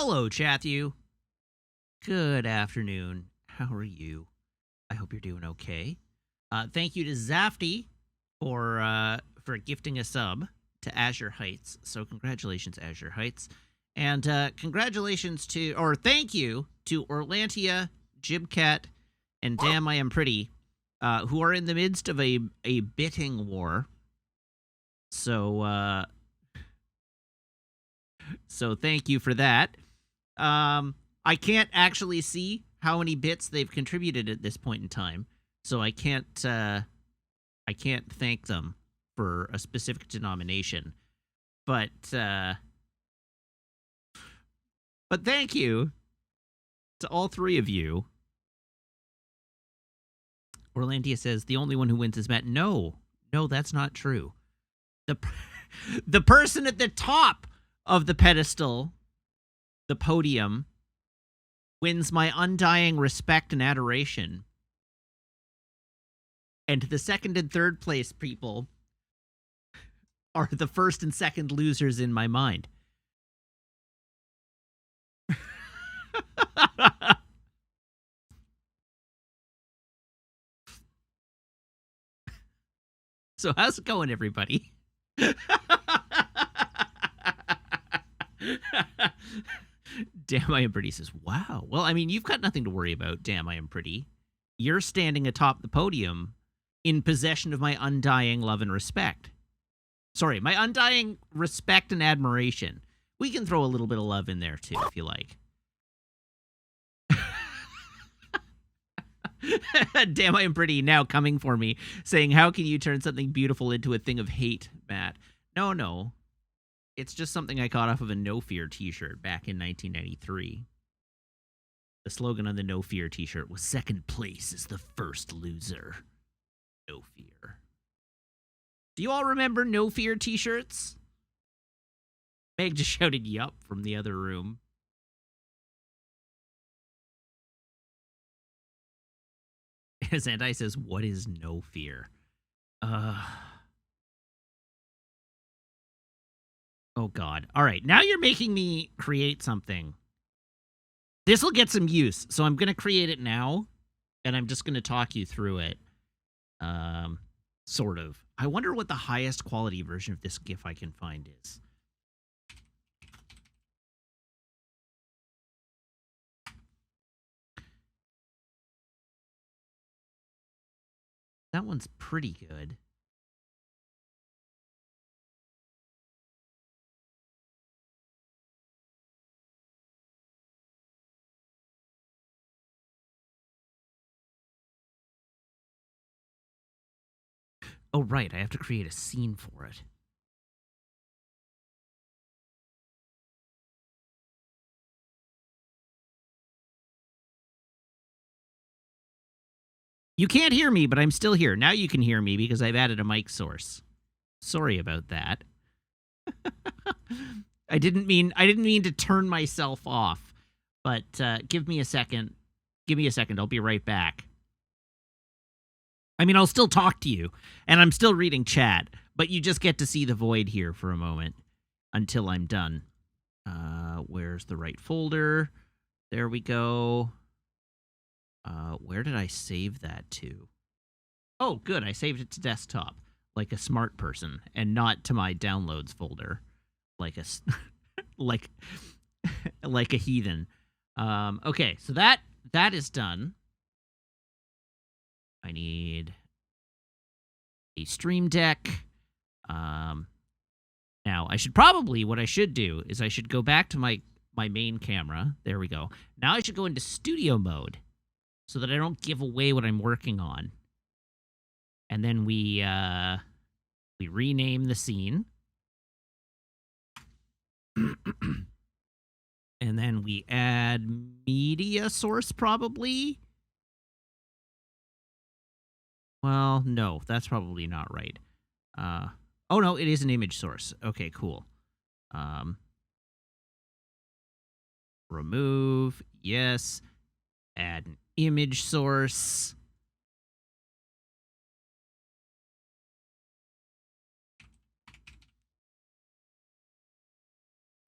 Hello, Chathu. Good afternoon. How are you? I hope you're doing okay. Thank you to Zafty for gifting a sub to Azure Heights. So congratulations, Azure Heights. And congratulations to, or thank you to Orlantia, Jibcat, and Damn I Am Pretty, who are in the midst of a bitting war. So thank you for that. I can't actually see how many bits they've contributed at this point in time, so I can't thank them for a specific denomination. But thank you to all three of you. Orlandia says the only one who wins is Matt. No, that's not true. The person at the top of the pedestal, the podium, wins my undying respect and adoration. And the second and third place people are the first and second losers in my mind. So how's it going, everybody? Damn, I Am Pretty says, wow. Well, I mean, you've got nothing to worry about, Damn, I Am Pretty. You're standing atop the podium in possession of my undying love and respect. Sorry, my undying respect and admiration. We can throw a little bit of love in there, too, if you like. Damn, I Am Pretty now coming for me, saying, how can you turn something beautiful into a thing of hate, Matt? No. It's just something I caught off of a No Fear t-shirt back in 1993. The slogan on the No Fear t-shirt was, second place is the first loser. No Fear. Do you all remember No Fear t-shirts? Meg just shouted yup from the other room. As Anti says, what is No Fear? Oh, God. All right. Now you're making me create something. This will get some use. So I'm going to create it now, and I'm just going to talk you through it. Sort of. I wonder what the highest quality version of this GIF I can find is. That one's pretty good. Oh, right. I have to create a scene for it. You can't hear me, but I'm still here. Now you can hear me because I've added a mic source. Sorry about that. I didn't mean to turn myself off, but give me a second. Give me a second. I'll be right back. I mean, I'll still talk to you, and I'm still reading chat, but you just get to see the void here for a moment until I'm done. Where's the right folder? There we go. Where did I save that to? Oh, good. I saved it to desktop, like a smart person, and not to my downloads folder, like a like a heathen. Okay, so that is done. I need a stream deck. Now what I should do is I should go back to my main camera. There we go. Now I should go into studio mode so that I don't give away what I'm working on. And then we rename the scene. And then we add media source, probably. Well, no, that's probably not right. Oh, no, it is an image source. Okay, cool. Remove, yes. Add an image source.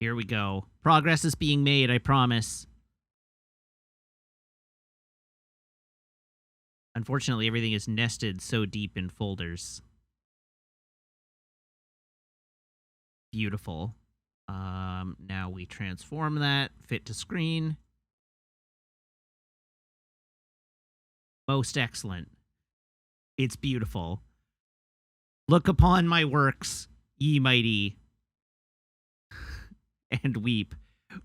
Here we go. Progress is being made, I promise. Unfortunately, everything is nested so deep in folders. Beautiful. Now we transform that, fit to screen. Most excellent. It's beautiful. Look upon my works, ye mighty, and weep,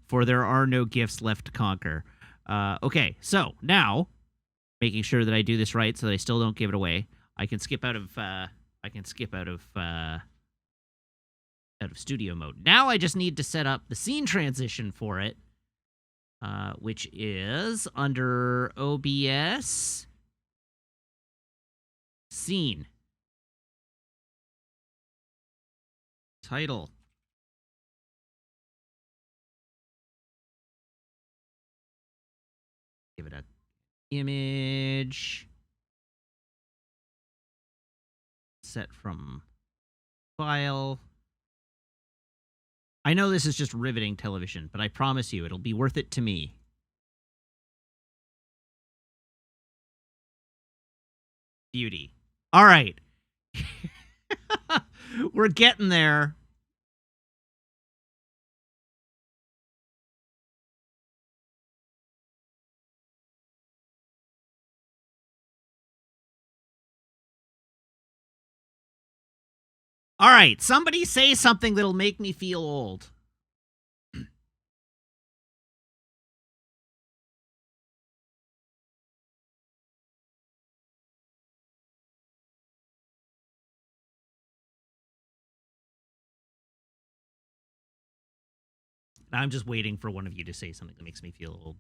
for there are no gifts left to conquer. Okay, so now, making sure that I do this right so that I still don't give it away, I can skip out of studio mode. Now I just need to set up the scene transition for it, which is under OBS scene. Title. Give it a image. Set from file. I know this is just riveting television, but I promise you it'll be worth it to me. Beauty. All right. We're getting there. All right, somebody say something that'll make me feel old. I'm just waiting for one of you to say something that makes me feel old.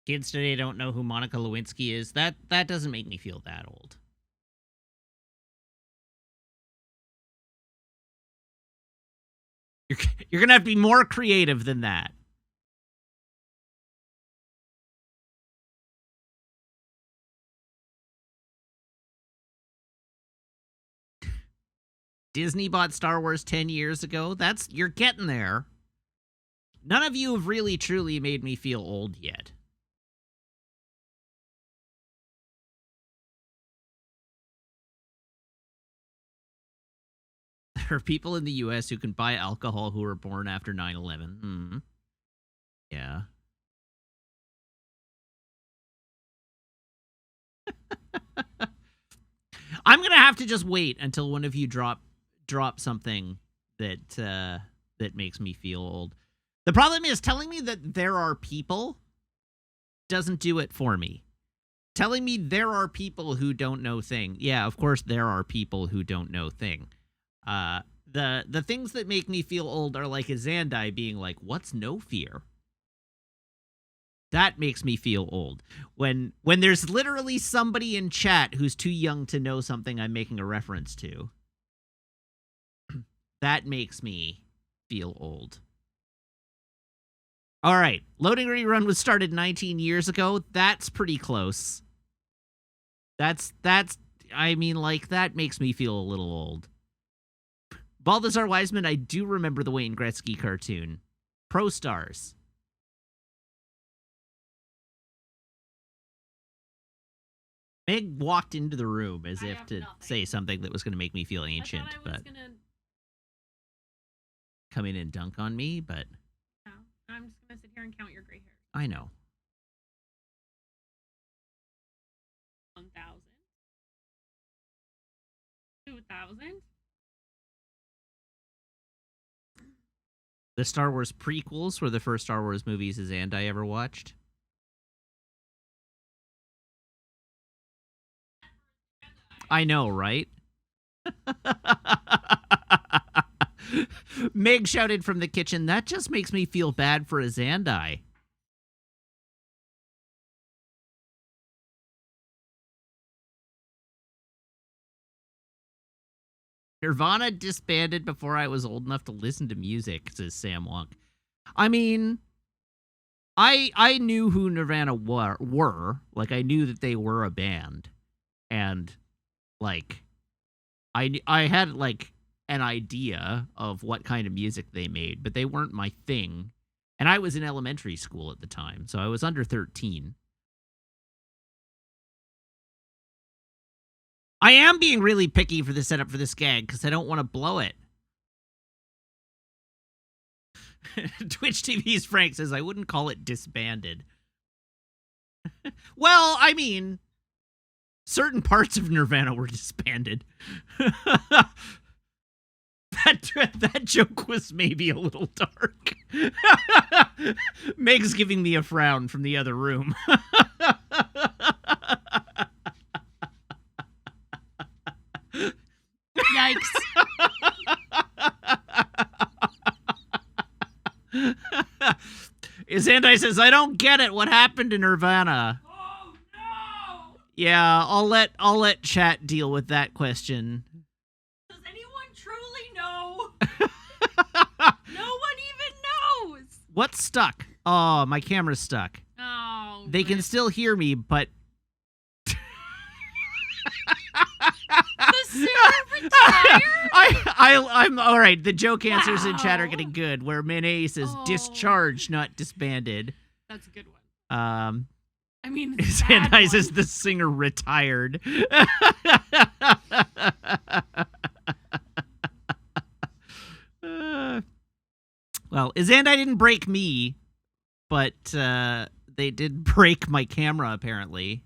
Kids today don't know who Monica Lewinsky is. That doesn't make me feel that old. You're going to have to be more creative than that. Disney bought Star Wars 10 years ago. You're getting there. None of you have really truly made me feel old yet. There are people in the U.S. who can buy alcohol who were born after 9/11. Yeah. I'm going to have to just wait until one of you drop something that makes me feel old. The problem is telling me that there are people doesn't do it for me. Telling me there are people who don't know thing. Yeah, of course there are people who don't know thing. The things that make me feel old are like a Zandai being like, what's no fear? That makes me feel old. When there's literally somebody in chat who's too young to know something I'm making a reference to. That makes me feel old. All right. Loading rerun was started 19 years ago. That's pretty close. I mean, like, that makes me feel a little old. Balthazar Wiseman, I do remember the Wayne Gretzky cartoon. Pro Stars. Meg walked into the room as if to say something that was going to make me feel ancient, but come in and dunk on me, but no, I'm just going to sit here and count your gray hairs. I know. 1,000. 2,000. The Star Wars prequels were the first Star Wars movies I ever watched. I know, right? Meg shouted from the kitchen, that just makes me feel bad for a Zandai. Nirvana disbanded before I was old enough to listen to music, says Sam Wonk. I mean, I knew who Nirvana were. Like, I knew that they were a band. And, like, I had, like, an idea of what kind of music they made, but they weren't my thing. And I was in elementary school at the time, so I was under 13. I am being really picky for the setup for this gag because I don't want to blow it. Twitch TV's Frank says, I wouldn't call it disbanded. Well, I mean, certain parts of Nirvana were disbanded. That joke was maybe a little dark. Meg's giving me a frown from the other room. Yikes. Zandai says, I don't get it. What happened to Nirvana? Oh no! Yeah, I'll let chat deal with that question. Does anyone truly know? No one even knows. What's stuck? Oh, my camera's stuck. Oh. They can still hear me, but The singer retired? I'm all right. The joke answers in chat are getting good. Where Mene says discharged, not disbanded. That's a good one. I mean, Zandai says the singer retired. Well, Zandai didn't break me, but they did break my camera, apparently.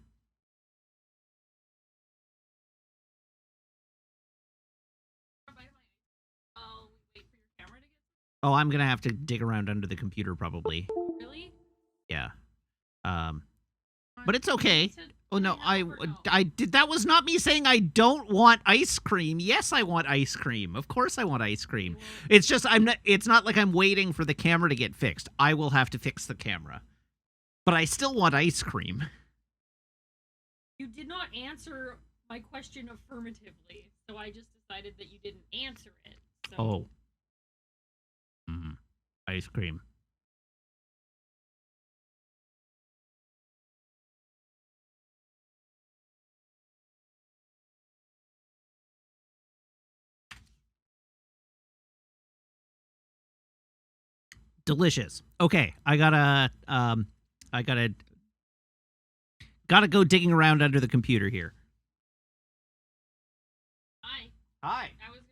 Oh, I'm going to have to dig around under the computer, probably. Really? Yeah. But it's okay. Oh, no, I did. That was not me saying I don't want ice cream. Yes, I want ice cream. Of course I want ice cream. It's just, it's not like I'm waiting for the camera to get fixed. I will have to fix the camera. But I still want ice cream. You did not answer my question affirmatively, so I just decided that you didn't answer it. So. Oh. Ice cream. Delicious. Okay, I gotta go digging around under the computer here. Hi. Hi. I was gonna.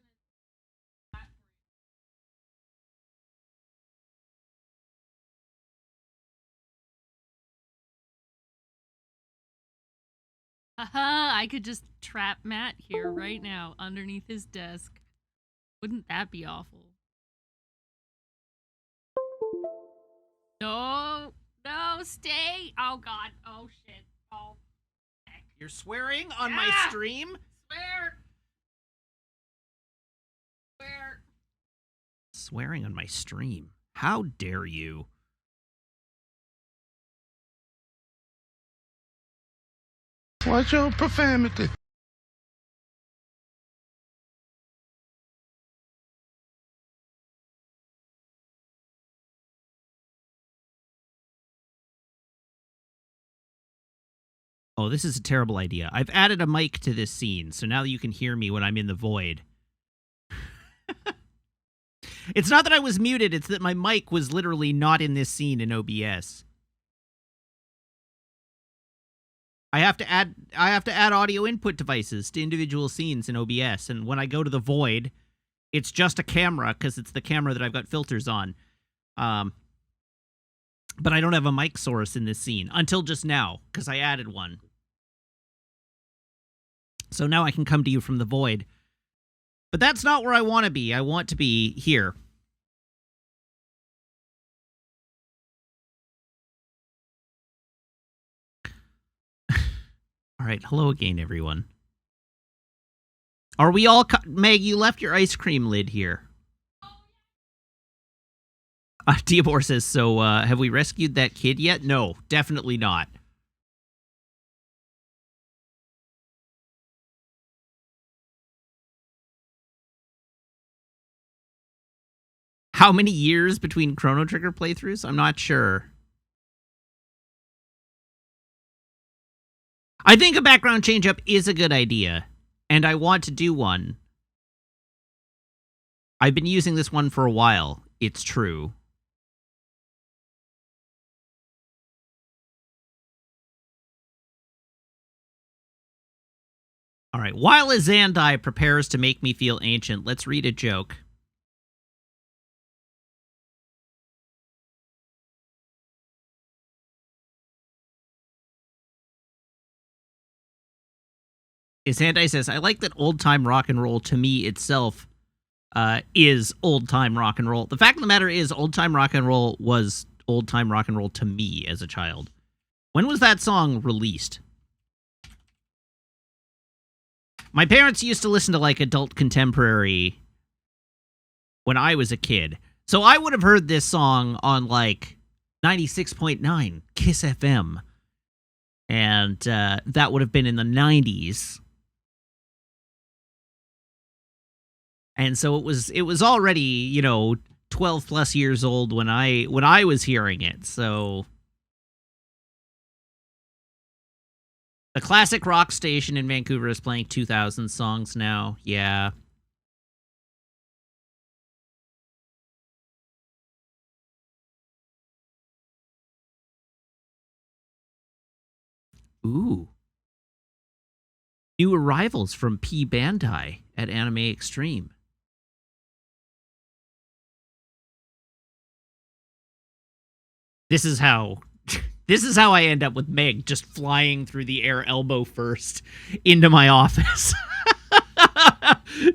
Haha, I could just trap Matt here right now underneath his desk. Wouldn't that be awful? No, stay. Oh god. Oh shit. Oh. Heck. You're swearing on my stream? Swear. Swearing on my stream. How dare you? What's your profanity? Oh, this is a terrible idea. I've added a mic to this scene, so now you can hear me when I'm in the void. It's not that I was muted, it's that my mic was literally not in this scene in OBS. I have to add audio input devices to individual scenes in OBS, and when I go to the void, it's just a camera because it's the camera that I've got filters on. But I don't have a mic source in this scene until just now because I added one. So now I can come to you from the void. But that's not where I want to be. I want to be here. All right, hello again, everyone. Are we all... Meg, you left your ice cream lid here. Diabor says, so have we rescued that kid yet? No, definitely not. How many years between Chrono Trigger playthroughs? I'm not sure. I think a background change-up is a good idea, and I want to do one. I've been using this one for a while. It's true. All right. While a Zandai prepares to make me feel ancient, let's read a joke. Zandai says, I like that old-time rock and roll to me itself is old-time rock and roll. The fact of the matter is old-time rock and roll was old-time rock and roll to me as a child. When was that song released? My parents used to listen to, like, adult contemporary when I was a kid. So I would have heard this song on, like, 96.9 Kiss FM. And that would have been in the 90s. And so it was already, 12 plus years old when I was hearing it. So the classic rock station in Vancouver is playing 2000 songs now. Yeah. Ooh. New arrivals from P. Bandai at Anime Extreme. This is how I end up with Meg just flying through the air elbow first into my office.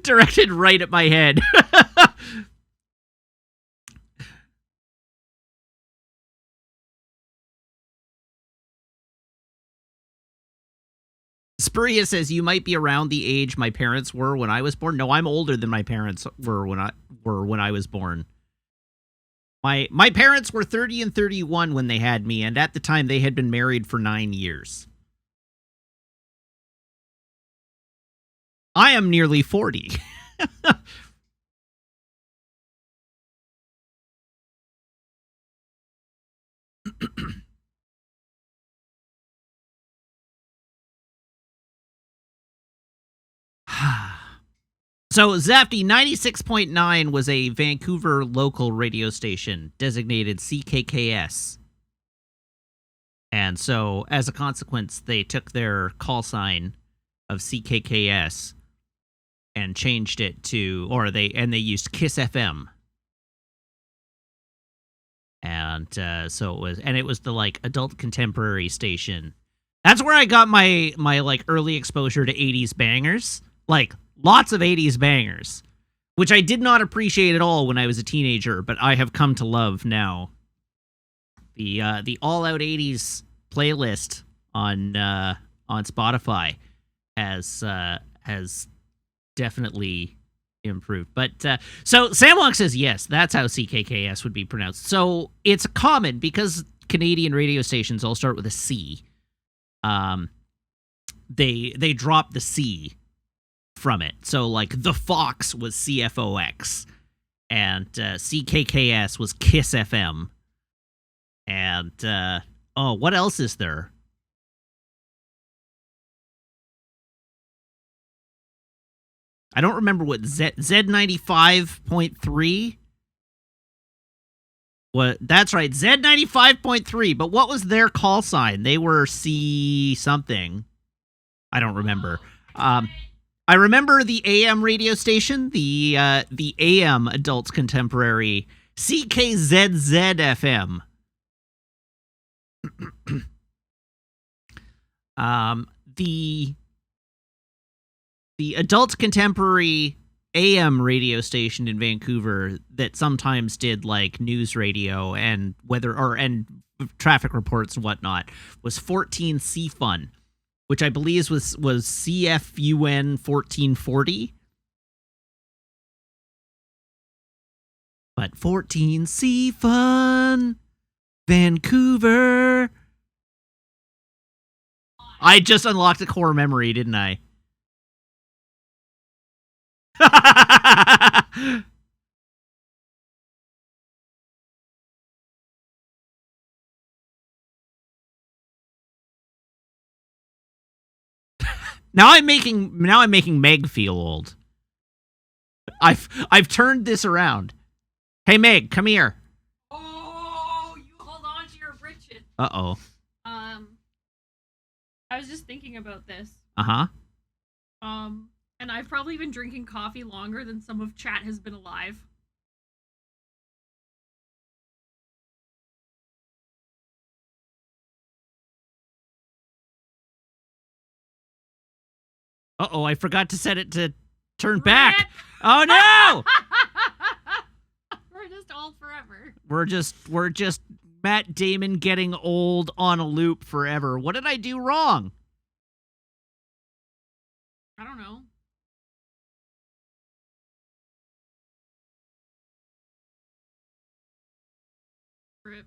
Directed right at my head. Spuria says, you might be around the age my parents were when I was born. No, I'm older than my parents were when I was born. My parents were 30 and 31 when they had me, and at the time they had been married for 9 years. I am nearly 40. So, Zafty, 96.9 was a Vancouver local radio station designated CKKS. And so, as a consequence, they took their call sign of CKKS and changed it to, they used Kiss FM. And so it was the, like, adult contemporary station. That's where I got my like, early exposure to 80s bangers. Like, lots of 80s bangers, which I did not appreciate at all when I was a teenager, but I have come to love now. The All Out 80s playlist on Spotify has definitely improved. But so Samwalk says yes, that's how CKKS would be pronounced. So it's common because Canadian radio stations all start with a C. They drop the C from it. So, like, the Fox was CFOX, and CKKS was Kiss FM, and what else is there? I don't remember what Z95.3. What? That's right, Z95.3. But what was their call sign? They were C something. I don't remember. I remember the AM radio station, the AM Adults Contemporary, CKZZ-FM. The Adults Contemporary AM radio station in Vancouver that sometimes did, like, news radio and and traffic reports and whatnot was 14 C-Fun, which I believe was CFUN 1440. But 14 C-Fun, Vancouver. I just unlocked a core memory, didn't I? Now I'm making Meg feel old. I've turned this around. Hey Meg, come here. Oh, you hold on to your britches. Uh-oh. I was just thinking about this. Uh-huh. And I've probably been drinking coffee longer than some of chat has been alive. Uh-oh, I forgot to set it to turn back. Oh no! We're just old forever. We're just Matt Damon getting old on a loop forever. What did I do wrong? I don't know. Rip.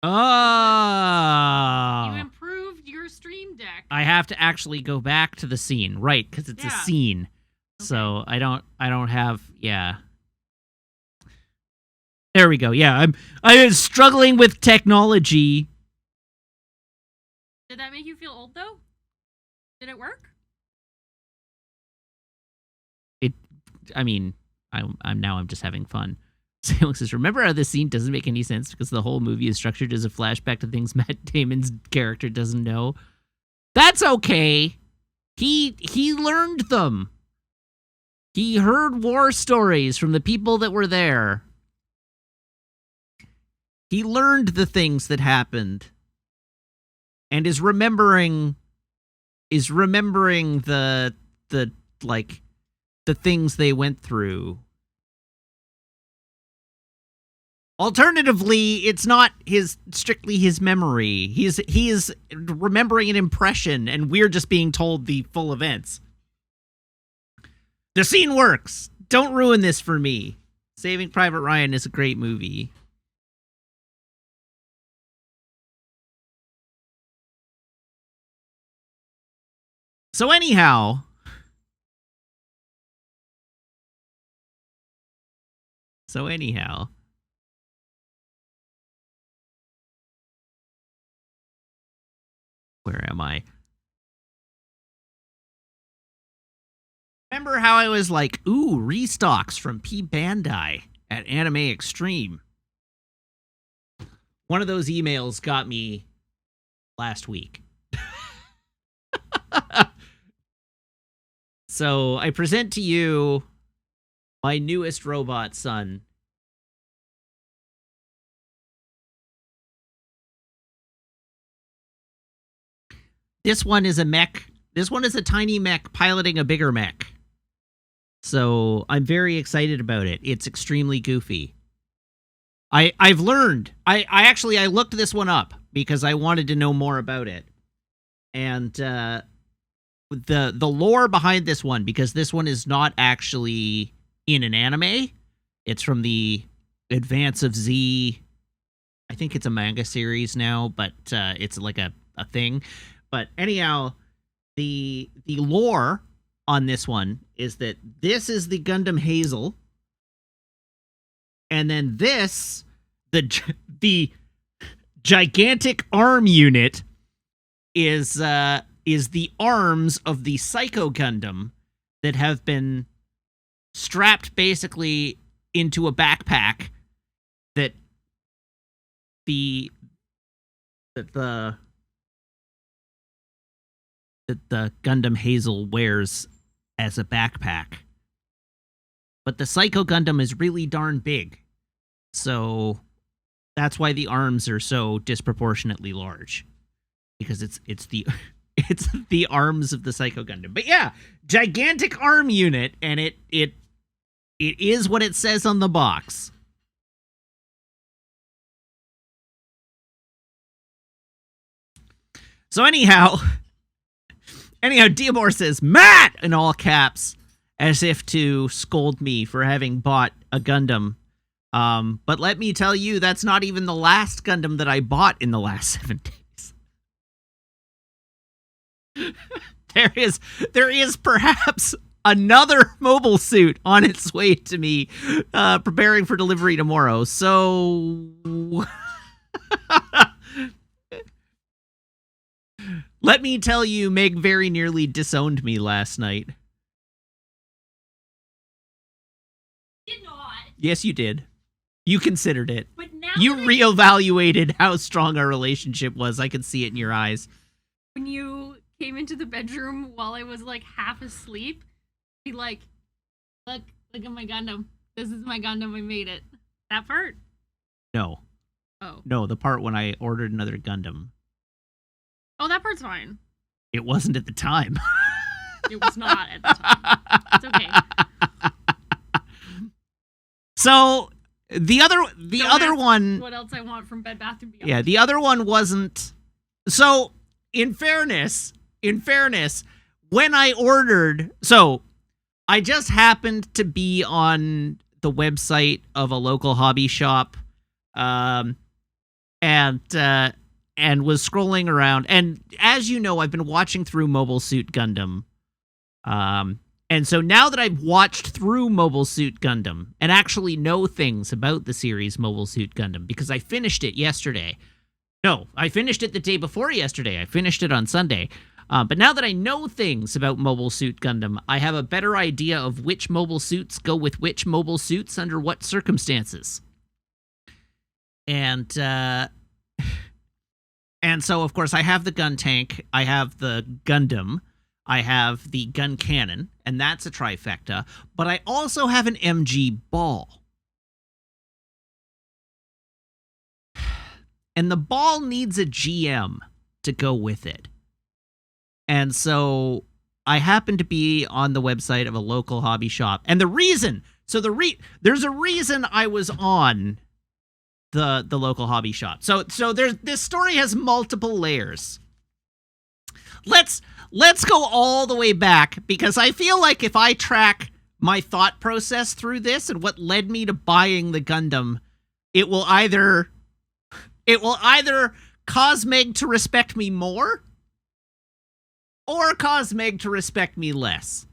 Oh. You improved your stream deck. I have to actually go back to the scene, right? Because it's a scene. Okay. So I don't have. Yeah. There we go. Yeah, I was struggling with technology. Did that make you feel old though? Did it work? I mean, I'm just having fun. Salem says, remember how this scene doesn't make any sense because the whole movie is structured as a flashback to things Matt Damon's character doesn't know? That's okay. He learned them. He heard war stories from the people that were there. He learned the things that happened and is remembering the things they went through. Alternatively, it's not strictly his memory. He is remembering an impression, and we're just being told the full events. The scene works. Don't ruin this for me. Saving Private Ryan is a great movie. So anyhow, where am I? Remember how I was like, ooh, restocks from P. Bandai at Anime Extreme? One of those emails got me last week. So I present to you my newest robot son. This one is a mech. This one is a tiny mech piloting a bigger mech. So I'm very excited about it. It's extremely goofy. I've learned. I looked this one up because I wanted to know more about it. And the lore behind this one, because this one is not actually in an anime. It's from the Advance of Z. I think it's a manga series now, but it's like a thing. But anyhow, the lore on this one is that this is the Gundam Hazel, and then this, the gigantic arm unit, is the arms of the Psycho Gundam that have been strapped basically into a backpack that the Gundam Hazel wears as a backpack. But the Psycho Gundam is really darn big. So that's why the arms are so disproportionately large. Because it's the it's the arms of the Psycho Gundam. But yeah, gigantic arm unit, and it is what it says on the box. So anyhow, Diamor says, Matt! In all caps, as if to scold me for having bought a Gundam. But let me tell you, that's not even the last Gundam that I bought in the last 7 days. There is perhaps another mobile suit on its way to me, preparing for delivery tomorrow. So let me tell you, Meg very nearly disowned me last night. Yes, you did. You considered it. But now You that reevaluated how strong our relationship was. I could see it in your eyes. when you came into the bedroom while I was like half asleep, be like, look at my Gundam. This is my Gundam. I made it. That part? No. Oh. No, the part when I ordered another Gundam. Oh, that part's fine. It wasn't at the time. It was not at the time. It's okay. So the other Don't ask one, what else I want from Bed Bath & Beyond. yeah, the other one wasn't. So in fairness, when I ordered, so I just happened to be on the website of a local hobby shop, and was scrolling around. And as you know, I've been watching through Mobile Suit Gundam. And so now that I've watched through Mobile Suit Gundam and actually know things about the series Mobile Suit Gundam, because I finished it yesterday. No, I finished it the day before yesterday. I finished it on Sunday. But now that I know things about Mobile Suit Gundam, I have a better idea of which mobile suits go with which mobile suits under what circumstances. And so, of course, I have the gun tank, I have the Gundam, I have the gun cannon, and that's a trifecta, but I also have an MG ball. And the ball needs a GM to go with it. And so I happen to be on the website of a local hobby shop. And the reason, there's a reason I was on the local hobby shop. So this story has multiple layers. Let's go all the way back, because I feel like if I track my thought process through this and what led me to buying the Gundam, it will either cause Meg to respect me more or cause Meg to respect me less.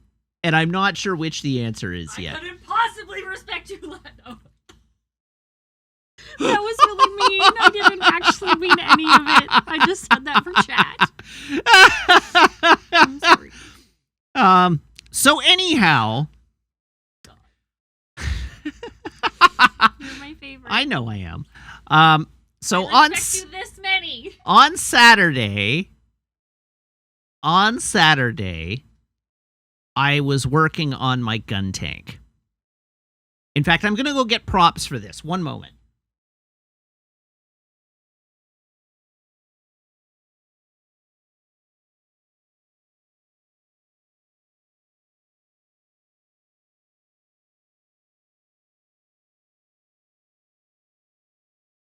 And I'm not sure which the answer is yet. I couldn't possibly respect you, Lando. That was really mean. I didn't actually mean any of it. I just said that for chat. I'm sorry. So anyhow, You're my favorite. I know I am. So I respect you this many. on Saturday, I was working on my gun tank. In fact, I'm going to go get props for this. One moment.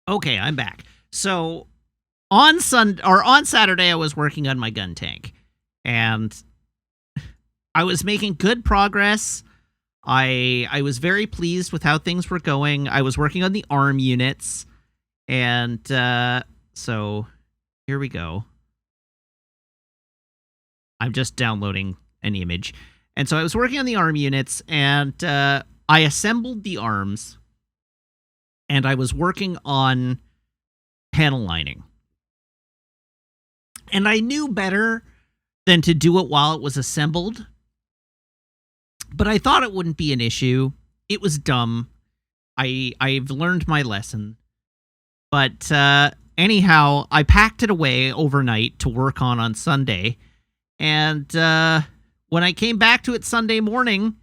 Okay, I'm back. So on Saturday, I was working on my gun tank, and I was making good progress. I was very pleased with how things were going. I was working on the arm units, and so here we go. I'm just downloading an image. And so I was working on the arm units, and I assembled the arms, and I was working on panel lining. And I knew better than to do it while it was assembled, but I thought it wouldn't be an issue. It was dumb. I've learned my lesson. But anyhow, I packed it away overnight to work on Sunday. And when I came back to it Sunday morning,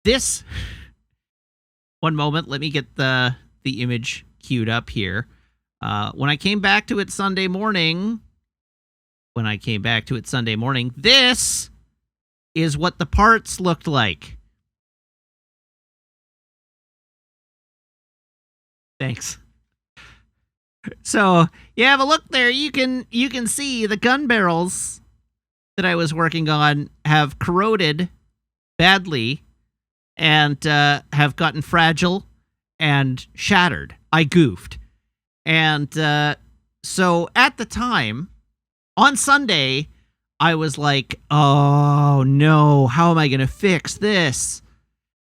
this... One moment, let me get the image queued up here. When I came back to it Sunday morning, this is what the parts looked like. Thanks. So, you have a look there. You can see the gun barrels that I was working on have corroded badly and have gotten fragile and shattered. I goofed. And so at the time, on Sunday, I was like, oh no, how am I going to fix this?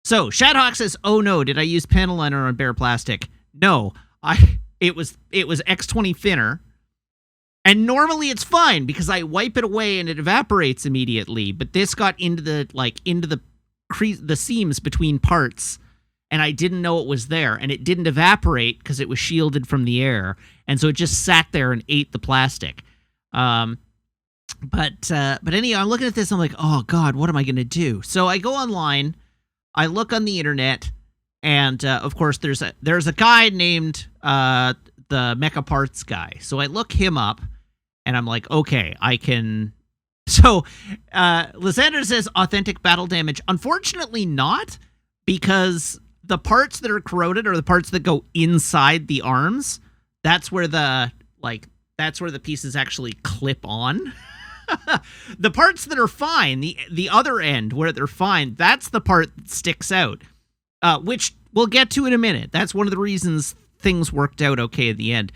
So Shadhawk says, oh no, did I use panel liner on bare plastic? No, it was X20 thinner. And normally it's fine because I wipe it away and it evaporates immediately. But this got into the seams between parts, and I didn't know it was there, and it didn't evaporate because it was shielded from the air, and so it just sat there and ate the plastic. But anyhow, I'm looking at this, I'm like, oh God, what am I going to do? So I go online, I look on the internet, and of course there's a guy named the Mecha Parts guy. So I look him up, and I'm like, okay, I can. So Lysander says authentic battle damage. Unfortunately, not, because the parts that are corroded are the parts that go inside the arms. That's where the pieces actually clip on. The parts that are fine, the other end where they're fine, that's the part that sticks out, which we'll get to in a minute. That's one of the reasons things worked out okay at the end.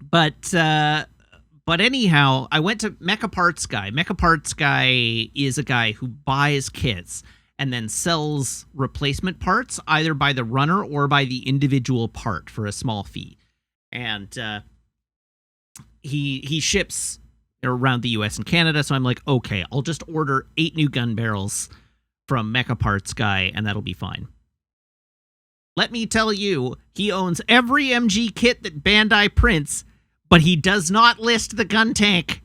But anyhow, I went to Mecha Parts Guy. Mecha Parts Guy is a guy who buys kits and then sells replacement parts, either by the runner or by the individual part for a small fee. And he ships around the US and Canada, so I'm like, okay, I'll just order 8 new gun barrels from Mecha Parts Guy, and that'll be fine. Let me tell you, he owns every MG kit that Bandai prints, but he does not list the gun tank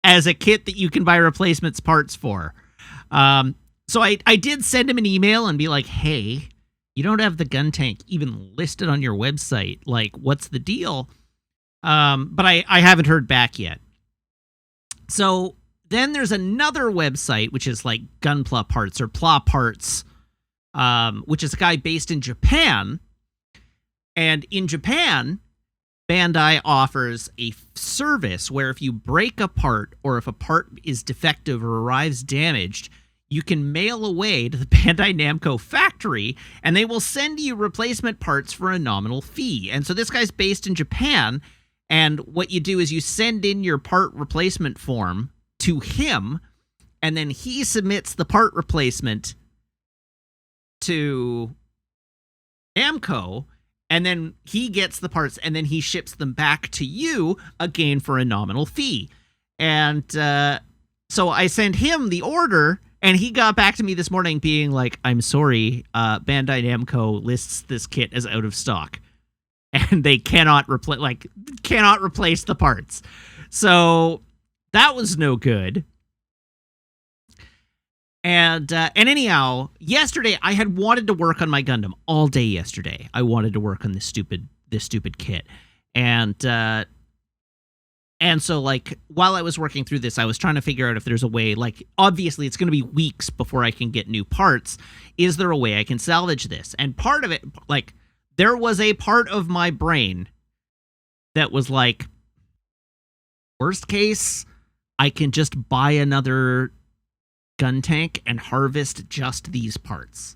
as a kit that you can buy replacements parts for. So I did send him an email and be like, hey, you don't have the gun tank even listed on your website. Like, what's the deal? But I haven't heard back yet. So then there's another website, which is like Gunpla Parts or Pla Parts, which is a guy based in Japan. And in Japan, Bandai offers a service where if you break a part or if a part is defective or arrives damaged, you can mail away to the Bandai Namco factory, and they will send you replacement parts for a nominal fee. And so this guy's based in Japan, and what you do is you send in your part replacement form to him, and then he submits the part replacement to Namco, and then he gets the parts, and then he ships them back to you, again for a nominal fee. And so I sent him the order, and he got back to me this morning being like, I'm sorry, Bandai Namco lists this kit as out of stock, and they cannot replace the parts. So that was no good. And anyhow, yesterday I had wanted to work on my Gundam all day yesterday. I wanted to work on this stupid kit. And so, like, while I was working through this, I was trying to figure out if there's a way, like, obviously it's going to be weeks before I can get new parts. Is there a way I can salvage this? And part of it, like, there was a part of my brain that was like, worst case, I can just buy another gun tank and harvest just these parts.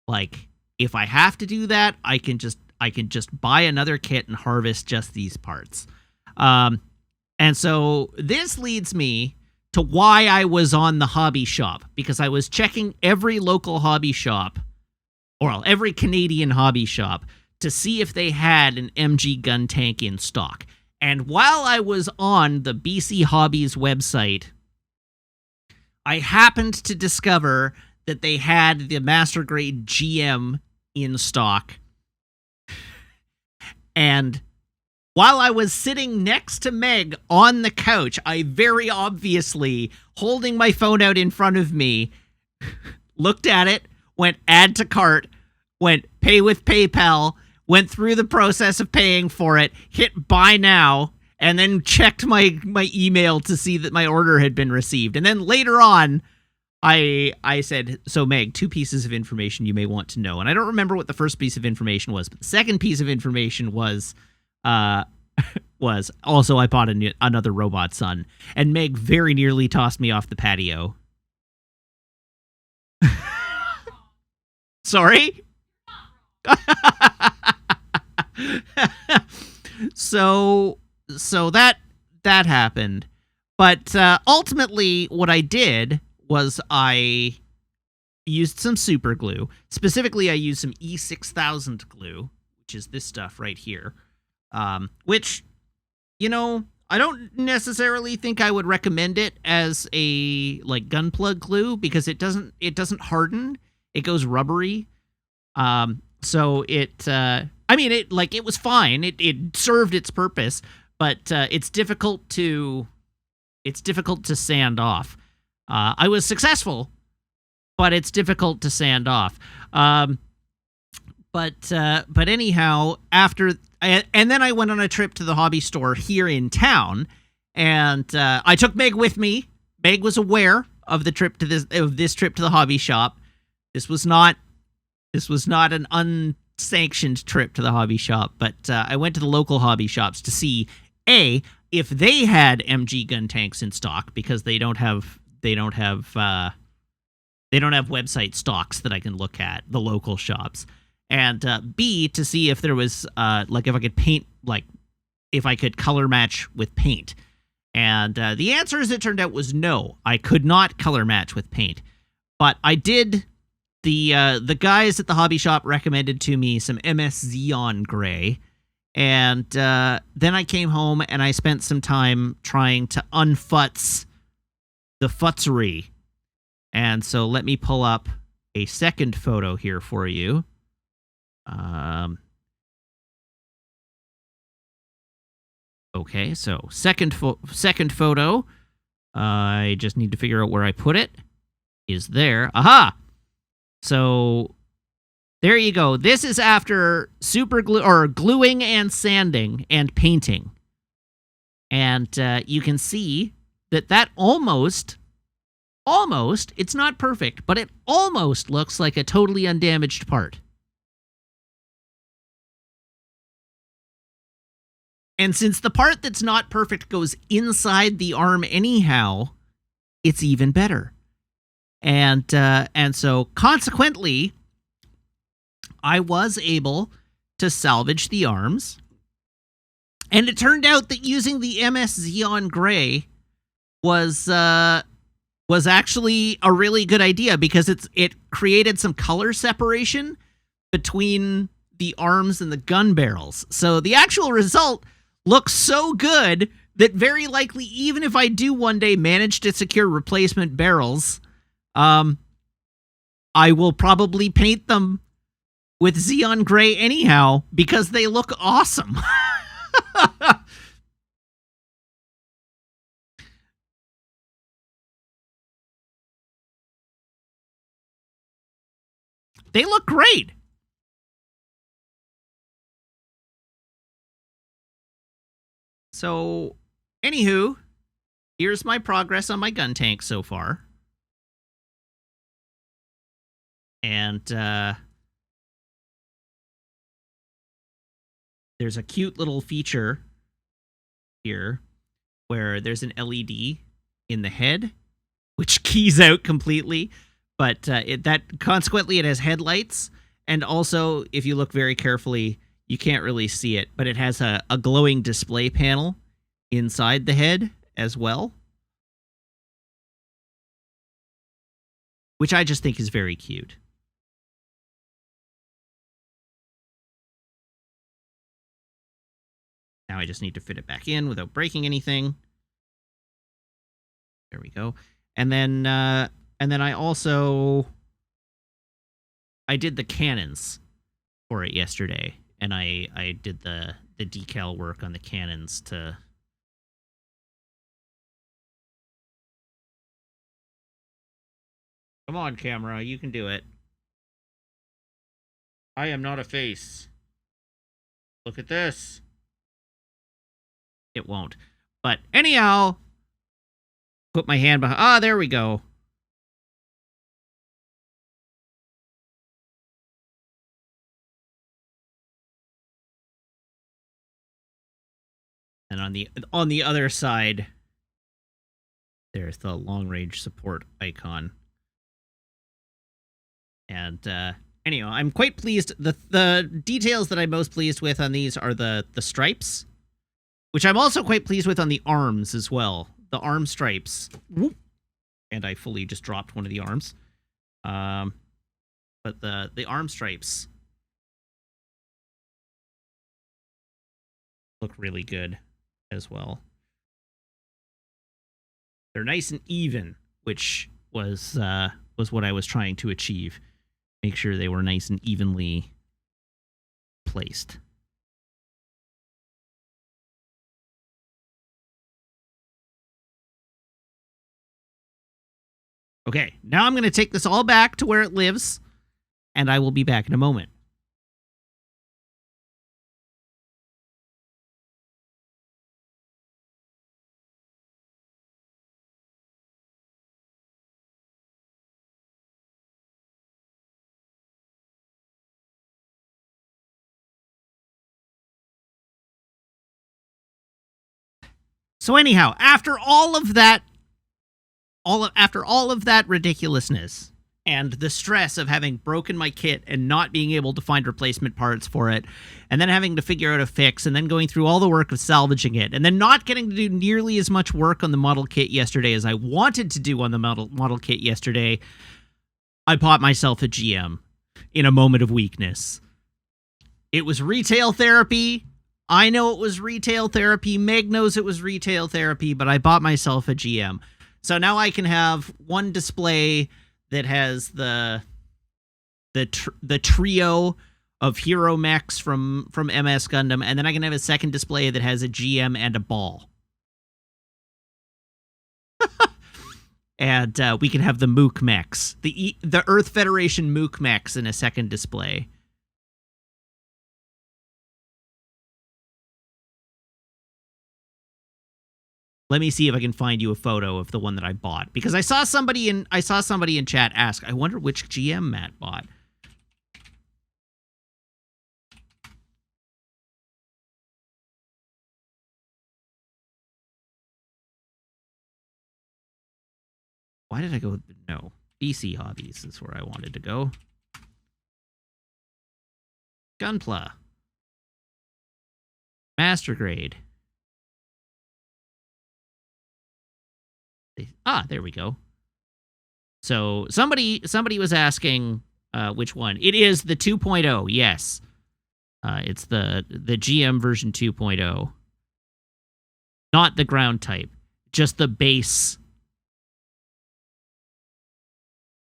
Like, if I have to do that, I can just buy another kit and harvest just these parts. And so this leads me to why I was on the hobby shop, because I was checking every local hobby shop, or every Canadian hobby shop, to see if they had an MG gun tank in stock. And while I was on the BC Hobbies website, I happened to discover that they had the Master Grade GM in stock. And while I was sitting next to Meg on the couch, I very obviously, holding my phone out in front of me, looked at it, went add to cart, went pay with PayPal, went through the process of paying for it, hit buy now, and then checked my email to see that my order had been received. And then later on, I said, so Meg, 2 pieces of information you may want to know. And I don't remember what the first piece of information was, but the second piece of information was also I bought another Robot Son, and Meg very nearly tossed me off the patio. Sorry? So that happened. But ultimately what I did was I used some super glue. Specifically, I used some E6000 glue, which is this stuff right here. Which, you know, I don't necessarily think I would recommend it as a, like, gun plug glue, because it doesn't harden. It goes rubbery. So it it was fine. It served its purpose, but it's difficult to sand off. I was successful, but it's difficult to sand off. But anyhow, and then I went on a trip to the hobby store here in town, and I took Meg with me. Meg was aware of this trip to the hobby shop. This was not an unsanctioned trip to the hobby shop, but I went to the local hobby shops to see if they had MG gun tanks in stock, because they don't have website stocks that I can look at, the local shops, and B, to see if there was if I could paint, if I could color match with paint. And the answer, as it turned out, was no. I could not color match with paint, but I did. The guys at the hobby shop recommended to me some MS Xeon Gray, and then I came home and I spent some time trying to unfutz the futzery. And so let me pull up a second photo here for you. Okay, so second photo. I just need to figure out where I put it. Is there? Aha! So there you go. This is after gluing and sanding and painting. And you can see that almost, it's not perfect, but it almost looks like a totally undamaged part. And since the part that's not perfect goes inside the arm anyhow, it's even better. And so consequently, I was able to salvage the arms. And it turned out that using the MS Xeon Gray was actually a really good idea, because it created some color separation between the arms and the gun barrels. So the actual result looks so good that very likely, even if I do one day manage to secure replacement barrels, I will probably paint them with Xeon Gray anyhow, because they look awesome. They look great. So, anywho, here's my progress on my gun tank so far. And there's a cute little feature here where there's an LED in the head, which keys out completely. But consequently, it has headlights. And also, if you look very carefully, you can't really see it, but it has a glowing display panel inside the head as well, which I just think is very cute. Now I just need to fit it back in without breaking anything. There we go. And then I did the cannons for it yesterday, and I did the decal work on the cannons to... Come on, camera, you can do it. I am not a face. Look at this. It won't. But anyhow, put my hand behind... Ah, there we go. And on the other side, there's the long-range support icon. And anyhow, I'm quite pleased. The details that I'm most pleased with on these are the stripes, which I'm also quite pleased with on the arms as well. The arm stripes. Whoop. And I fully just dropped one of the arms. But the arm stripes look really good as well. They're nice and even, which was what I was trying to achieve. Make sure they were nice and evenly placed. Okay, now I'm going to take this all back to where it lives, and I will be back in a moment. So anyhow, after all of that ridiculousness and the stress of having broken my kit and not being able to find replacement parts for it, and then having to figure out a fix, and then going through all the work of salvaging it, and then not getting to do nearly as much work on the model kit yesterday as I wanted to do on the model kit yesterday, I bought myself a GM in a moment of weakness. It was retail therapy. I know it was retail therapy. Meg knows it was retail therapy, but I bought myself a GM. So now I can have one display that has the trio of hero mechs from MS Gundam, and then I can have a second display that has a GM and a ball. And we can have the Mook mechs, the Earth Federation Mook mechs in a second display. Let me see if I can find you a photo of the one that I bought, because I saw somebody in chat ask, I wonder which GM Matt bought. Why did I go? No, DC Hobbies is where I wanted to go. Gunpla. Master Grade. There we go. So somebody was asking which one. It is the 2.0. Yes. It's the GM version 2.0. Not the ground type. Just the base.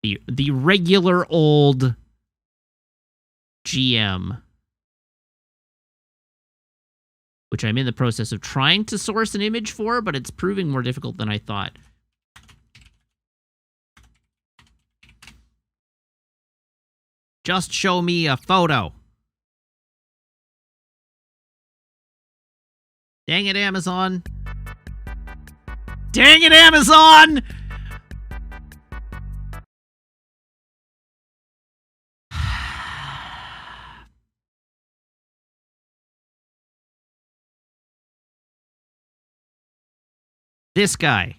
The regular old GM, which I'm in the process of trying to source an image for, but it's proving more difficult than I thought. Just show me a photo. Dang it, Amazon. Dang it, Amazon! This guy.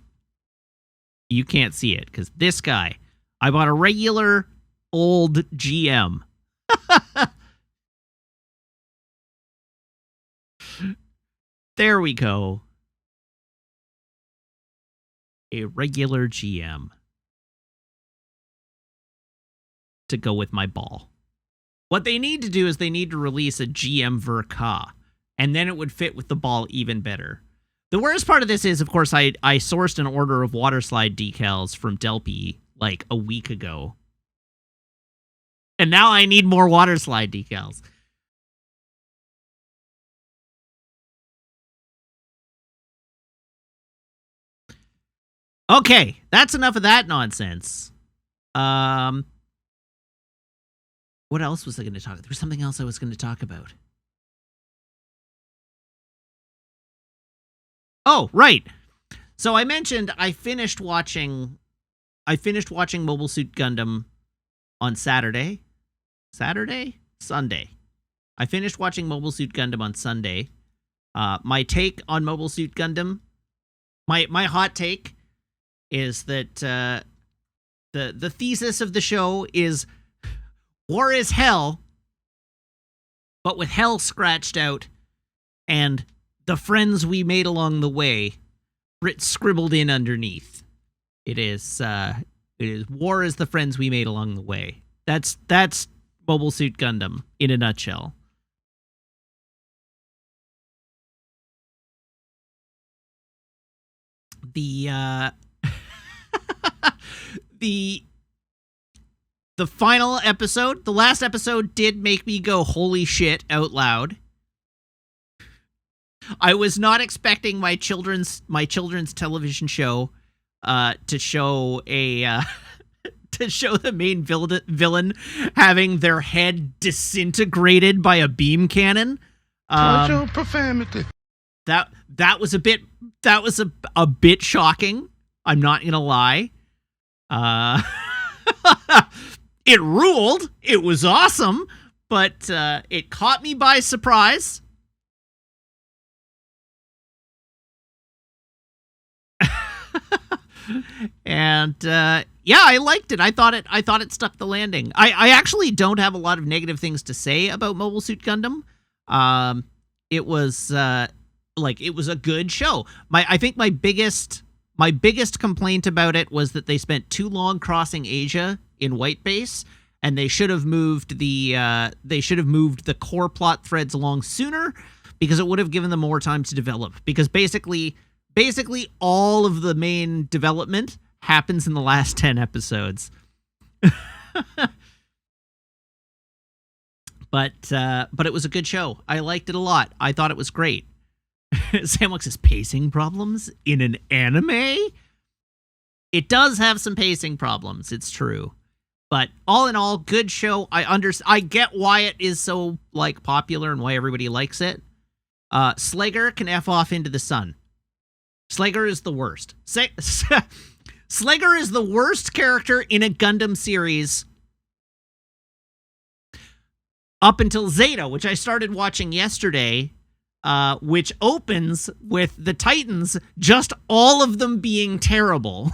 You can't see it, because this guy. I bought a regular old GM. There we go. A regular GM. To go with my ball. What they need to do is they need to release a GM Verka, and then it would fit with the ball even better. The worst part of this is, of course, I sourced an order of waterslide decals from Delpy like a week ago. And now I need more waterslide decals. Okay, that's enough of that nonsense. What else was I going to talk about? There was something else I was going to talk about. Oh, right. So I mentioned I finished watching Mobile Suit Gundam on Saturday. Sunday. I finished watching Mobile Suit Gundam on Sunday. My take on Mobile Suit Gundam, my hot take is that the thesis of the show is war is hell, but with hell scratched out, and the friends we made along the way scribbled in underneath. It is war is the friends we made along the way. That's Mobile Suit Gundam in a nutshell. The the final episode, the last episode, did make me go holy shit out loud. I was not expecting my children's television show to show a to show the main villain having their head disintegrated by a beam cannon. Watch your profanity. That was a bit shocking. I'm not gonna lie. It ruled. It was awesome, but it caught me by surprise. And yeah, I liked it. I thought it stuck the landing. I actually don't have a lot of negative things to say about Mobile Suit Gundam. It was it was a good show. I think my biggest complaint about it was that they spent too long crossing Asia in White Base, and they should have moved the core plot threads along sooner, because it would have given them more time to develop. Because basically all of the main development happens in the last 10 episodes. But it was a good show. I liked it a lot. I thought it was great. Samwix says pacing problems in an anime? It does have some pacing problems, it's true. But all in all, good show. I get why it is so popular and why everybody likes it. Slager can F off into the sun. Slager is the worst. Slager is the worst character in a Gundam series up until Zeta, which I started watching yesterday, which opens with the Titans, just all of them being terrible.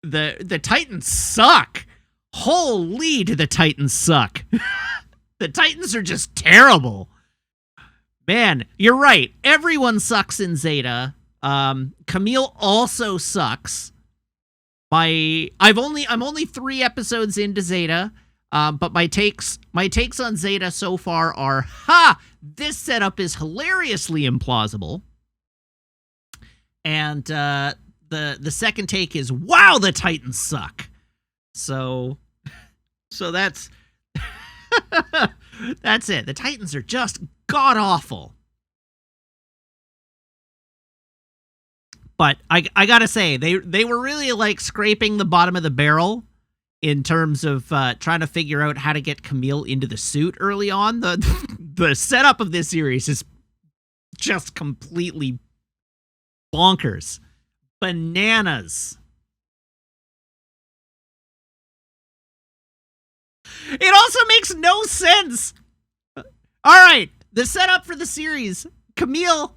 The Titans suck. Holy, do the Titans suck. The Titans are just terrible. Man, you're right. Everyone sucks in Zeta. Camille also sucks. I'm only 3 episodes into Zeta, but my takes on Zeta so far are, this setup is hilariously implausible. And the second take is, wow, the Titans suck. So that's that's it. The Titans are just god-awful. But I gotta say, they were really scraping the bottom of the barrel in terms of trying to figure out how to get Camille into the suit early on. The setup of this series is just completely bonkers. Bananas. It also makes no sense. All right, the setup for the series. Camille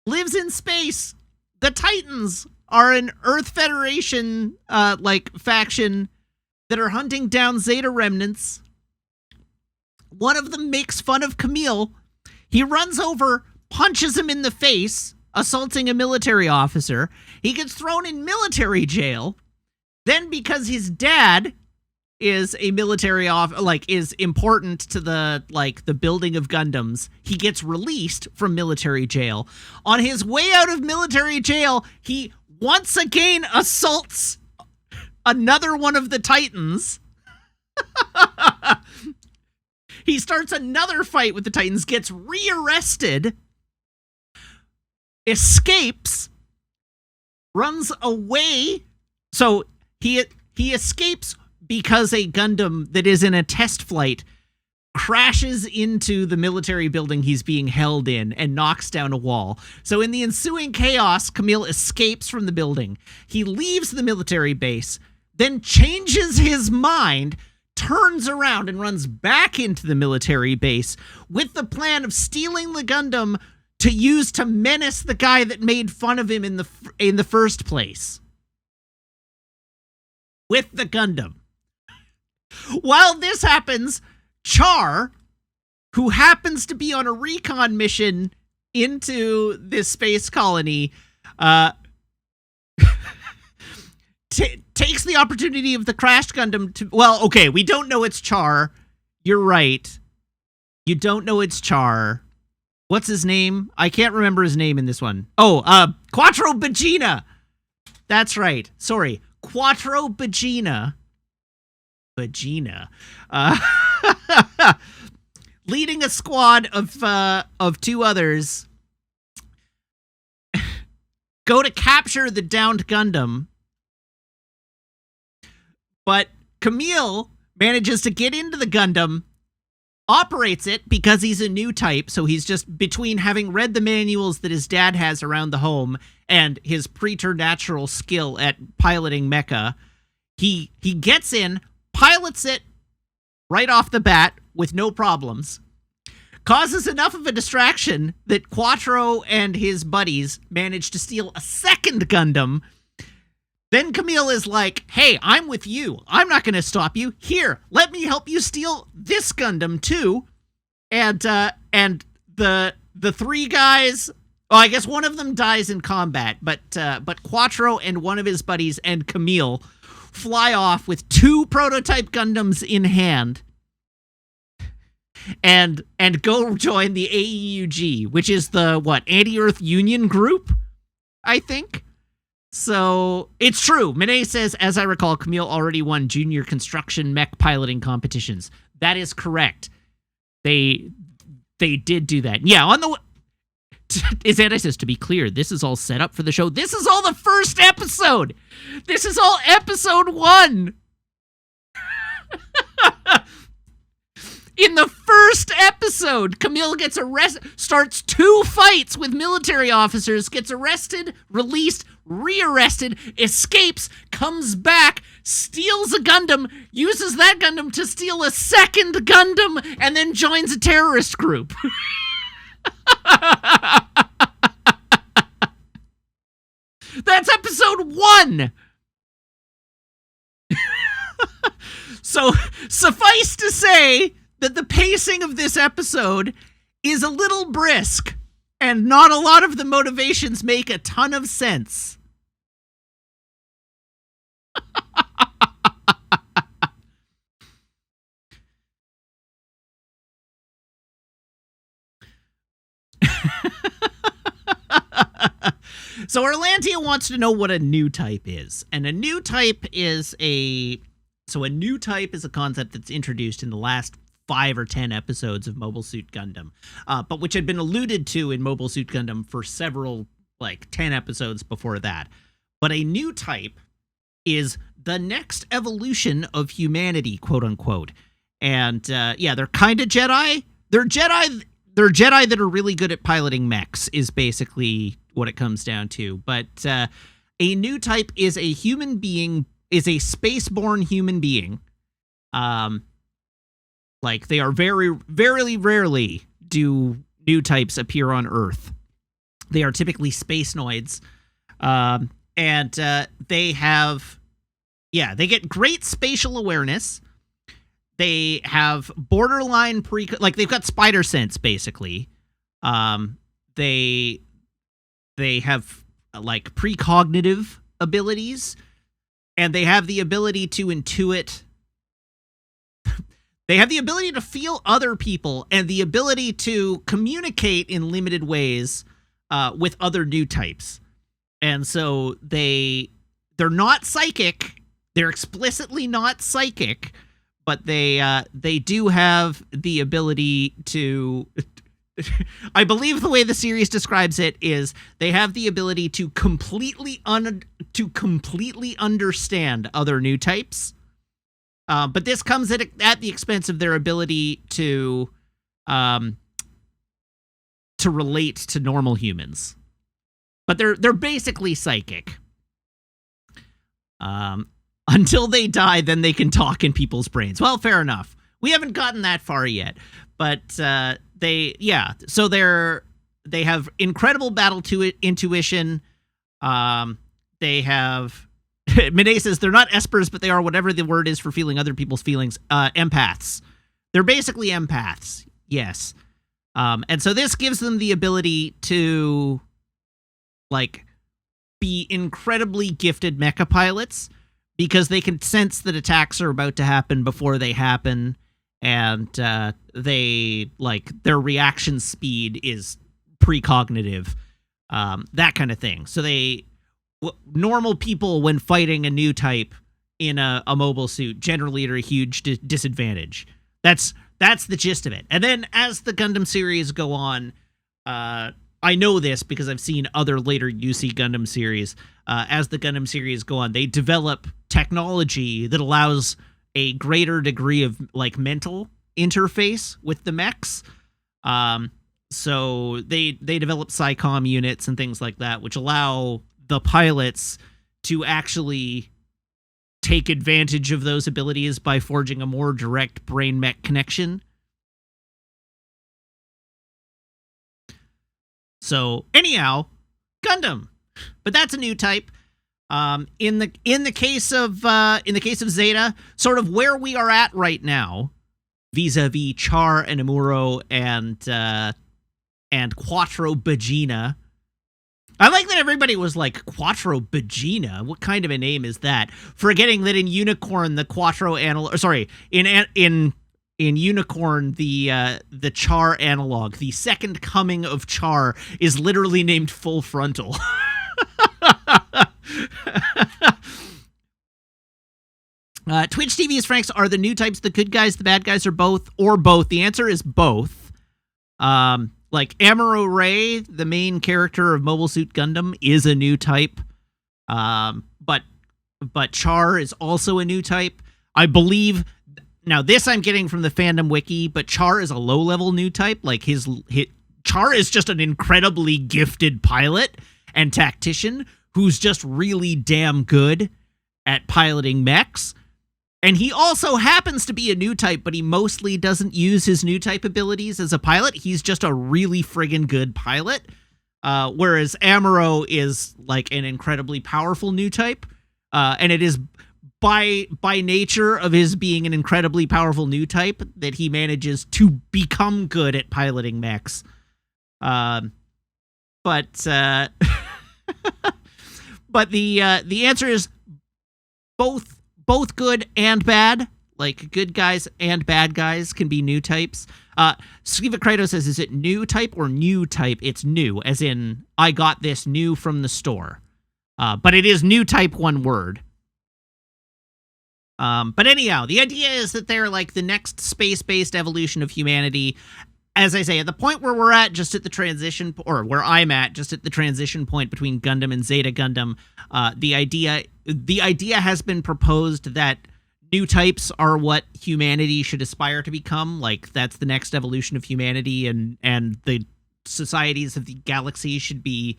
lives in space. The Titans are an Earth Federation faction that are hunting down Zeta remnants. One of them makes fun of Camille. He runs over, punches him in the face, assaulting a military officer. He gets thrown in military jail. Then, because his dad is a military is important to the building of Gundams, he gets released from military jail. On his way out of military jail, he once again assaults another one of the Titans. He starts another fight with the Titans, gets rearrested, escapes, runs away. So he escapes because a Gundam that is in a test flight crashes into the military building he's being held in and knocks down a wall. So in the ensuing chaos, Camille escapes from the building. He leaves the military base, then changes his mind, turns around and runs back into the military base with the plan of stealing the Gundam to use to menace the guy that made fun of him in the first place. With the Gundam. While this happens, Char, who happens to be on a recon mission into this space colony, takes the opportunity of the crashed Gundam to... Well, okay, we don't know it's Char. You're right. You don't know it's Char. What's his name? I can't remember his name in this one. Oh, Quattro Bagina. That's right. Sorry. Quattro Bagina, leading a squad of two others, go to capture the downed Gundam, but Camille manages to get into the Gundam, operates it because he's a new type, so he's just between having read the manuals that his dad has around the home and his preternatural skill at piloting mecha, he gets in, pilots it right off the bat with no problems, causes enough of a distraction that Quattro and his buddies manage to steal a second Gundam. Then Camille is like, hey, I'm with you. I'm not going to stop you. Here, let me help you steal this Gundam too. And the three guys, well, I guess one of them dies in combat, but Quattro and one of his buddies and Camille fly off with two prototype Gundams in hand and go join the AEUG, which is the, Anti-Earth Union group, I think? So, it's true. Mine says, as I recall, Camille already won junior construction mech piloting competitions. That is correct. They did do that. Yeah, on the... Xantai says, to be clear, this is all set up for the show. This is all the first episode! This is all episode 1! In the first episode, Camille gets arrested, starts 2 fights with military officers, gets arrested, released, rearrested, escapes, comes back, steals a Gundam, uses that Gundam to steal a second Gundam, and then joins a terrorist group. That's episode 1! So, suffice to say that the pacing of this episode is a little brisk, and not a lot of the motivations make a ton of sense. So Erlantia wants to know what a new type is. And a new type is a concept that's introduced in the last 5 or 10 episodes of Mobile Suit Gundam, but which had been alluded to in Mobile Suit Gundam for several, 10 episodes before that. But a new type is the next evolution of humanity, quote unquote. And they're kind of Jedi. They're Jedi that are really good at piloting mechs, is basically what it comes down to. But a new type is a human being, is a space-born human being. They are very, very rarely do new types appear on Earth. They are typically space-noids. And they have, they get great spatial awareness. They have borderline they've got spider sense, basically. They have, precognitive abilities, and they have the ability to intuit. They have the ability to feel other people and the ability to communicate in limited ways with other new types. And so they're not psychic. They're explicitly not psychic, but they do have the ability to... I believe the way the series describes it is they have the ability to completely understand other new types. But this comes at the expense of their ability to relate to normal humans. But they're basically psychic. Until they die, then they can talk in people's brains. Well, fair enough. We haven't gotten that far yet. But they have incredible battle intuition. They have... Mine says they're not espers, but they are whatever the word is for feeling other people's feelings. Empaths. They're basically empaths. Yes. And so this gives them the ability to, be incredibly gifted mecha pilots, because they can sense that attacks are about to happen before they happen, and their reaction speed is precognitive, that kind of thing. So normal people when fighting a new type in a mobile suit generally are a huge disadvantage. That's the gist of it. And then as the Gundam series go on, I know this because I've seen other later UC Gundam series. As the Gundam series go on, they develop technology that allows a greater degree of like mental interface with the mechs. So they develop SciComm units and things like that, which allow the pilots to actually take advantage of those abilities by forging a more direct brain-mech connection. So anyhow, Gundam, but that's a new type. In the case of Zeta, sort of where we are at right now, vis-a-vis Char and Amuro and Quattro Bagina. I like that everybody was like, Quattro Bagina? What kind of a name is that? Forgetting that in Unicorn, the Quattro analog... Sorry, in Unicorn, the Char analog, the second coming of Char, is literally named Full Frontal. Twitch TV's Franks, are the new types the good guys, the bad guys, or both? Or both. The answer is both. Like Amuro Ray, the main character of Mobile Suit Gundam, is a new type. But Char is also a new type. I believe. Now this I'm getting from the fandom wiki, but Char is a low-level new type. Like his Char is just an incredibly gifted pilot and tactician who's just really damn good at piloting mechs. And he also happens to be a new type, but he mostly doesn't use his new type abilities as a pilot. He's just a really friggin' good pilot. Whereas Amuro is like an incredibly powerful new type. And it is by nature of his being an incredibly powerful new type that he manages to become good at piloting mechs. But the answer is both good and bad. Like, good guys and bad guys can be new types. Skiva Kratos says, is it new type or new type? It's new, as in, I got this new from the store. But it is new type, one word. But anyhow, the idea is that they're like the next space-based evolution of humanity. As I say, at the point where we're at, just at the transition, or where I'm at, just at the transition point between Gundam and Zeta Gundam, the idea has been proposed that new types are what humanity should aspire to become. Like, that's the next evolution of humanity, and the societies of the galaxy should be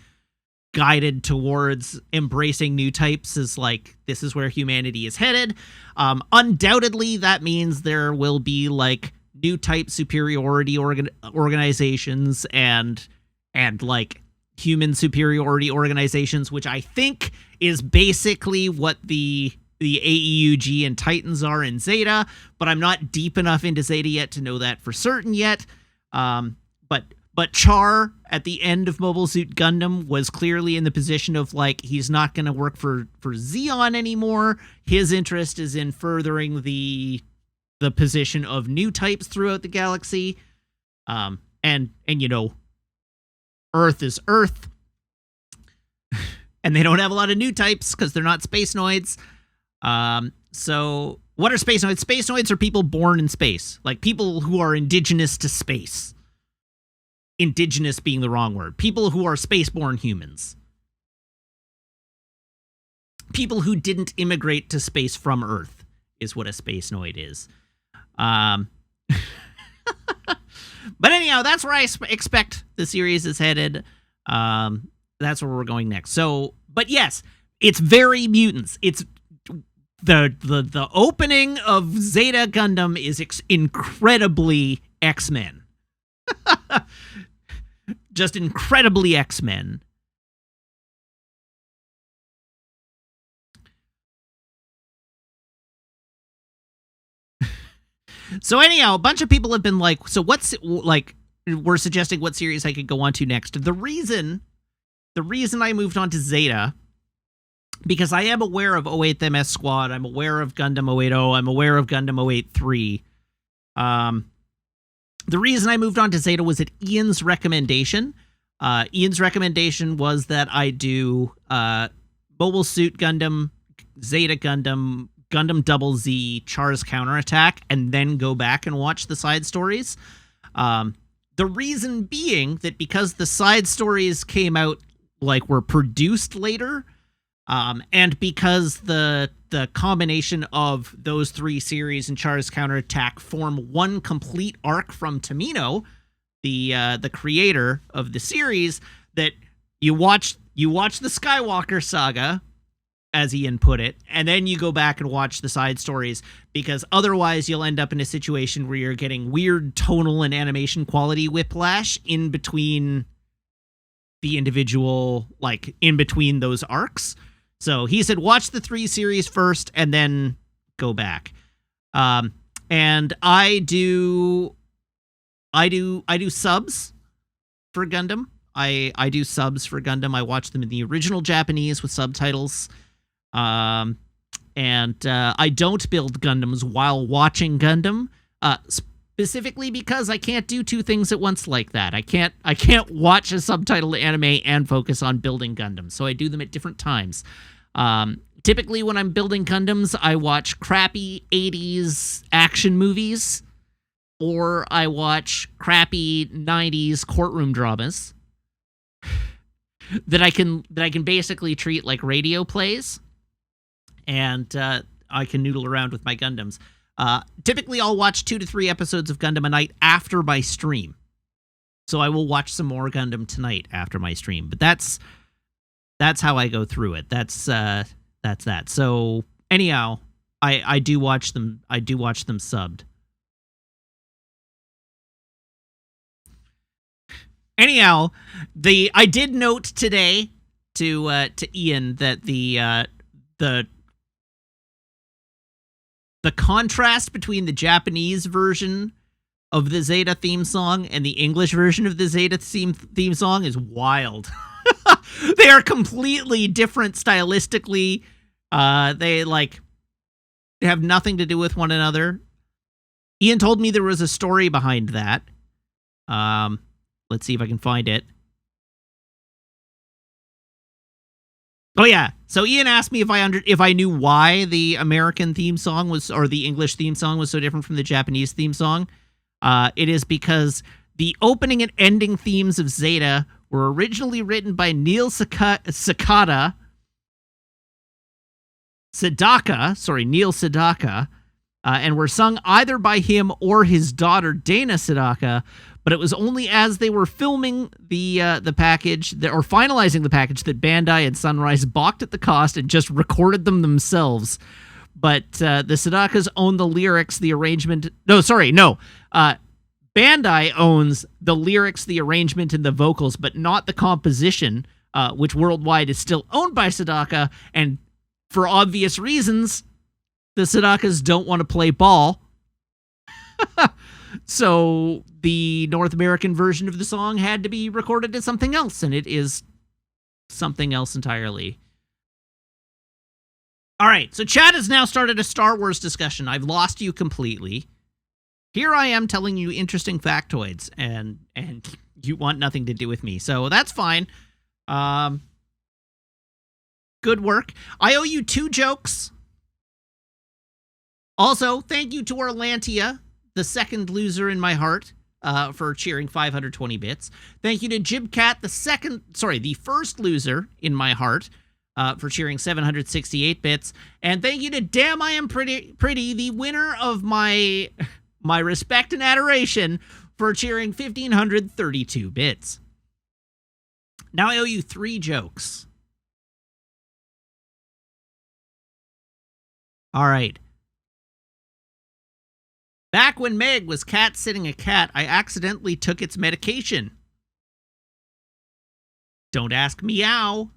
guided towards embracing new types as like, this is where humanity is headed. Undoubtedly, that means there will be like new type superiority organizations and like human superiority organizations, which I think is basically what the AEUG and Titans are in Zeta, but I'm not deep enough into Zeta yet to know that for certain yet. But Char, at the end of Mobile Suit Gundam, was clearly in the position of, like, he's not going to work for Zeon anymore. His interest is in furthering the position of new types throughout the galaxy. And you know, Earth is Earth. And they don't have a lot of new types because they're not space noids. So what are space noids? Space noids are people born in space. Like, people who are indigenous to space. Indigenous being the wrong word. People who are space-born humans. People who didn't immigrate to space from Earth is what a space noid is. But anyhow, that's where I expect the series is headed. That's where we're going next. So, but yes, it's very mutants. It's the opening of Zeta Gundam is incredibly X-Men. Just incredibly X-Men. So anyhow, a bunch of people have been like, so what's, like, we're suggesting what series I could go on to next. The reason I moved on to Zeta, because I am aware of 08 MS Squad, I'm aware of Gundam 080, I'm aware of Gundam 083. The reason I moved on to Zeta was at Ian's recommendation. Ian's recommendation was that I do Mobile Suit Gundam, Zeta Gundam, Gundam Double Z, Char's Counterattack, and then go back and watch the side stories. The reason being that because the side stories came out, like, were produced later, and because the combination of those 3 series and Char's Counterattack form one complete arc from Tomino, the creator of the series, that you watch the Skywalker saga, as Ian put it, and then you go back and watch the side stories, because otherwise you'll end up in a situation where you're getting weird tonal and animation quality whiplash in between the individual, like, in between those arcs. So he said, watch the 3 series first and then go back. And I do subs for Gundam. I do subs for Gundam. I watch them in the original Japanese with subtitles. And I don't build Gundams while watching Gundam, specifically because I can't do 2 things at once like that. I can't watch a subtitled anime and focus on building Gundams, so I do them at different times. Typically, when I'm building Gundams, I watch crappy 80s action movies, or I watch crappy 90s courtroom dramas that I can basically treat like radio plays, and I can noodle around with my Gundams. Typically, I'll watch 2 to 3 episodes of Gundam a night after my stream, so I will watch some more Gundam tonight after my stream. But that's how I go through it. That's that. So anyhow, I do watch them. I do watch them subbed. Anyhow, I did note today to Ian that the contrast between the Japanese version of the Zeta theme song and the English version of the Zeta theme song is wild. They are completely different stylistically. They have nothing to do with one another. Ian told me there was a story behind that. Let's see if I can find it. Oh yeah. So Ian asked me if I knew why the American theme song or the English theme song was so different from the Japanese theme song. It is because the opening and ending themes of Zeta were originally written by Neil Sedaka, and were sung either by him or his daughter Dana Sedaka. But it was only as they were filming the package, or finalizing the package, that Bandai and Sunrise balked at the cost and just recorded them themselves. But the Sedakas own the lyrics, the arrangement. Bandai owns the lyrics, the arrangement, and the vocals, but not the composition, which worldwide is still owned by Sedaka. And for obvious reasons, the Sedakas don't want to play ball. So the North American version of the song had to be recorded as something else, and it is something else entirely. All right, so Chad has now started a Star Wars discussion. I've lost you completely. Here I am telling you interesting factoids, and you want nothing to do with me, so that's fine. Good work. I owe you 2 jokes. Also, thank you to Orlantia, the second loser in my heart, for cheering 520 bits. Thank you to Jibcat, the first loser in my heart, for cheering 768 bits. And thank you to Damn I Am Pretty, the winner of my respect and adoration, for cheering 1,532 bits. Now I owe you 3 jokes. All right. Back when Meg was cat-sitting a cat, I accidentally took its medication. Don't ask meow.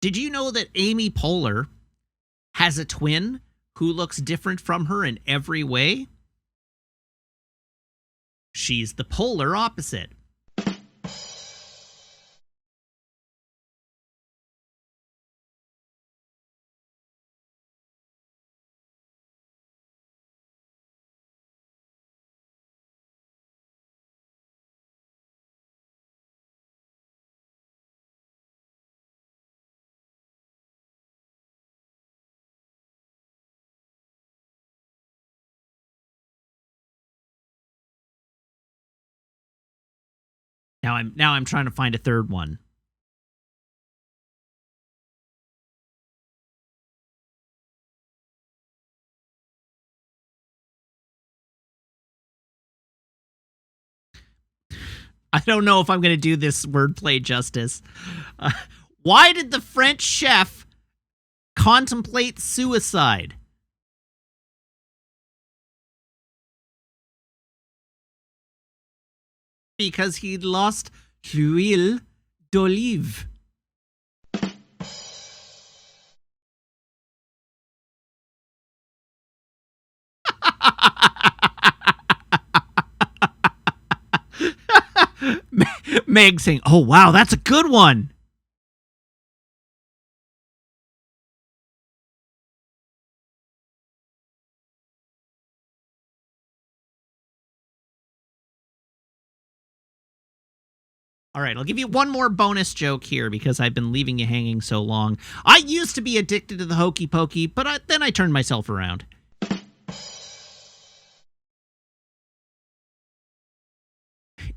Did you know that Amy Poehler has a twin who looks different from her in every way? She's the polar opposite. Now I'm trying to find a third one. I don't know if I'm going to do this wordplay justice. Why did the French chef contemplate suicide? Because he'd lost l'huile d'olive. Meg saying, "Oh wow, that's a good one." All right, I'll give you one more bonus joke here because I've been leaving you hanging so long. I used to be addicted to the hokey pokey, but then I turned myself around.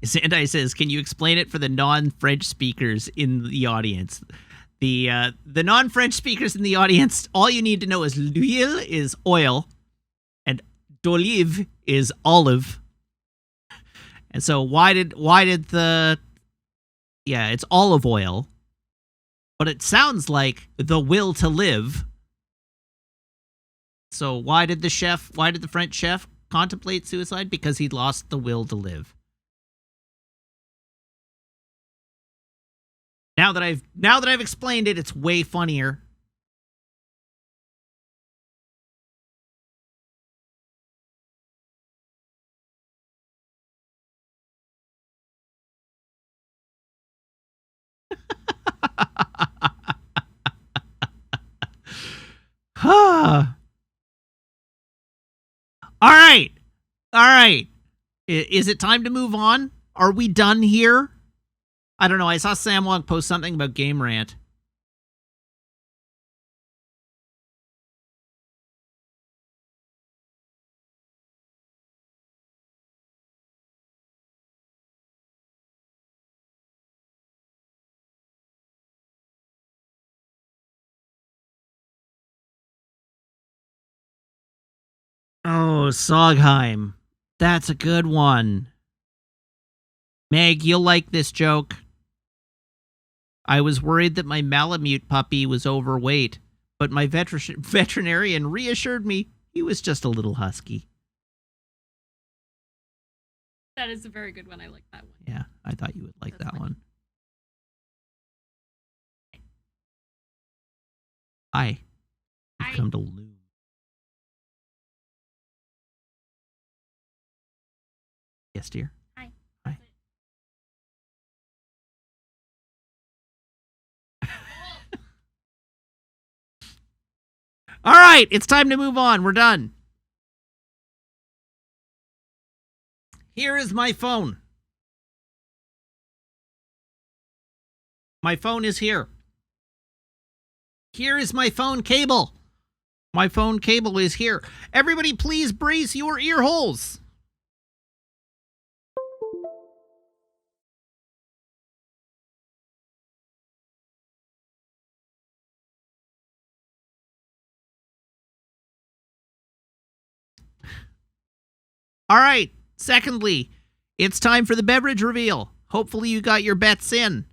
Sandai says, "Can you explain it for the non-French speakers in the audience?" The non-French speakers in the audience, all you need to know is l'huile is oil, and d'olive is olive. And so why did the it's olive oil, but it sounds like the will to live. So why did the French chef contemplate suicide? Because he lost the will to live. Now that I've explained it, it's way funnier. All right. Is it time to move on? Are we done here? I don't know. I saw Samwog post something about Game Rant. Oh, Sogheim. That's a good one. Meg, you'll like this joke. I was worried that my Malamute puppy was overweight, but my veterinarian reassured me he was just a little husky. That is a very good one. I like that one. Yeah, I thought you would like that one. Hi. You've come to Loom. Yes, dear. Hi. Hi. All right, it's time to move on. We're done. Here is my phone. My phone is here. Here is my phone cable. My phone cable is here. Everybody, please brace your ear holes. All right. Secondly, it's time for the beverage reveal. Hopefully you got your bets in.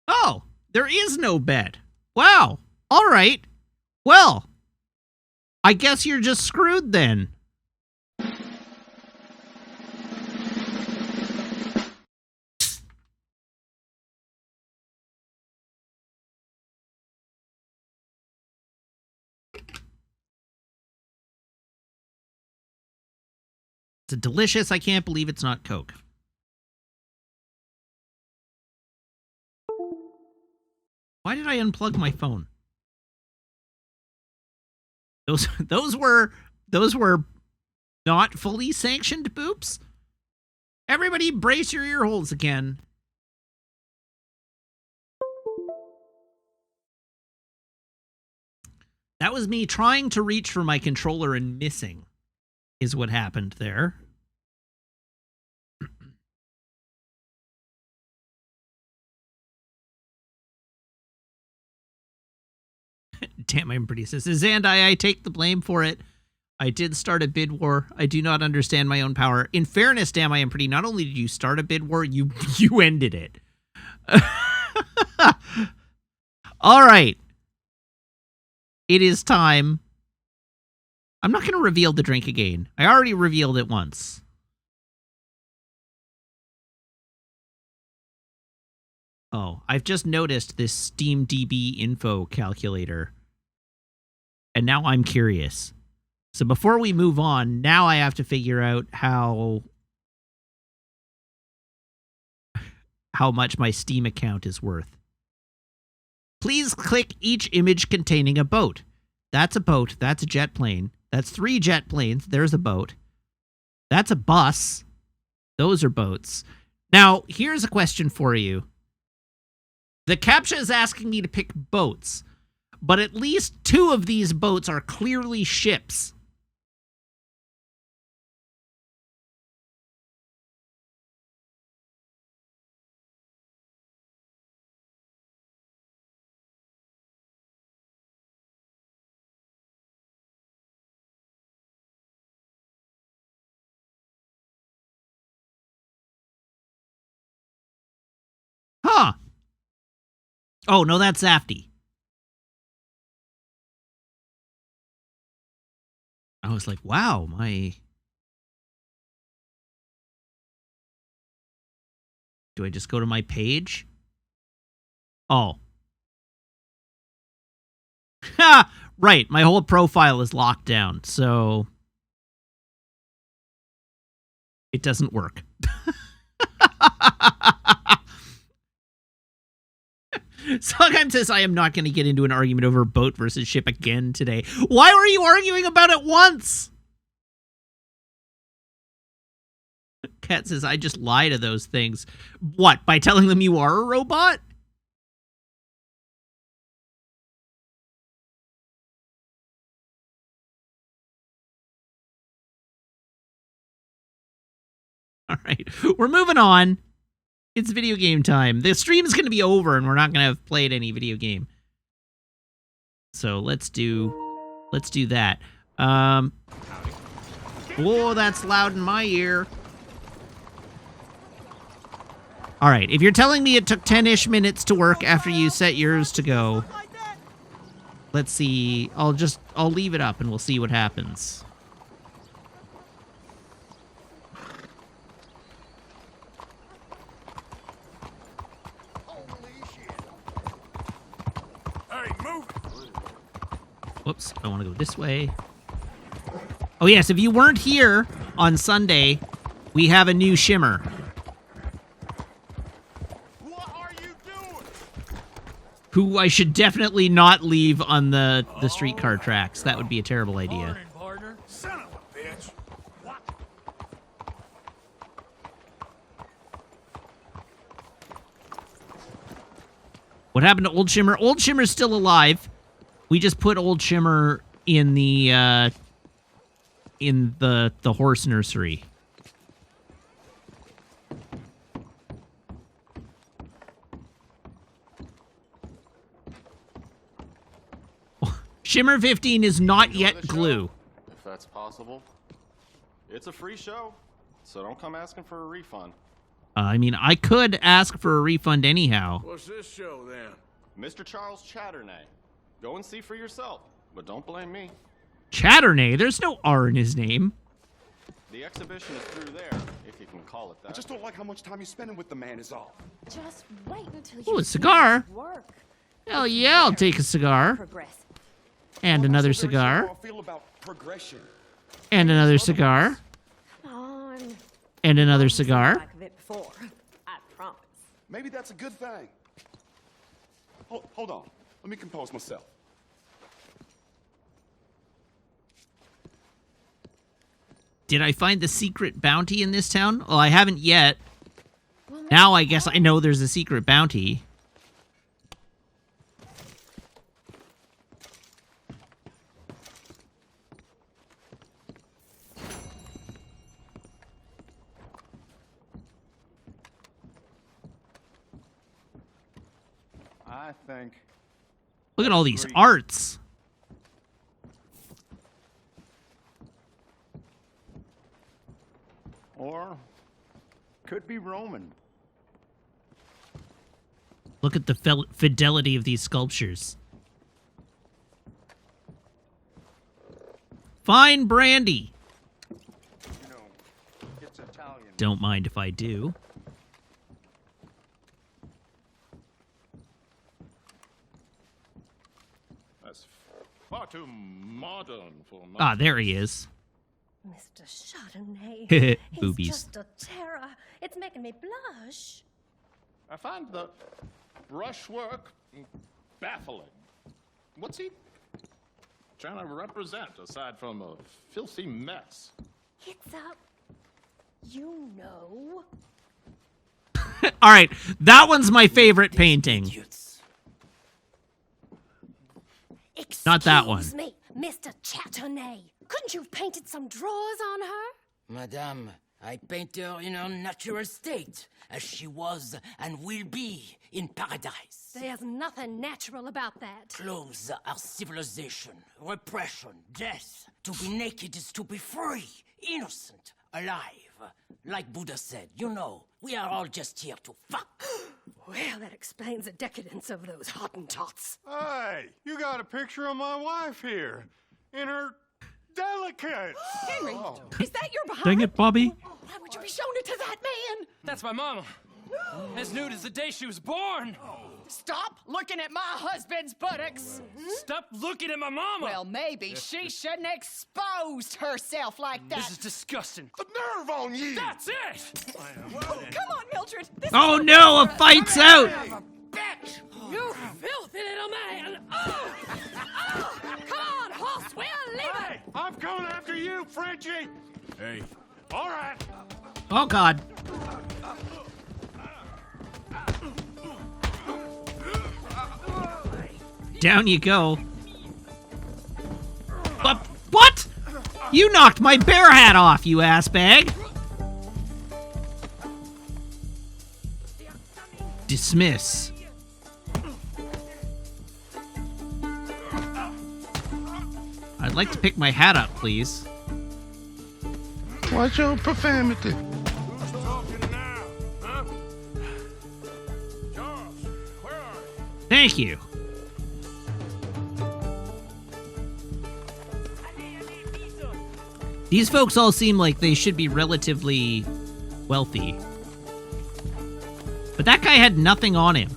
Oh, there is no bet. Wow. All right. Well, I guess you're just screwed then. It's delicious. I can't believe it's not Coke. Why did I unplug my phone? Those were not fully sanctioned boops. Everybody brace your ear holes again. That was me trying to reach for my controller and missing, is what happened there. Damn, I'm pretty sis. Zandai, I take the blame for it. I did start a bid war. I do not understand my own power. In fairness, damn, I am pretty. Not only did you start a bid war, you ended it. All right. It is time. I'm not going to reveal the drink again. I already revealed it once. Oh, I've just noticed this SteamDB info calculator. And now I'm curious. So before we move on, now I have to figure out how much my Steam account is worth. Please click each image containing a boat. That's a boat. That's a jet plane. That's 3 jet planes. There's a boat. That's a bus. Those are boats. Now, here's a question for you. The CAPTCHA is asking me to pick boats, but at least 2 of these boats are clearly ships. Huh. Oh, no, that's Zafty. I was like, wow, my... Do I just go to my page? Oh. Ha! Right, my whole profile is locked down, so... It doesn't work. Sogheim says, I am not going to get into an argument over boat versus ship again today. Why were you arguing about it once? Cat says, I just lie to those things. What, by telling them you are a robot? All right, we're moving on. It's video game time. The stream is going to be over, and we're not going to have played any video game. So let's do that. Whoa, that's loud in my ear. All right, if you're telling me it took 10-ish minutes to work after you set yours to go, let's see. I'll leave it up, and we'll see what happens. Whoops, I want to go this way. Oh, yes, if you weren't here on Sunday, we have a new shimmer. What are you doing? Who I should definitely not leave on the streetcar tracks. That would be a terrible idea. Morning, partner. Son of a bitch. What? What happened to Old Shimmer? Old Shimmer's still alive. We just put Old Shimmer in the horse nursery. Shimmer 15 is not yet glue. If that's possible. It's a free show, so don't come asking for a refund. I mean, I could ask for a refund anyhow. What's this show then? Mr. Charles Chatternay. Go and see for yourself, but don't blame me. Chatternay? There's no R in his name. The exhibition is through there, if you can call it that. I just don't like how much time you're spending with the man is all. Just wait until Ooh, you a cigar. work. Hell yeah, I'll take a cigar. Progress. And Well, I'm another not so very sure cigar. how I feel about progression. And another cigar. Come on. And another cigar. Like of it before. I promise. Maybe that's a good thing. Hold on. Let me compose myself. Did I find the secret bounty in this town? Well, I haven't yet. Now I guess I know there's a secret bounty. I think Look at all these arts. Could be Roman. Look at the fidelity of these sculptures. Fine brandy. You know, it's Italian. Don't mind if I do. That's far too modern for my... Ah, there he is. Mr. Chardonnay. He's Boobies. just a terror. It's making me blush. I find the brushwork baffling. What's he trying to represent aside from a filthy mess? It's a... You know. All right, that one's my favorite painting. Not that one. Excuse me, Mr. Chardonnay. Couldn't you have painted some drawers on her? Madame, I paint her in her natural state, as she was and will be in paradise. There's nothing natural about that. Clothes are civilization, repression, death. To be naked is to be free, innocent, alive. Like Buddha said, you know, we are all just here to fuck. Well, that explains the decadence of those Hottentots. Hey, you got a picture of my wife here. In her delicates. Henry, is that your behind? Dang it, Bobby. Why would you be showing it to that man? That's my mama. As nude as the day she was born. Stop looking at my husband's buttocks. Stop looking at my mama. Well, maybe she shouldn't have exposed herself like that. This is disgusting. The nerve on you. That's it. Come on, Mildred. This Oh is no, a fight's out! bitch. You filthy little man! Oh! Oh! Come on, horse, we're leaving! Hey, I'm coming after you, Frenchie. Hey. All right. Oh god. Down you go. What? You knocked my bear hat off, you ass bag. Dismiss. I'd like to pick my hat up, please. What's your profanity? Who's talking now? Huh? Charles, where are you? Thank you. These folks all seem like they should be relatively wealthy. But that guy had nothing on him.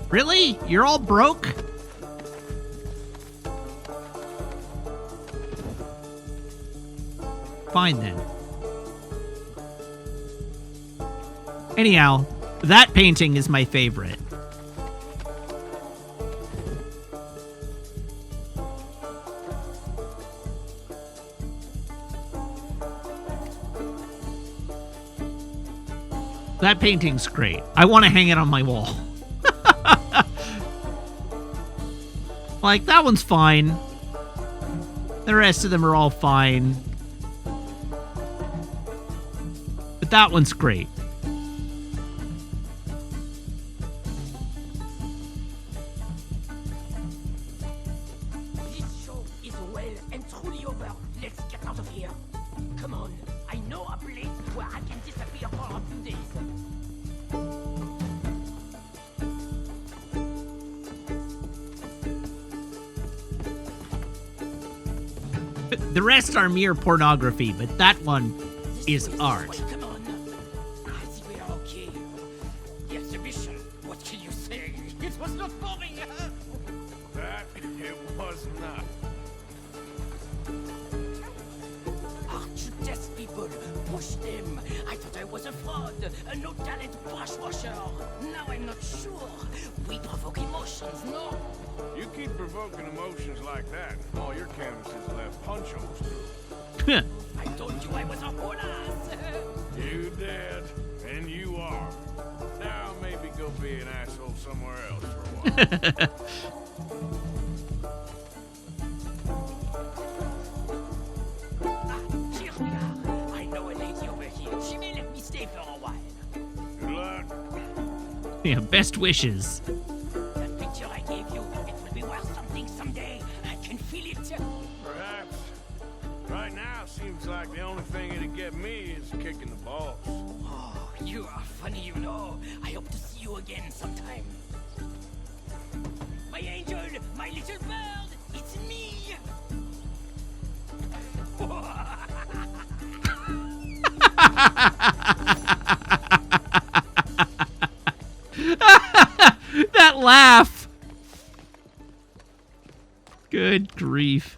Really? You're all broke? Fine then. Anyhow, that painting is my favorite. That painting's great. I want to hang it on my wall. Like, that one's fine. The rest of them are all fine. But that one's great. This show is well and truly over. Let's get out of here. Come on, I know a place where I can disappear for a few days. The rest are mere pornography, but that one is art. Come on. I think we are okay. The exhibition, what can you say? It was not boring. That it was not. Aren't you test people? Push them. I thought I was a fraud, a no-talent brush washer. Now I'm not sure. We provoke emotions, no? You keep provoking emotions like that, all your canvases will have punch holes through. I told you I was a whole ass. You did, and you are. Now maybe go be an asshole somewhere else for a while. Here we are. I know a lady over here. She may let me stay for a while. Good luck. Yeah, best wishes. That picture I gave you, it will be worth something someday. I can feel it. Perhaps. Right now, seems like the funny, you know. I hope to see you again sometime. My angel, my little bird, it's me. That laugh. Good grief.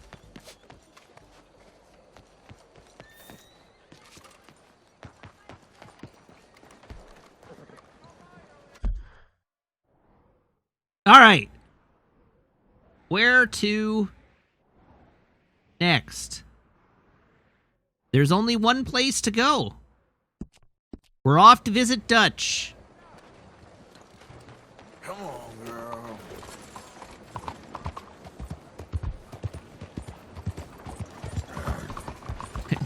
All right. Where to next? There's only one place to go. We're off to visit Dutch. Come on, girl.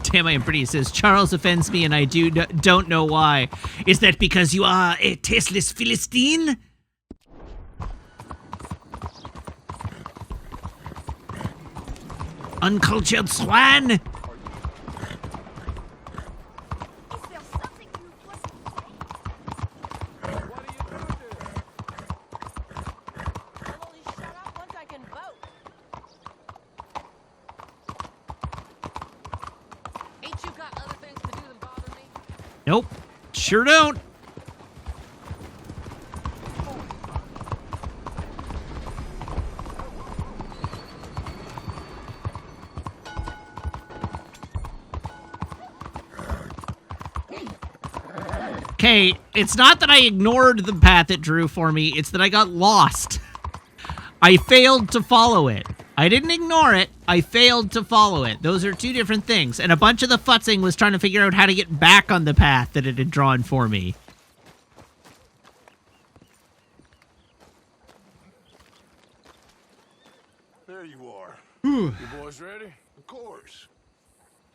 Damn, I am pretty. It says, Charles offends me and I don't know why. Is that because you are a tasteless Philistine? Uncultured swine? Is there something you want to say? What are you doing? I'll only shut up once I can vote. Ain't you got other things to do than bother me? Nope. Sure don't. Okay, it's not that I ignored the path it drew for me, it's that I got lost. I failed to follow it. I didn't ignore it, I failed to follow it. Those are two different things, and a bunch of the futzing was trying to figure out how to get back on the path that it had drawn for me. There you are. You boys ready? Of course.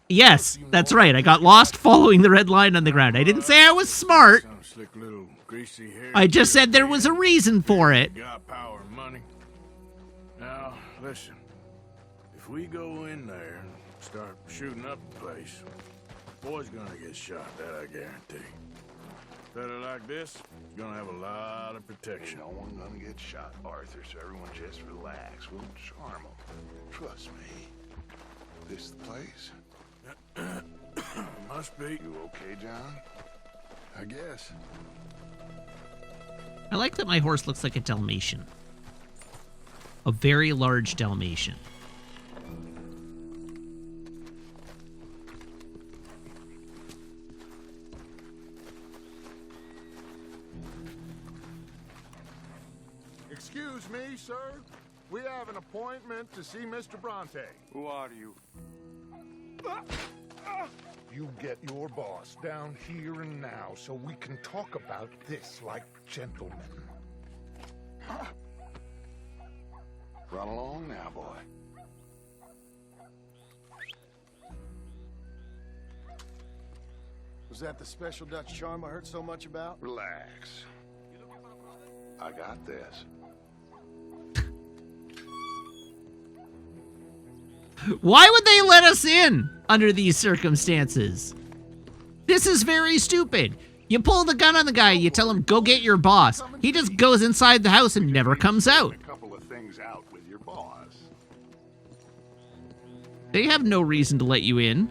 Yes, that's right, I got lost following the red line on the ground. I didn't say I was smart, Some slick little greasy hair. I just said there was a reason for it. Got power and money. Now, listen. If we go in there and start shooting up the place, boy's gonna get shot, that I guarantee. Better like this, gonna have a lot of protection. No one gonna get shot, Arthur, so everyone just relax. We'll charm them. Trust me. This the place? Must be. You okay, John? I guess. I like that my horse looks like a Dalmatian. A very large Dalmatian. Excuse me, sir. We have an appointment to see Mr. Bronte. Who are you? You get your boss down here and now so we can talk about this like gentlemen. Run along now, boy. Was that the special Dutch charm I heard so much about? Relax. I got this. Why would they let us in under these circumstances? This is very stupid. You pull the gun on the guy, you tell him, go get your boss. He just goes inside the house and never comes out. A couple of things out with your boss. They have no reason to let you in.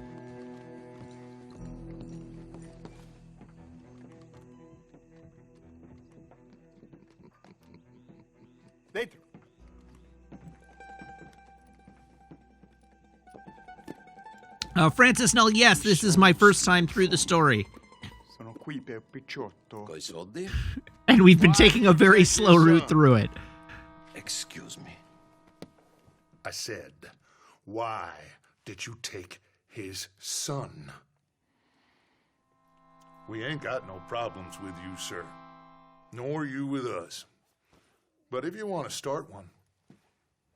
Dentro. Francis Null, yes, this is my first time through the story. Sono qui per Picciotto. Coi soldi? And we've been taking a very slow route through it. Excuse me. I said, why did you take his son? We ain't got no problems with you, sir. Nor you with us. But if you want to start one,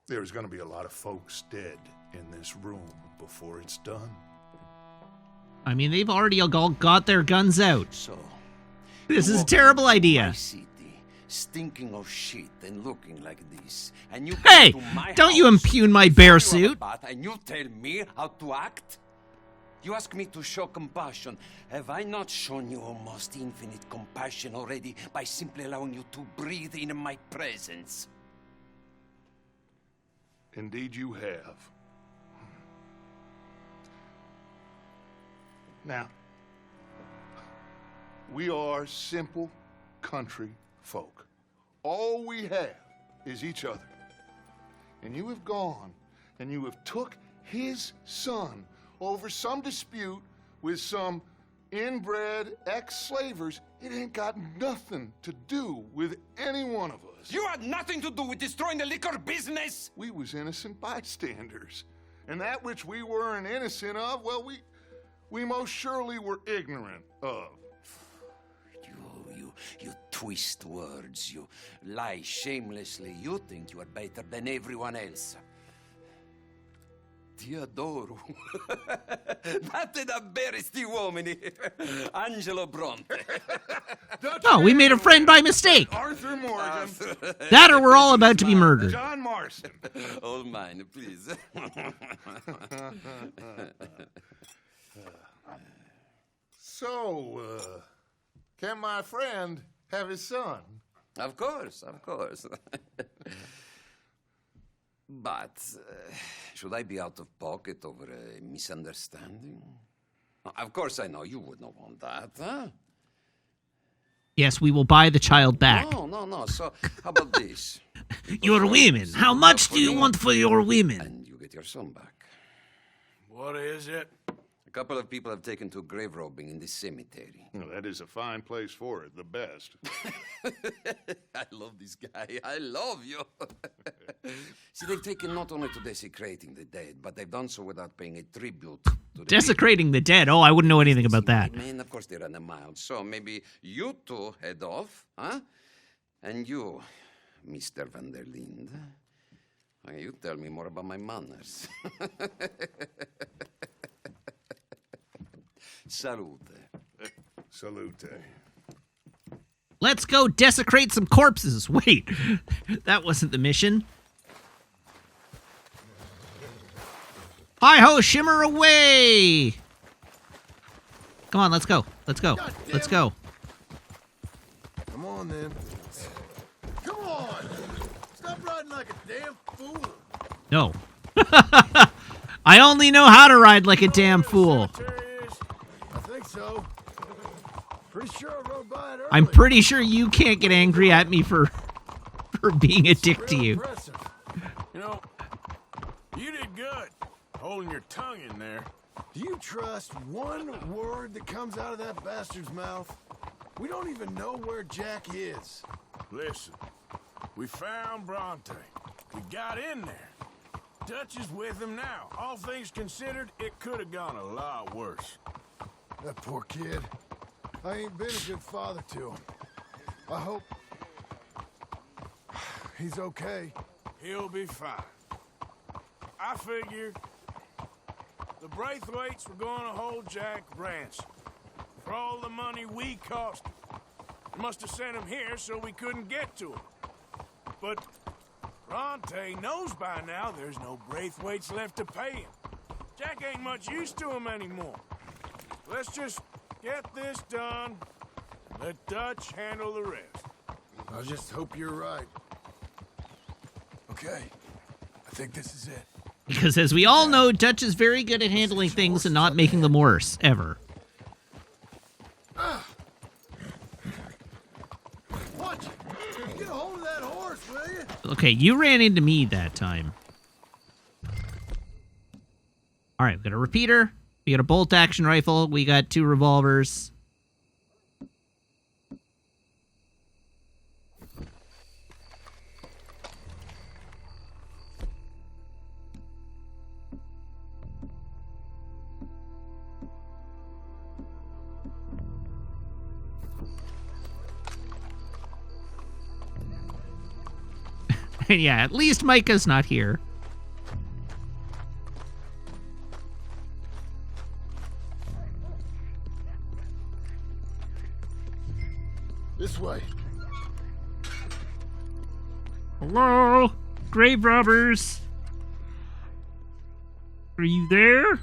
there's going to be a lot of folks dead in this room before it's done. I mean, they've already all got their guns out. So, This you is a walk terrible into idea. my city, stinking of shit and looking like this, and you Hey, come to my don't you house, impugn my throw bear you a suit. bath, and you tell me how to act? You ask me to show compassion. Have I not shown you almost infinite compassion already by simply allowing you to breathe in my presence? Indeed you have. Now, we are simple country folk. All we have is each other. And you have gone and you have took his son over some dispute with some inbred ex-slavers. It ain't got nothing to do with any one of us. You had nothing to do with destroying the liquor business! We was innocent bystanders. And that which we weren't innocent of, well, we most surely were ignorant of. You twist words, you lie shamelessly. You think you are better than everyone else. Ti adoro. Vattene da bere sti uomini. Angelo Bronte. Oh, we made a friend by mistake. Arthur Morgan. That or we're all about to be murdered. John Marston. All mine, please. So, can my friend have his son? Of course, of course. But should I be out of pocket over a misunderstanding? Of course I know you would not want that, huh? Yes, we will buy the child back. No. So, how about this? Your women. How much do you want for your women? And you get your son back. What is it? A couple of people have taken to grave robbing in this cemetery. Well, that is a fine place for it, the best. I love this guy. I love you. See, they've taken not only to desecrating the dead, but they've done so without paying a tribute to the Desecrating the dead? Oh, I wouldn't know anything about that. Men, of course, they're animals. So maybe you two head off, huh? And you, Mr. Van der Linde, you tell me more about my manners. Salute. Salute. Let's go desecrate some corpses. Wait, that wasn't the mission. Hi-ho, shimmer away! Come on, let's go. Let's go. Let's go. Come on, then. Come on! Stop riding like a damn fool. No. I only know how to ride like a damn fool. I think so. Pretty sure I rode by it earlier. I'm pretty sure you can't get angry at me for being a dick to you. Impressive. You know, you did good holding your tongue in there. Do you trust one word that comes out of that bastard's mouth? We don't even know where Jack is. Listen, we found Bronte. We got in there. Dutch is with him now. All things considered, it could have gone a lot worse. That poor kid. I ain't been a good father to him. I hope he's okay. He'll be fine. I figure the Braithwaites were going to hold Jack ransom for all the money we cost him. They must have sent him here so we couldn't get to him. But Bronte knows by now there's no Braithwaites left to pay him. Jack ain't much use to him anymore. Let's just get this done. Let Dutch handle the rest. I just hope you're right. Okay. I think this is it. Because as we all know, Dutch is very good at handling things and not making them worse, ever. What? Get a hold of that horse, will you? Okay, you ran into me that time. All right, we got a repeater. We got a bolt-action rifle. We got 2 revolvers. And yeah, at least Micah's not here. This way. Hello? Grave robbers? Are you there?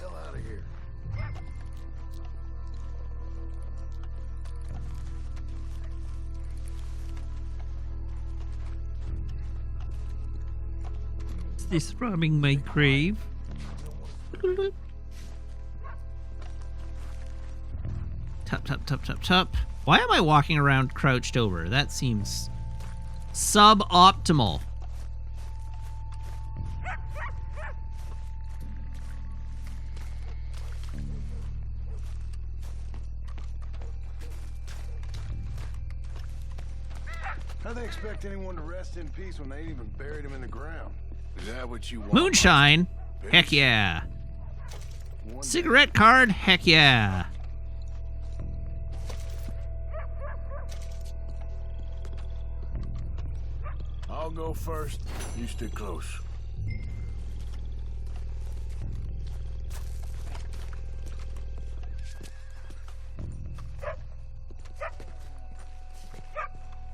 hell out of here. Is this robbing my grave? Tap, tap, tap, tap, tap. Why am I walking around crouched over? That seems suboptimal. How they expect anyone to rest in peace when they ain't even buried him in the ground? Is that what you want? Moonshine? Heck yeah. Cigarette card? Heck yeah. I'll go first. You stick close.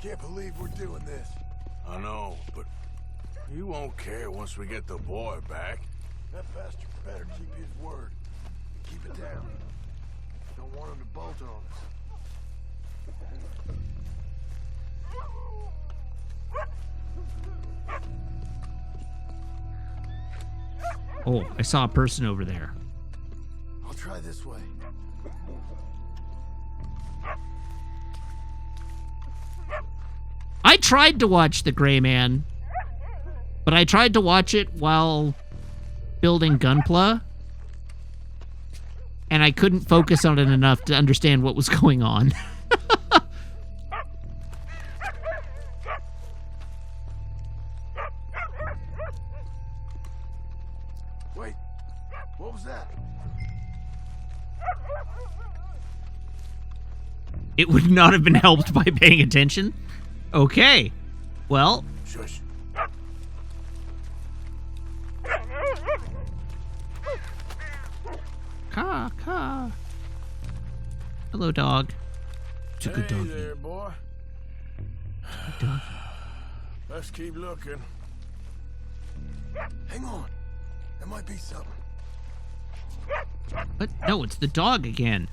Can't believe we're doing this. I know, but you won't care once we get the boy back. That bastard better keep his word. Keep it down. Don't want him to bolt on us. Oh, I saw a person over there. I'll try this way. I tried to watch The Gray Man, but I tried to watch it while building Gunpla, and I couldn't focus on it enough to understand what was going on. Wait, what was that? It would not have been helped by paying attention. Okay, well. Shush. Caw. Hello, dog. It's a good dog. Hey there, boy. Good dog. Let's keep looking. Hang on. There might be something. But no, it's the dog again.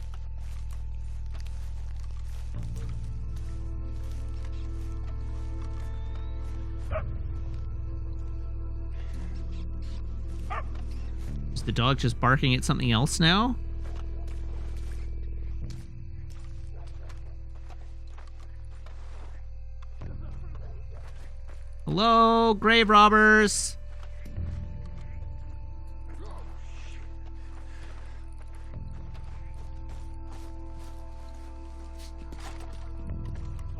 Is the dog just barking at something else now? Hello, grave robbers.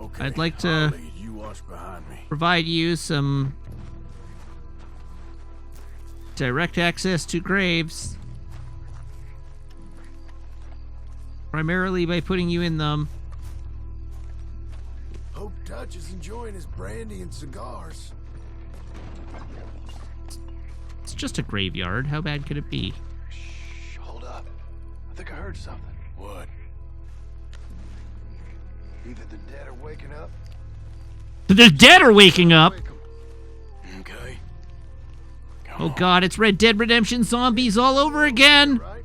Okay, I'd like I'll to lead. You watch behind me. provide you some direct access to graves. Primarily by putting you in them. Hope Dutch is enjoying his brandy and cigars. It's just a graveyard. How bad could it be? Shh, hold up. I think I heard something. What? Either the dead are waking up. The dead are waking up! Okay. Oh god, it's Red Dead Redemption zombies all over again! Right?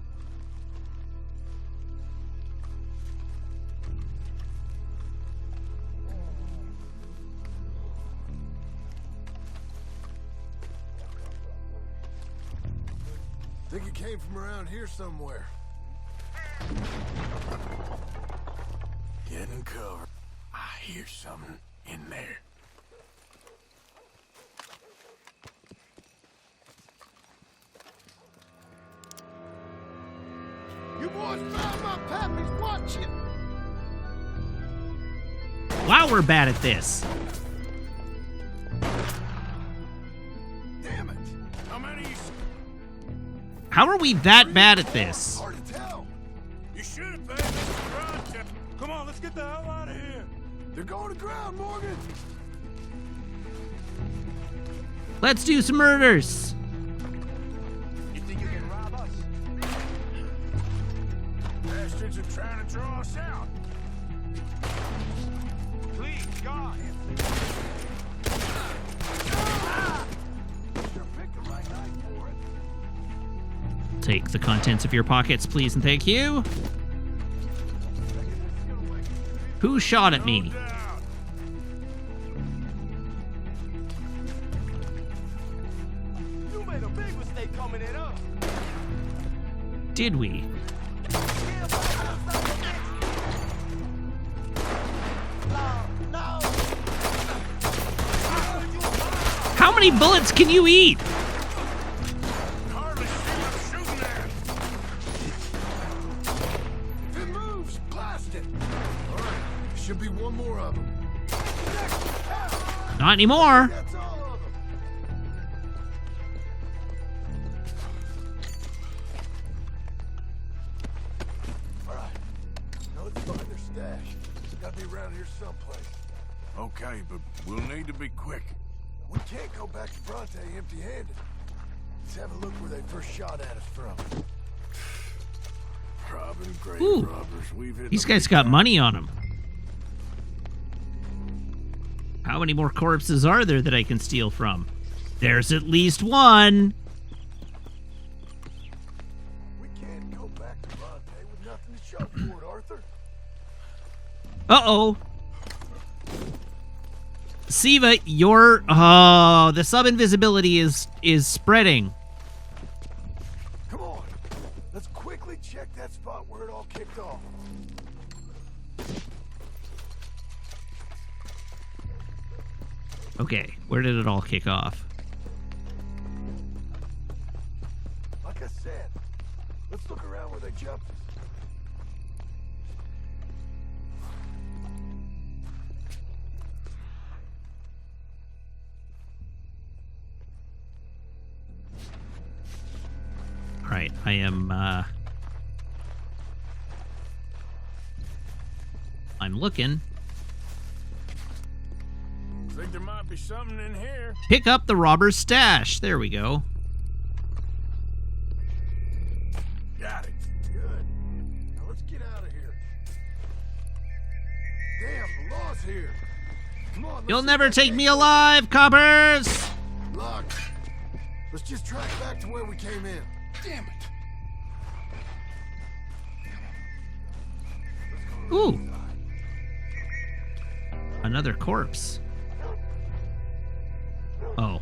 Think it came from around here somewhere. Get in cover. I hear something in there. You boys found my pappy's watching. Wow, we're bad at this. Damn it. How many? How are we that bad at this? Hard to tell. You should have paid Mr. Bronte. Come on, let's get the hell out of here. They're going to ground, Morgan. Let's do some murders. You think you can rob us? Bastards are trying to draw us out. Please, God. Sure picked the right night for it. Take the contents of your pockets, please, and thank you. Who shot at me? You made a big mistake coming in, huh? Did we? How many bullets can you eat? Hardly see what I'm shooting at. If it moves, blast it. All right, should be one more of them. Not anymore. That's all of them. All right, now let's find their stash. It's gotta be around here someplace. Okay, but we'll need to be quick. We can't go back to Bronte empty-handed. Let's have a look where they first shot at us from. Robbing grave Ooh. robbers. We've hit These them guys got money on them. How many more corpses are there that I can steal from? There's at least one. We can't go back to Bronte with nothing to show for it, Arthur. Uh-oh. Siva, your... Oh, the sub-invisibility is spreading. Come on. Let's quickly check that spot where it all kicked off. Okay, where did it all kick off? Like I said, let's look around where they jumped us. All right, I am, I'm looking. Think there might be something in here. Pick up the robber's stash. There we go. Got it. Good. Now let's get out of here. Damn, the law's here. Come on. You'll never take me alive, coppers! Locked. Let's just track back to where we came in. Damn it. Ooh. Another corpse. Oh.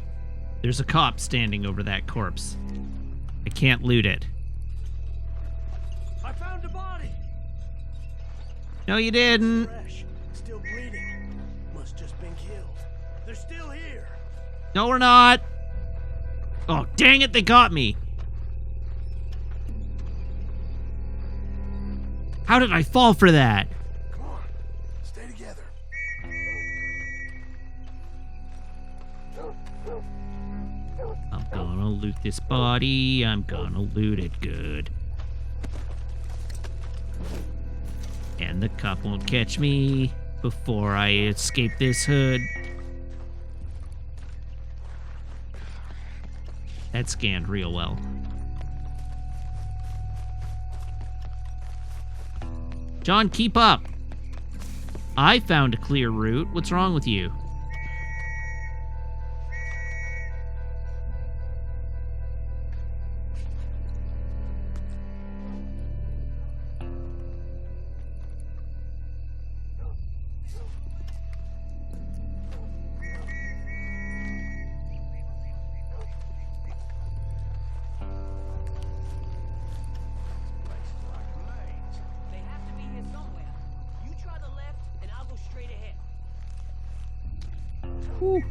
There's a cop standing over that corpse. I can't loot it. I found a body. No, you didn't. Fresh. Still bleeding. Must just been killed. They're still here. No, we're not. Oh, dang it, they got me. How did I fall for that? Come on. Stay together. I'm gonna loot this body. I'm gonna loot it good. And the cop won't catch me before I escape this hood. That scanned real well. John, keep up. I found a clear route. What's wrong with you? They have to be here somewhere. You try the left, and I'll go straight ahead. Whew.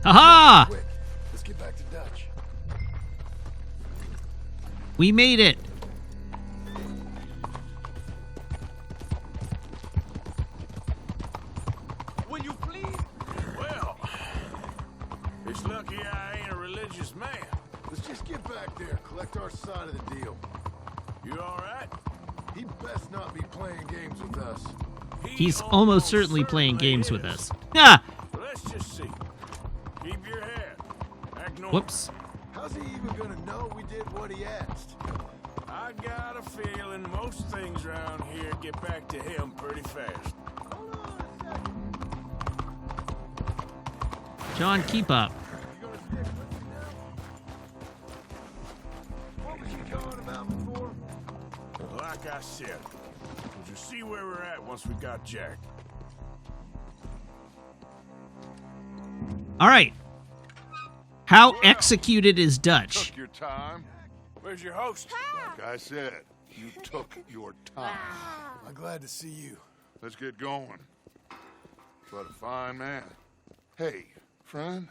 Aha! Quick. Let's get back to Dutch. We made it. Will you please? Well, it's lucky I ain't a religious man. Let's just get back there, collect our side of the deal. You all right? He best not be playing games with us. He's almost certainly playing games with us. Ah! Let's just see. Keep your head. Act normal. Whoops. How's he even gonna know we did what he asked? I got a feeling most things around here get back to him pretty fast. John, keep up. What was you going about before? Like I said, we'll just see where we're at once we got Jack. All right. How executed is Dutch? Took your time. Where's your host? Like I said, you took your time. I'm glad to see you. Let's get going. What a fine man. Hey, friend,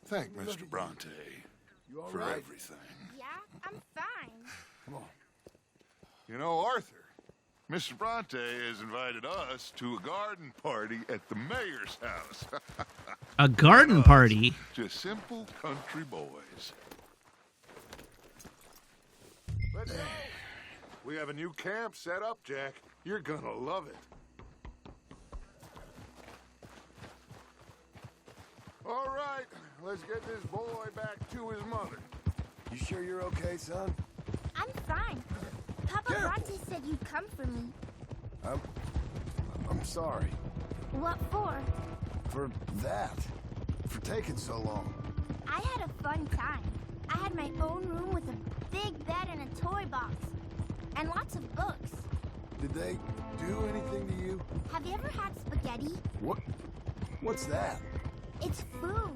thank Mr. Bronte You all for right? everything. Yeah, I'm fine. Come on. You know, Arthur, Mr. Bronte has invited us to a garden party at the mayor's house. A garden party? Just simple country boys. Let's go. We have a new camp set up, Jack. You're gonna love it. All right, let's get this boy back to his mother. You sure you're okay, son? I'm fine. Papa Bronte said you'd come for me. I'm sorry. What for? For that. For taking so long. I had a fun time. I had my own room with a big bed and a toy box. And lots of books. Did they do anything to you? Have you ever had spaghetti? What? What's that? It's food.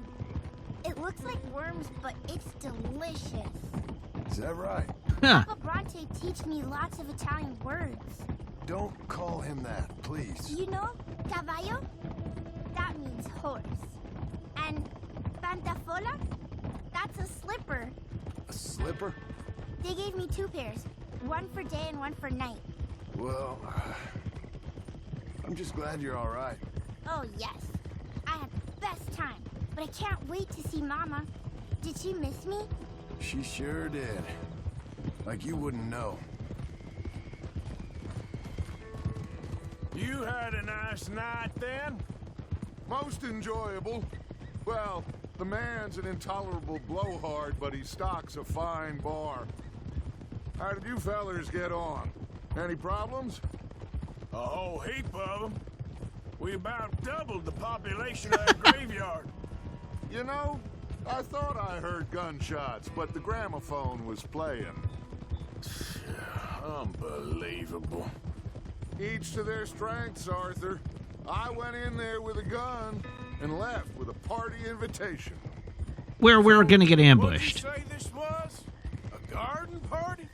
It looks like worms, but it's delicious. Is that right? Huh. Papa Bronte teach me lots of Italian words. Don't call him that, please. You know, caballo? That means horse. And pantafola? That's a slipper. A slipper? They gave me 2 pairs. One for day and one for night. Well, I'm just glad you're all right. Oh, yes. I had the best time. But I can't wait to see Mama. Did she miss me? She sure did. Like you wouldn't know. You had a nice night then? Most enjoyable. Well, the man's an intolerable blowhard, but he stocks a fine bar. How did you fellers get on? Any problems? A whole heap of them. We about doubled the population of that graveyard. You know, I thought I heard gunshots, but the gramophone was playing. Unbelievable. Each to their strengths, Arthur. I went in there with a gun and left with a party invitation. Where we're gonna get What'd you ambushed. say this was? A garden party?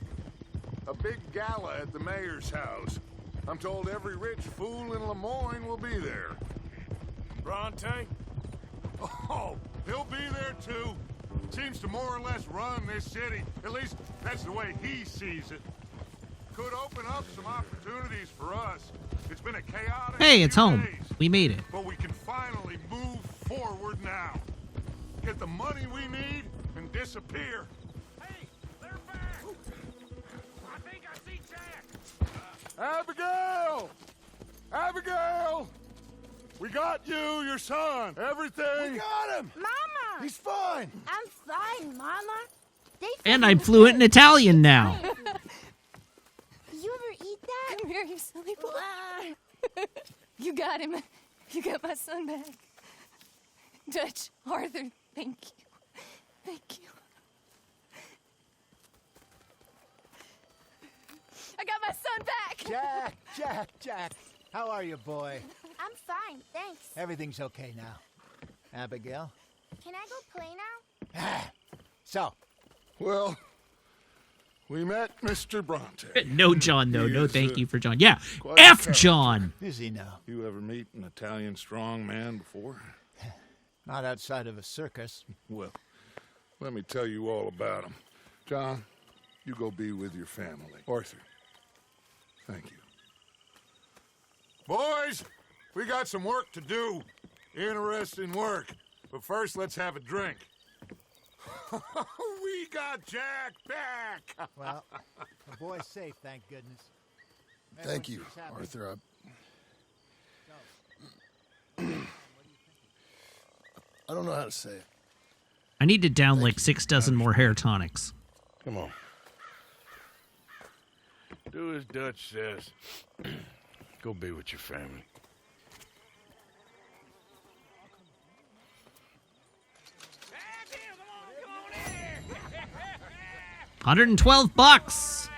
A big gala at the mayor's house. I'm told every rich fool in Lemoyne will be there. Bronte? Oh, he'll be there too. Seems to more or less run this city. At least that's the way he sees it. Could open up some opportunities for us. It's been a chaotic Hey, it's few home. days, We made it. but we can finally move forward now. Get the money we need and disappear. Hey, they're back! I think I see Jack! Abigail! Abigail! We got you, your son, everything. We got him! Mama! He's fine! I'm fine, Mama. They And I'm fluent in Italian now. You ever eat that? Come here, you silly boy. You got him. You got my son back. Dutch, Arthur, thank you. Thank you. I got my son back! Jack. How are you, boy? I'm fine, thanks. Everything's okay now. Abigail? Can I go play now? So, Well, we met Mr. Bronte. No, John. No, He no, is, thank you for John. Yeah, quite F a John. is he now? You ever meet an Italian strong man before? Not outside of a circus. Well, let me tell you all about him. John, you go be with your family. Arthur, thank you. Boys, we got some work to do. Interesting work. But first, let's have a drink. We got Jack back! Well, the boy's safe, thank goodness. Thank you, Everyone seems happy. Arthur. I don't know how to say it. I need to down like 6 dozen more hair tonics. Come on. Do as Dutch says. Go be with your family. $112.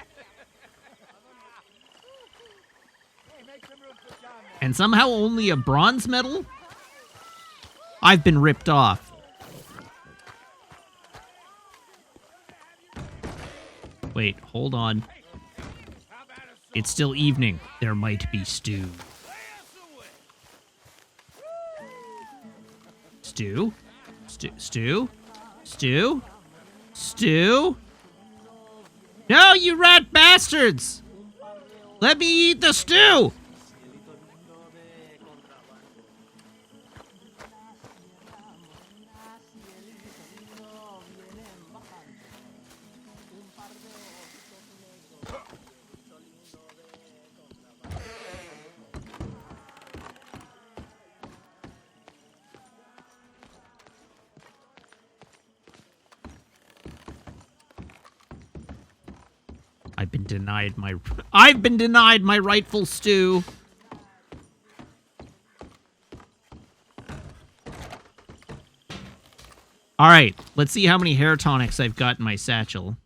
And somehow only a bronze medal? I've been ripped off. Wait, hold on. It's still evening. There might be stew. Stew? Stew? Stew? Stew? No, you rat bastards! Let me eat the stew! I've been denied my rightful stew. All right, let's see how many hair tonics I've got in my satchel.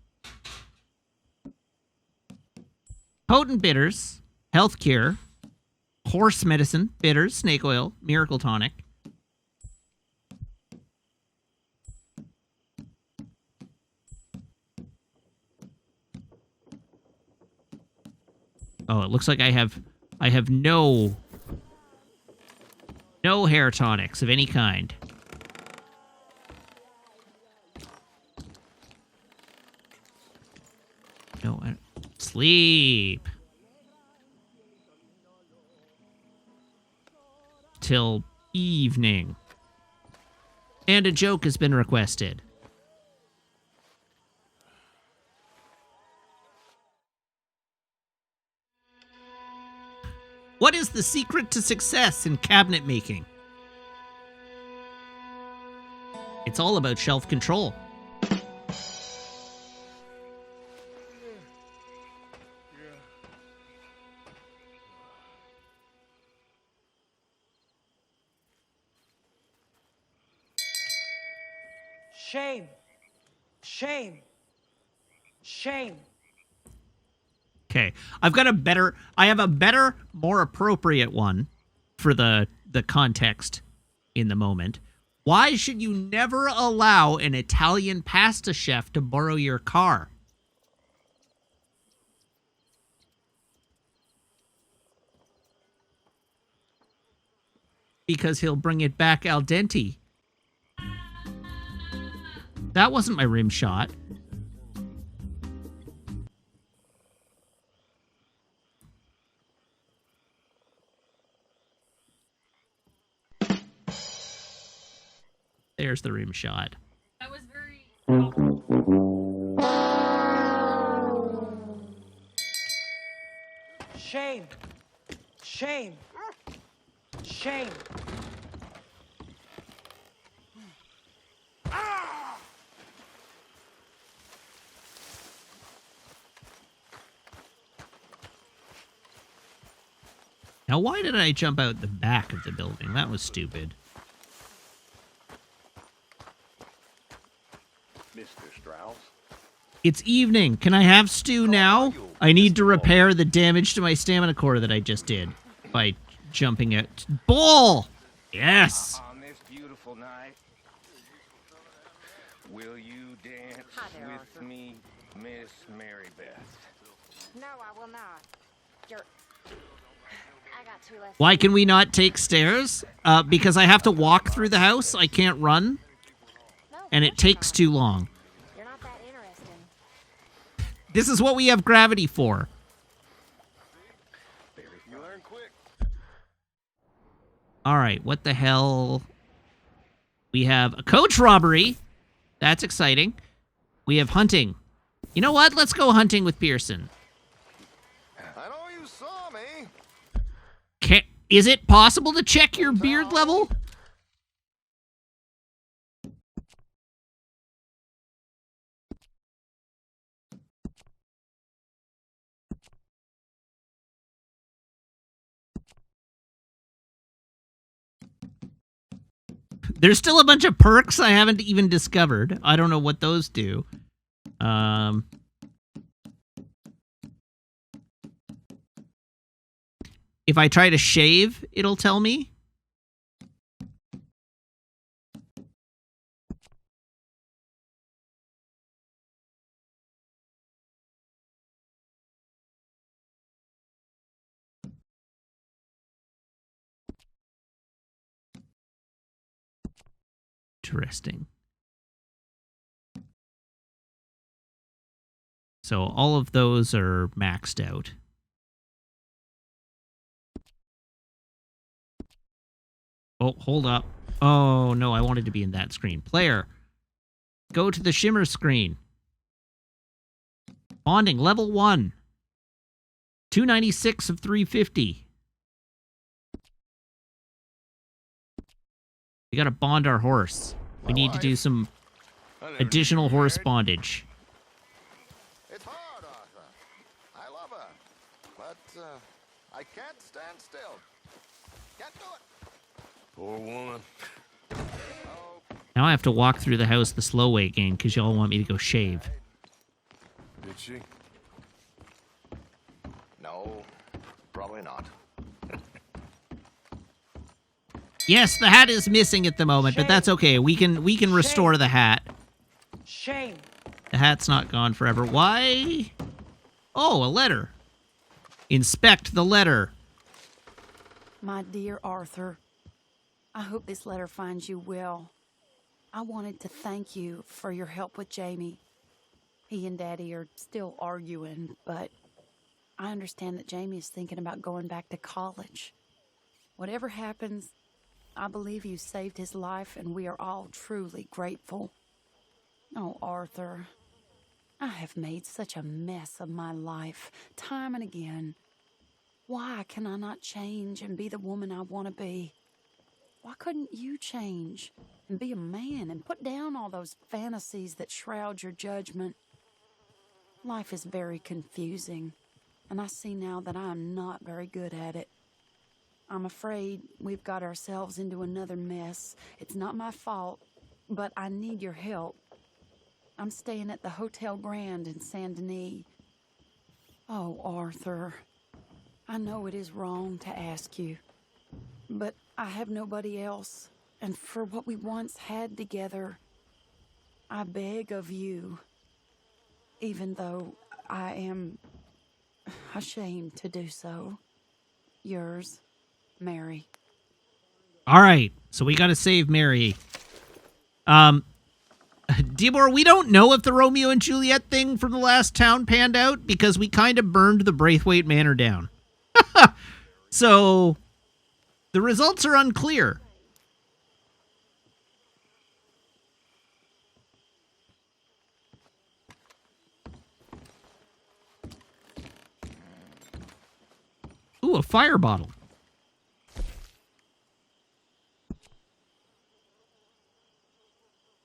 Potent bitters, health cure, horse medicine, bitters, snake oil, miracle tonic. Oh, it looks like I have no hair tonics of any kind. No, sleep. Till evening. And a joke has been requested. What is the secret to success in cabinet making? It's all about shelf control. Shame. Shame. Shame. Okay, I have a better, more appropriate one for the context in the moment. Why should you never allow an Italian pasta chef to borrow your car? Because he'll bring it back al dente. That wasn't my rim shot. There's the rim shot. That was very... Shame. Shame. Shame. Now, why did I jump out the back of the building? That was stupid. Mr. Strauss. It's evening. Can I have stew now? I need to repair the damage to my stamina core that I just did by jumping out. Ball! Yes! On this beautiful night, will you dance with me, Miss Mary Beth? No, I will not. I got 2 left. Why can we not take stairs? Because I have to walk through the house. I can't run. And it takes too long. You're not that interesting. This is what we have gravity for. You learn quick. All right, what the hell? We have a coach robbery. That's exciting. We have hunting. You know what? Let's go hunting with Pearson. I know you saw me. Is it possible to check your beard level? There's still a bunch of perks I haven't even discovered. I don't know what those do. If I try to shave, it'll tell me. Interesting. So all of those are maxed out. Oh, hold up. Oh, no, I wanted to be in that screen. Player, go to the shimmer screen. Bonding, level 1. 296 of 350. We gotta bond our horse. We need to do some additional horse bondage. It's hard, Arthur. I love her. But, I can't stand still. Can't do it. Poor woman. Now I have to walk through the house the slow way again because y'all want me to go shave. Did she? No, probably not. Yes, the hat is missing at the moment, but that's okay. We can restore the hat. Shame. The hat's not gone forever. Why? Oh, a letter. Inspect the letter. My dear Arthur, I hope this letter finds you well. I wanted to thank you for your help with Jamie. He and Daddy are still arguing, but I understand that Jamie is thinking about going back to college. Whatever happens, I believe you saved his life, and we are all truly grateful. Oh, Arthur, I have made such a mess of my life, time and again. Why can I not change and be the woman I want to be? Why couldn't you change and be a man and put down all those fantasies that shroud your judgment? Life is very confusing, and I see now that I am not very good at it. I'm afraid we've got ourselves into another mess. It's not my fault, but I need your help. I'm staying at the Hotel Grand in Saint Denis. Oh, Arthur, I know it is wrong to ask you, but I have nobody else, and for what we once had together, I beg of you, even though I am ashamed to do so. Yours, Mary. All right, so we got to save Mary. Dibor, we don't know if the Romeo and Juliet thing from the last town panned out because we kind of burned the Braithwaite Manor down. So the results are unclear. Ooh, a fire bottle.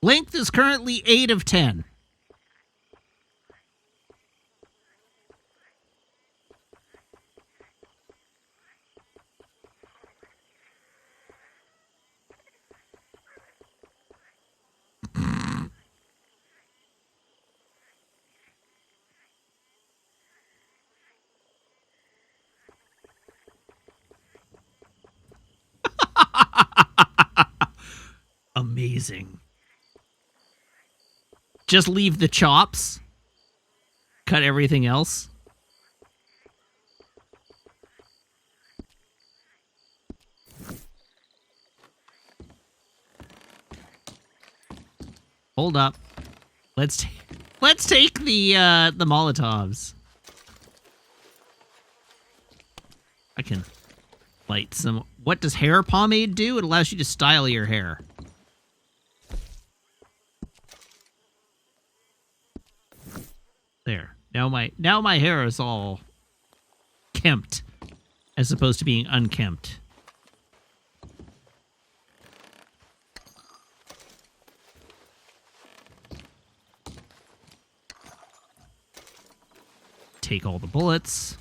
Length is currently 8 of 10. Amazing. Just leave the chops. Cut everything else. Hold up. Let's take the Molotovs. I can light some. What does hair pomade do? It allows you to style your hair. There. Now my hair is all kempt as opposed to being unkempt. Take all the bullets.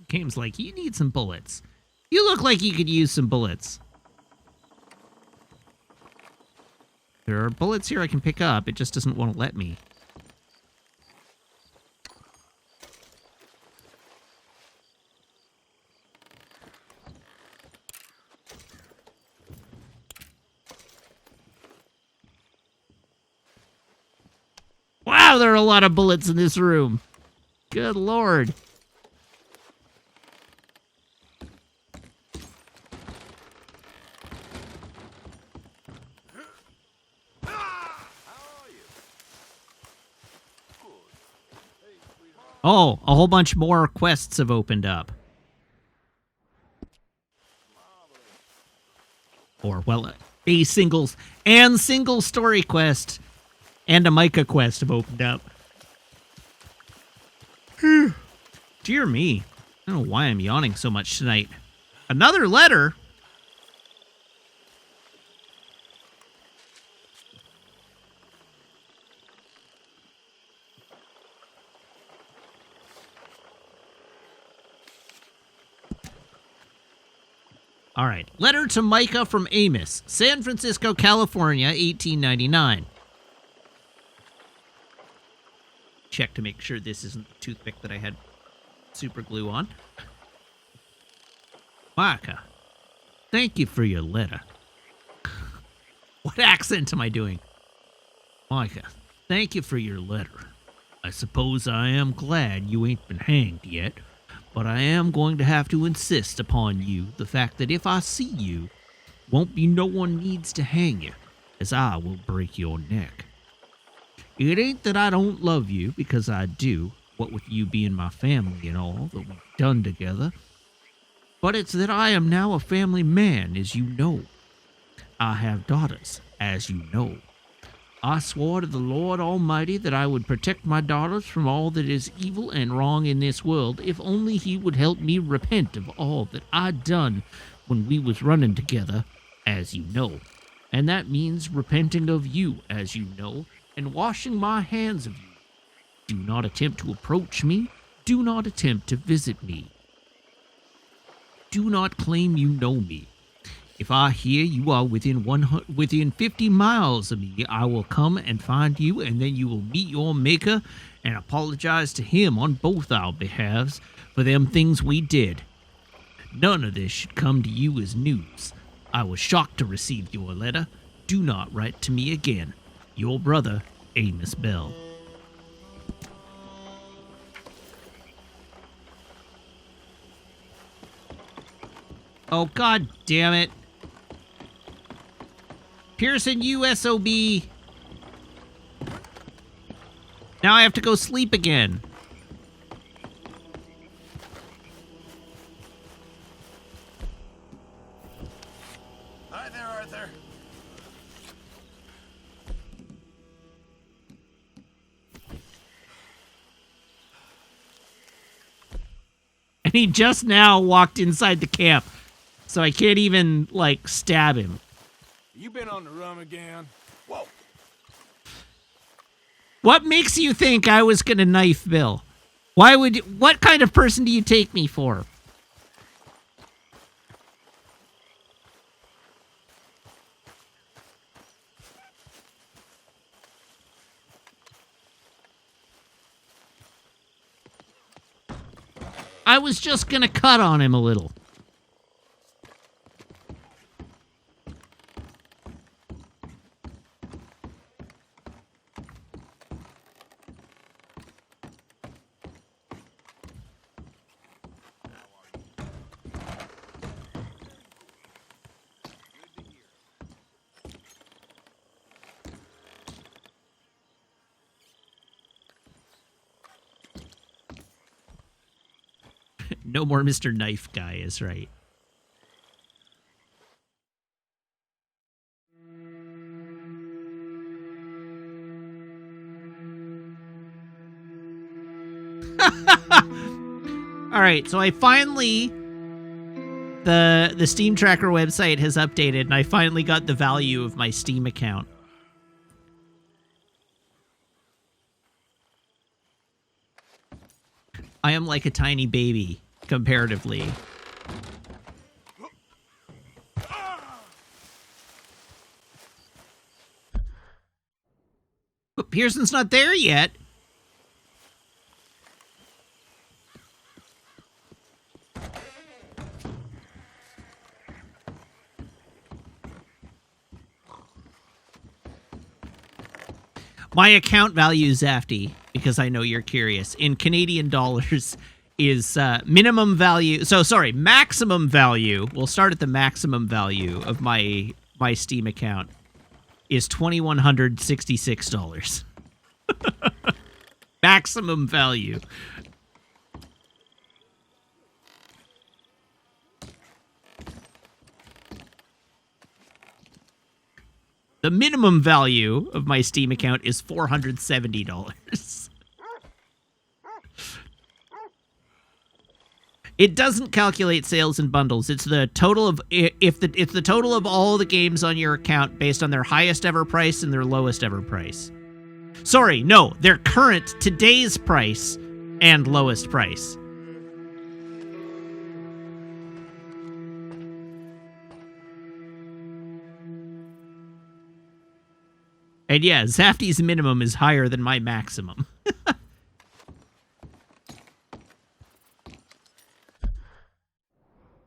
Game's like, you need some bullets. You look like you could use some bullets. There are bullets here I can pick up. It just doesn't want to let me. Wow, there are a lot of bullets in this room. Good lord. Oh, a whole bunch more quests have opened up. Or, well, a single story quest and a Micah quest have opened up. Dear me. I don't know why I'm yawning so much tonight. Another letter? All right. Letter to Micah from Amos, San Francisco, California, 1899. Check to make sure this isn't the toothpick that I had super glue on. Micah, thank you for your letter. What accent am I doing? Micah, thank you for your letter. I suppose I am glad you ain't been hanged yet, but I am going to have to insist upon you the fact that if I see you, won't be no one needs to hang you, as I will break your neck. It ain't that I don't love you, because I do, what with you being my family and all that we've done together, but it's that I am now a family man, as you know. I have daughters, as you know. I swore to the Lord Almighty that I would protect my daughters from all that is evil and wrong in this world, if only He would help me repent of all that I'd done when we was running together, as you know. And that means repenting of you, as you know, and washing my hands of you. Do not attempt to approach me. Do not attempt to visit me. Do not claim you know me. If I hear you are within 50 miles of me, I will come and find you, and then you will meet your Maker and apologize to Him on both our behalves for them things we did. None of this should come to you as news. I was shocked to receive your letter. Do not write to me again. Your brother, Amos Bell. Oh, god damn it. Pearson, USOB. Now I have to go sleep again. Hi there, Arthur. And he just now walked inside the camp. So I can't even, like, stab him. You been on the run again? Whoa. What makes you think I was gonna knife Bill? What kind of person do you take me for? I was just gonna cut on him a little. No more Mr. Knife Guy is right. All right, so I finally the Steam Tracker website has updated, and I finally got the value of my Steam account. I am like a tiny baby comparatively. But Pearson's not there yet. My account value, Zafty, because I know you're curious, in Canadian dollars is minimum value. So, sorry, maximum value. We'll start at the maximum value of my Steam account is $2,166. Maximum value. The minimum value of my Steam account is $470. It doesn't calculate sales and bundles. It's the total of it's the total of all the games on your account based on their highest ever price and their lowest ever price. Sorry, no, their current today's price and lowest price. And yeah, Zafty's minimum is higher than my maximum.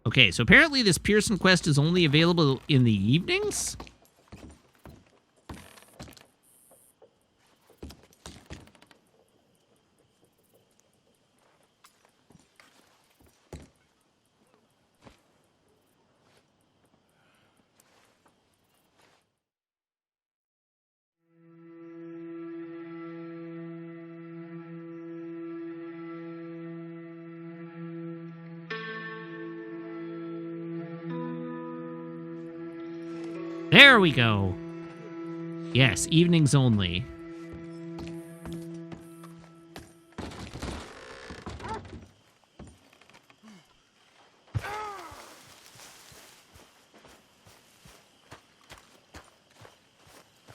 Okay, so apparently this Pearson quest is only available in the evenings? There we go. Yes, evenings only.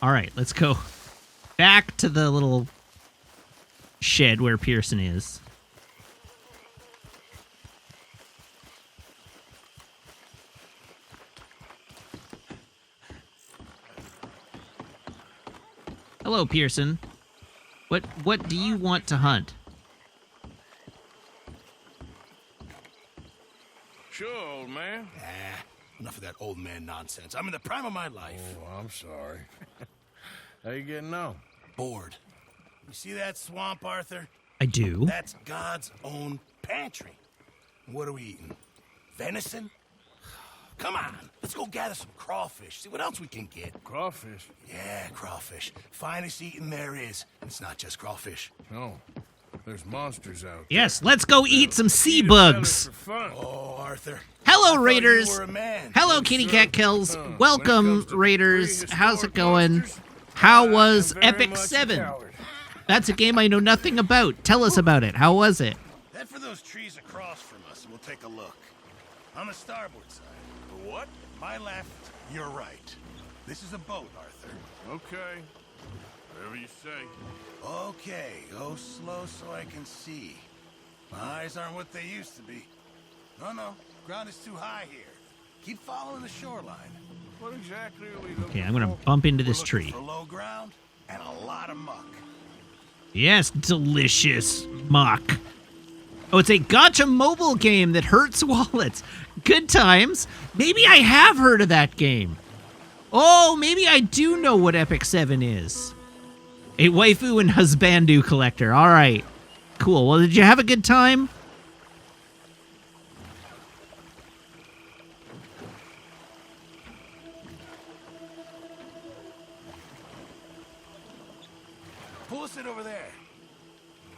All right, let's go back to the little shed where Pearson is. Hello, Pearson. What do you want to hunt? Sure, old man. Enough of that old man nonsense. I'm in the prime of my life. Oh, I'm sorry. How you getting on? Bored. You see that swamp, Arthur? I do. That's God's own pantry. What are we eating? Venison? Come on, let's go gather some crawfish. See what else we can get. Crawfish? Yeah, crawfish. Finest eating there is. And it's not just crawfish. No, there's monsters out there. Yes, let's go eat some sea bugs. Oh, Arthur. Hello, Raiders. You were a man. Hello, Kitty Cat Kills. Welcome, Raiders. How's it going? How was Epic 7? That's a game I know nothing about. Tell us about it. How was it? Head for those trees across from us and we'll take a look. On the starboard side. For what? My left, your right. This is a boat, Arthur. Okay. Whatever you say. Okay, go slow so I can see. My eyes aren't what they used to be. No, ground is too high here. Keep following the shoreline. What exactly are we looking Okay, I'm gonna bump into this We're tree. looking for low ground and a lot of muck. Yes, delicious muck. Oh, it's a gotcha mobile game that hurts wallets. Good times. Maybe I have heard of that game. Oh, maybe I do know what Epic 7 is. A waifu and husbandu collector. All right. Cool. Well, did you have a good time? Pull us in over there.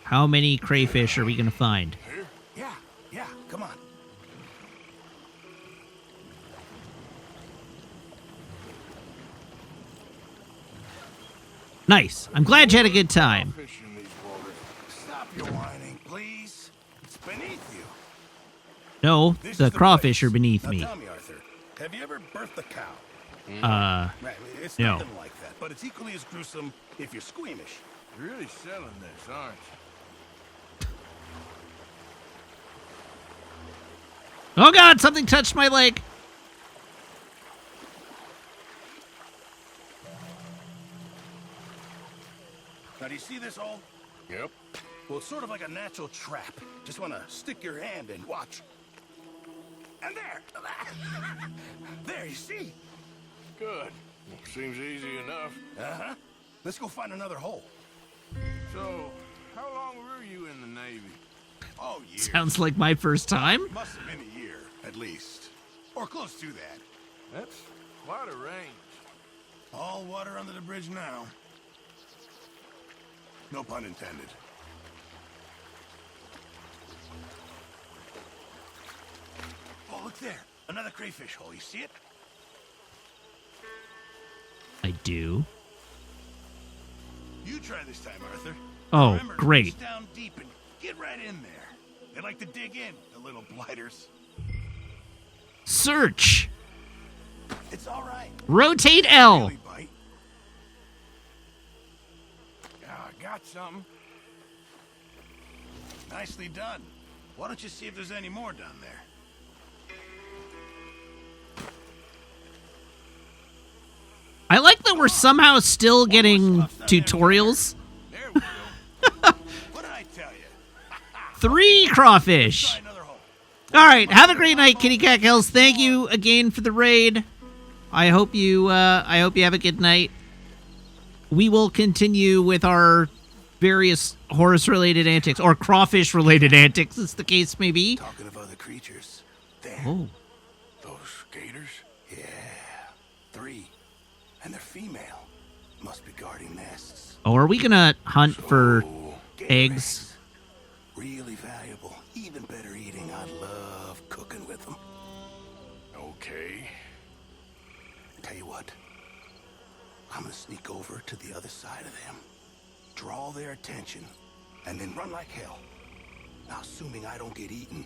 How many crayfish are we going to find? Yeah, come on. Nice. I'm glad you had a good time. Stop your whining, please. It's beneath you. No, This the is the crawfish place. are beneath Now me. tell me, Arthur, have you ever birthed a cow? Right, it's no. nothing like that, but it's equally as gruesome if you're squeamish. You're really selling this, aren't you? Oh God, something touched my leg. Now, do you see this hole? Yep. Well, it's sort of like a natural trap. Just want to stick your hand in. Watch. And there! There, you see? Good. Seems easy enough. Uh-huh. Let's go find another hole. So, how long were you in the Navy? Oh, years. Sounds like my first time. Must have been a year, at least. Or close to that. That's quite a range. All water under the bridge now. No pun intended. Oh, look there. Another crayfish hole. You see it? I do. You try this time, Arthur. Oh, Remember, great. reach down deep and get right in there. They like to dig in, the little blighters. Search. It's all right. Rotate L. Really bite. I got something. Nicely done. Why don't you see if there's any more down there? I like that we're somehow still getting tutorials. There we go. What did I tell you? 3 crawfish. All right, have a great night, Kitty Cat Kills. Thank you again for the raid. I hope you have a good night. We will continue with our various horse-related antics or crawfish-related antics, as the case may be. Talking of other creatures. There. Oh, Those gators? Yeah. 3. And they're female. Must be guarding nests. oh, are we gonna hunt for Gator eggs? Really valuable. Even better eating. I love cooking with them. Okay. Tell you what. I'm gonna sneak over to the other side of them. Draw their attention. And then run like hell. Now, assuming I don't get eaten,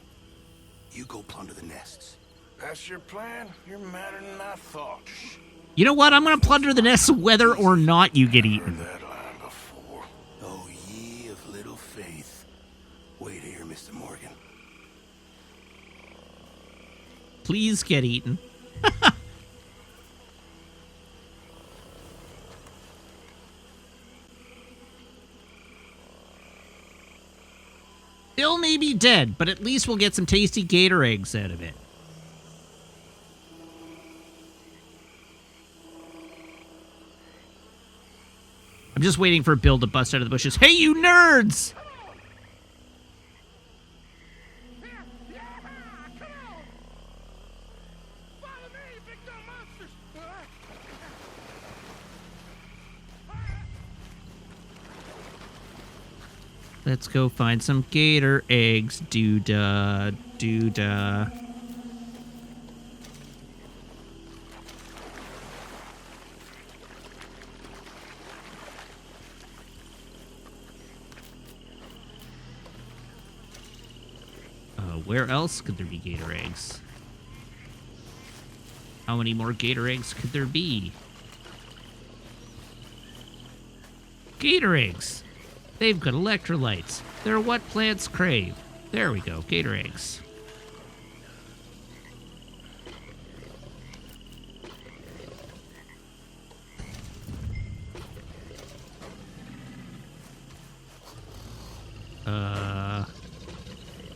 you go plunder the nests. That's your plan? You're madder than I thought. You know what? I'm gonna plunder the nests whether or not you get eaten. That line before. Oh, ye of little faith. Wait here, Mr. Morgan. Please get eaten. Bill may be dead, but at least we'll get some tasty gator eggs out of it. I'm just waiting for Bill to bust out of the bushes. Hey, you nerds! Let's go find some gator eggs. Doo-da, doo-da. Where else could there be gator eggs? How many more gator eggs could there be? Gator eggs! They've got electrolytes. They're what plants crave. There we go, gator eggs.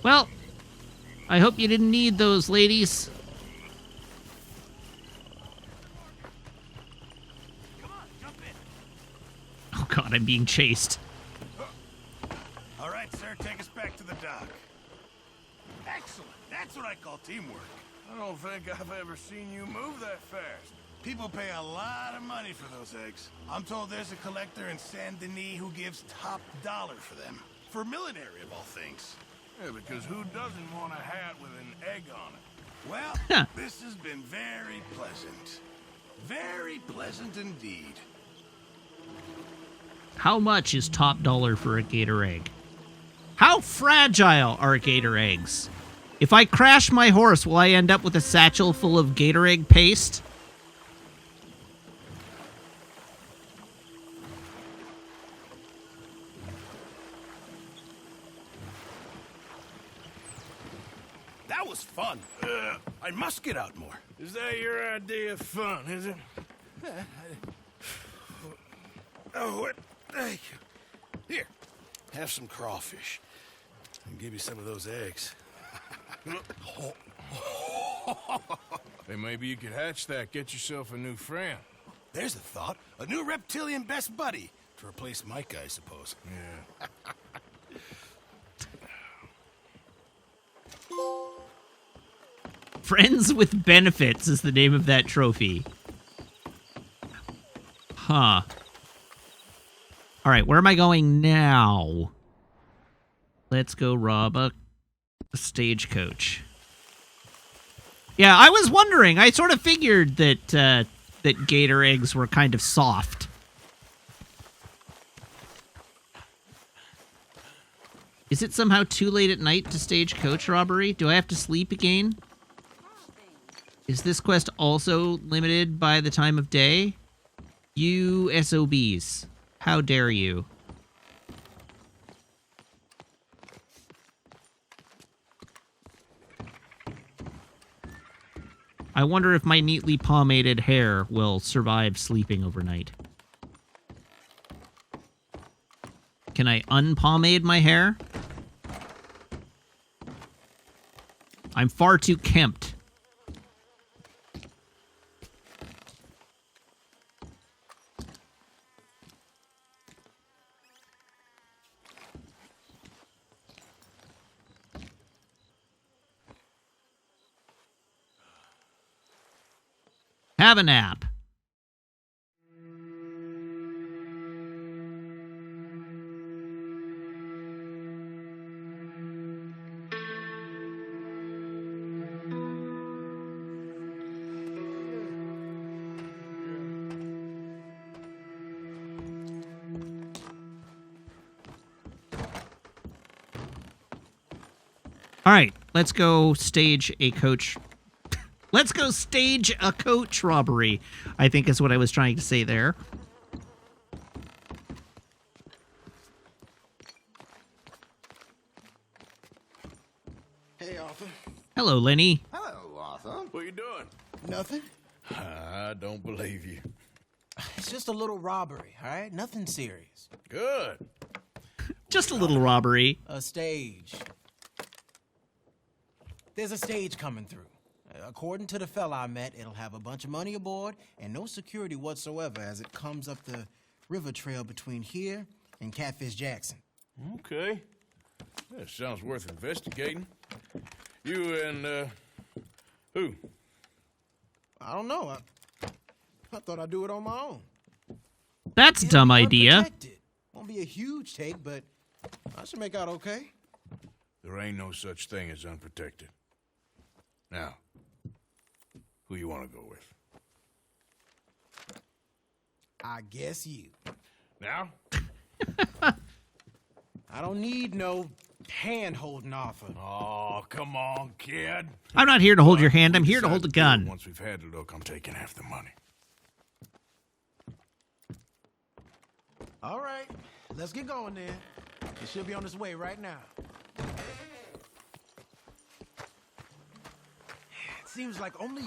Well, I hope you didn't need those, ladies. Oh God, I'm being chased. All right, sir, take us back to the dock. Excellent. That's what I call teamwork. I don't think I've ever seen you move that fast. People pay a lot of money for those eggs. I'm told there's a collector in Saint Denis who gives top dollar for them. For military, of all things. Yeah, because who doesn't want a hat with an egg on it? Well, this has been very pleasant. Very pleasant indeed. How much is top dollar for a gator egg? How fragile are gator eggs? If I crash my horse, will I end up with a satchel full of gator egg paste? That That was fun. I must get out more. Is that your idea of fun, is it? Oh, what? Thank you. Here, have some crawfish. And give you some of those eggs. Hey, maybe you could hatch that, get yourself a new friend. There's a thought. A new reptilian best buddy. To replace Mike, I suppose. Yeah. Friends with Benefits is the name of that trophy. Huh. All right, where am I going now? Let's go rob a stagecoach. Yeah, I was wondering. I sort of figured that that gator eggs were kind of soft. Is it somehow too late at night to stage coach robbery? Do I have to sleep again? Is this quest also limited by the time of day? You SOBs. How dare you? I wonder if my neatly pomaded hair will survive sleeping overnight. Can I unpomade my hair? I'm far too kempt. Have a nap. All right, let's go stage a coach. Let's go stage a coach robbery, I think is what I was trying to say there. Hey, Arthur. Hello, Lenny. Hello, Arthur. What you doing? Nothing. I don't believe you. It's just a little robbery, all right? Nothing serious. Good. Just a little robbery. A stage. There's a stage coming through. According to the fella I met, it'll have a bunch of money aboard and no security whatsoever as it comes up the river trail between here and Catfish Jackson. Okay. That sounds worth investigating. You and, who? I don't know. I thought I'd do it on my own. That's a dumb idea. Unprotected. Won't be a huge take, but I should make out okay. There ain't no such thing as unprotected. Now, who you want to go with? I guess you. Now? I don't need no hand-holding offer. Oh, come on, kid. I'm not here to hold your hand. I'm here to hold a gun. Once we've had a look, I'm taking half the money. All right, let's get going then. It should be on its way right now. It seems like only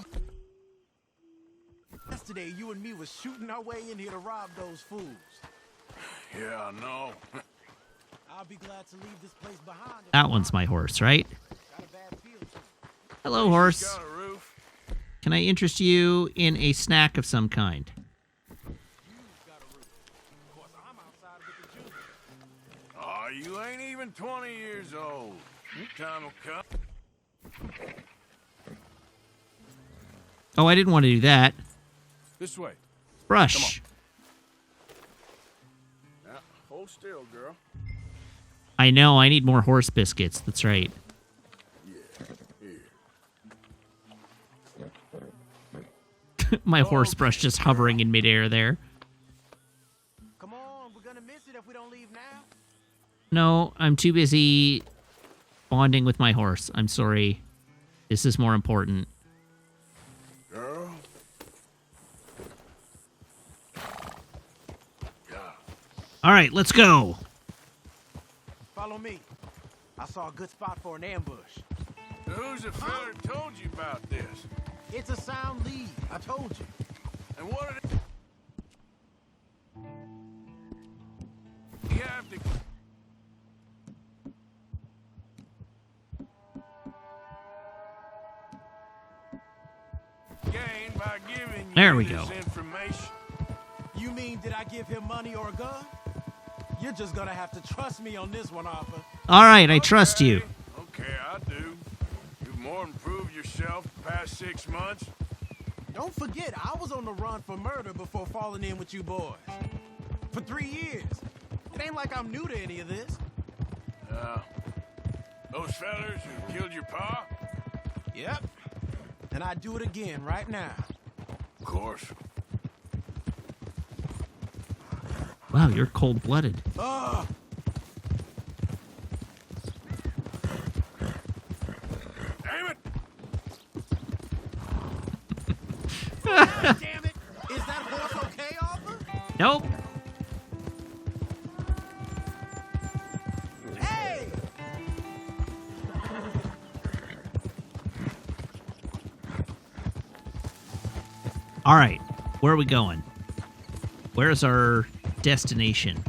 yesterday you and me was shooting our way in here to rob those fools. Yeah, I know. I'll be glad to leave this place behind. That one's my horse, right? Hello, horse. Got a roof. Can I interest you in a snack of some kind? Oh, you ain't even 20 years old. Your time will come. Oh, I didn't want to do that. This way. Brush. Now, hold still, girl. I know, I need more horse biscuits. That's right. My horse brush just hovering in midair there. Come on, we're gonna miss it if we don't leave now. No, I'm too busy bonding with my horse. I'm sorry. This is more important. Girl. All right, let's go. Follow me. I saw a good spot for an ambush. Who's the feller told you about this? It's a sound lead. I told you. And what did you have to... gain by giving There you we this go. information? You mean, did I give him money or a gun? You're just gonna have to trust me on this one, Arthur. All right, I trust you. Okay, I do. You've more than proved yourself the past 6 months. Don't forget, I was on the run for murder before falling in with you boys. For 3 years. It ain't like I'm new to any of this. Those fellers who killed your pa? Yep. And I'd do it again right now. Of course. Wow, you're cold-blooded. Ugh! Damn it! Damn it! Is that horse okay, Arthur? Nope. Hey! All right, where are we going? Where's our destination?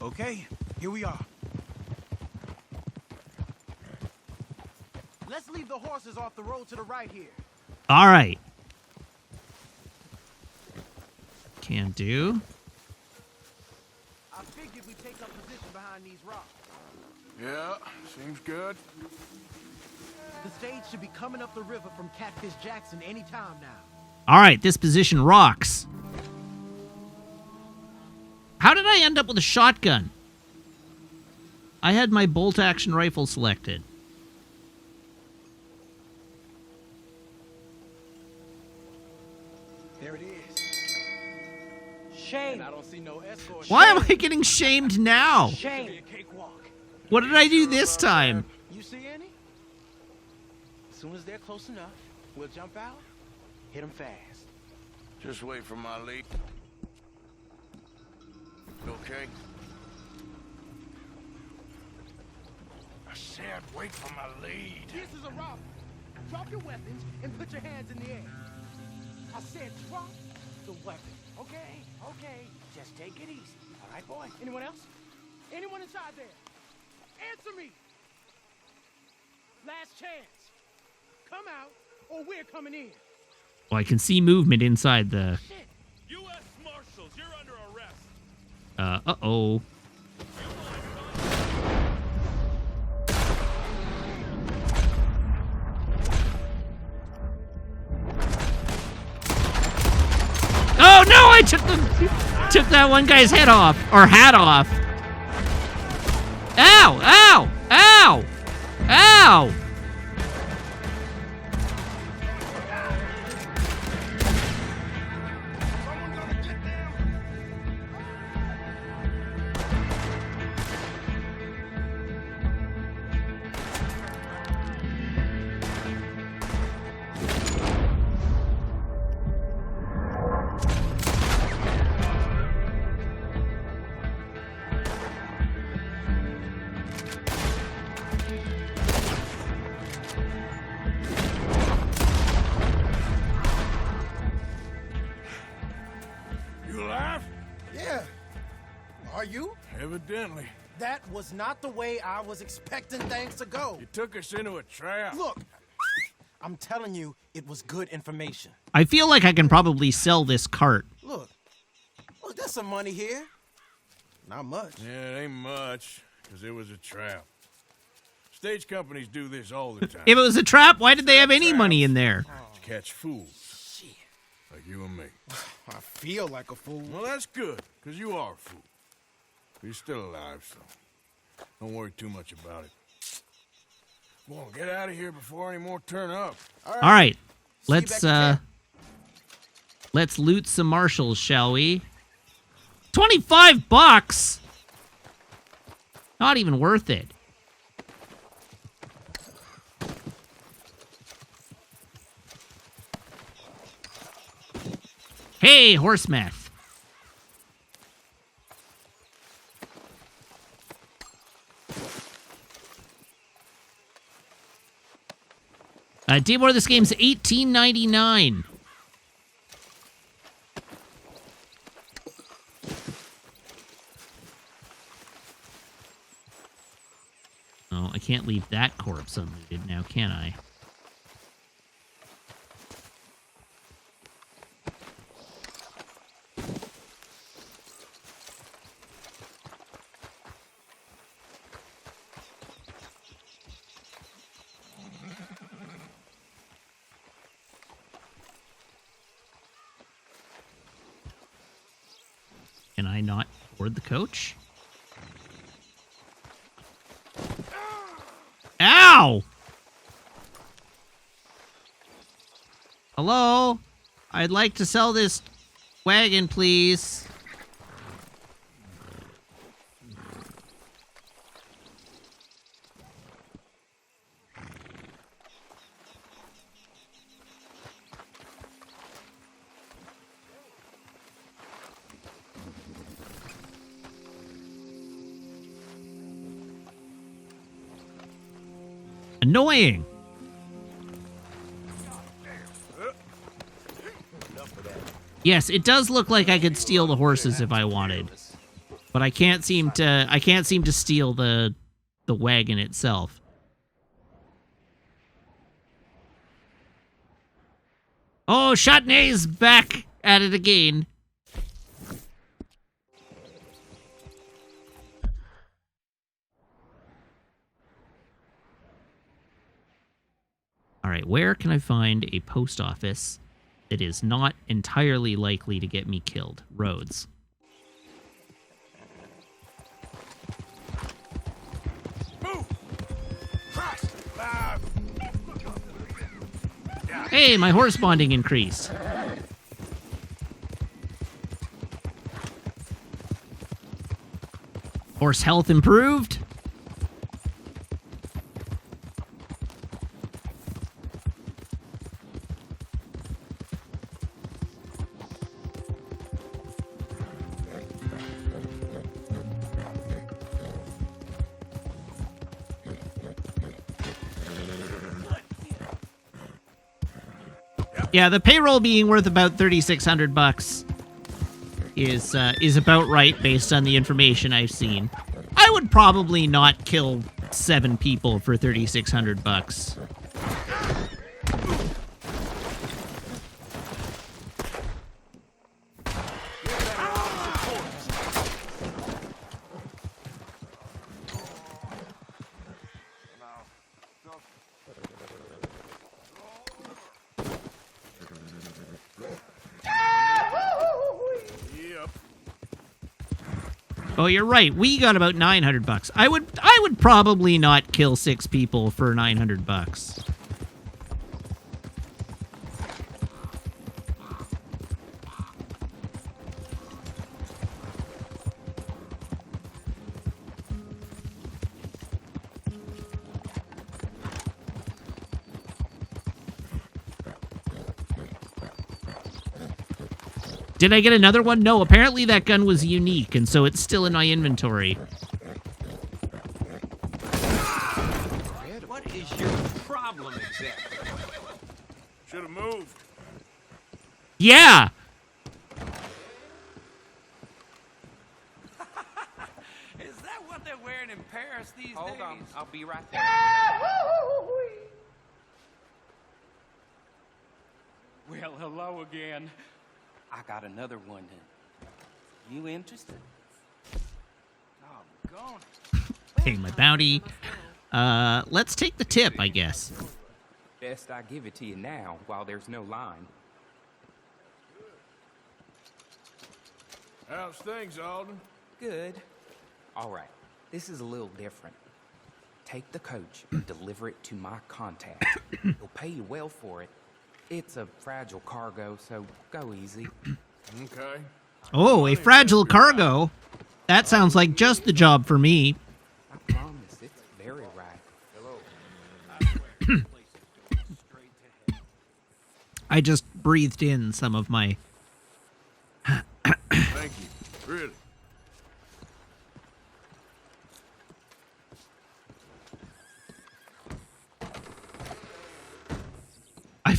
Okay, here we are. Let's leave the horses off the road to the right here. All right. Can do. I figured we'd take up position behind these rocks. Yeah, seems good. The stage should be coming up the river from Catfish Jackson any time now. All right, this position rocks. How did I end up with a shotgun? I had my bolt-action rifle selected. There it is. Shame. I don't see no escort. Why am I getting shamed now? Shame. What did I do this time? You see any? As soon as they're close enough, we'll jump out, hit them fast. Just wait for my lead. Okay? I said wait for my lead. This is a robbery. Drop your weapons and put your hands in the air. I said drop the weapon. Okay, okay. Just take it easy. All right, boy. Anyone else? Anyone inside there? Answer me. Last chance. Come out, or we're coming in. Well, I can see movement inside the... U.S. Marshals, you're under arrest. Uh-oh. Oh, no! I took that one guy's head off. Or hat off. Ow! Ow! Ow! Ow! You alive? Yeah. Are you? Evidently. That was not the way I was expecting things to go. You took us into a trap. Look, I'm telling you, it was good information. I feel like I can probably sell this cart. Look, there's some money here. Not much. Yeah, it ain't much, because it was a trap. Stage companies do this all the time. If it was a trap, why did they have any money in there? To catch fools. Like you and me. I feel like a fool. Well, that's good, because you are a fool. But you're still alive, so don't worry too much about it. Come on, get out of here before any more turn up. All right. Let's loot some marshals, shall we? $25? Not even worth it. Hey, horse meth. Timor, this game's $18.99. Oh, I can't leave that corpse unlooted now, can I? Can I not board the coach? Ow! Hello? I'd like to sell this wagon, please. Annoying. Yes, it does look like I could steal the horses if I wanted, but I can't seem to steal the wagon itself. Oh, Chutney's back at it again. All right, where can I find a post office that is not entirely likely to get me killed? Roads. Hey, my horse bonding increased. Horse health improved. Yeah, the payroll being worth about $3,600 is about right based on the information I've seen. I would probably not kill 7 people for $3,600. Oh, you're right. We got about $900. I would probably not kill 6 people for $900. Did I get another one? No, apparently that gun was unique, and so it's still in my inventory. What is your problem exactly? Should have moved. Yeah! Is that what they're wearing in Paris these days? Hold on, I'll be right there. Well, hello again. I got another one. You interested? Oh, gone. Paying my bounty. Let's take the tip, I guess. Best I give it to you now while there's no line. How's things, Alden? Good. All right, this is a little different. Take the coach and deliver it to my contact. He'll pay you well for it. It's a fragile cargo, so go easy. Okay. Oh, a fragile cargo. That sounds like just the job for me. I promise, it's very right. Hello. I just breathed in some of my... Thank you. Really.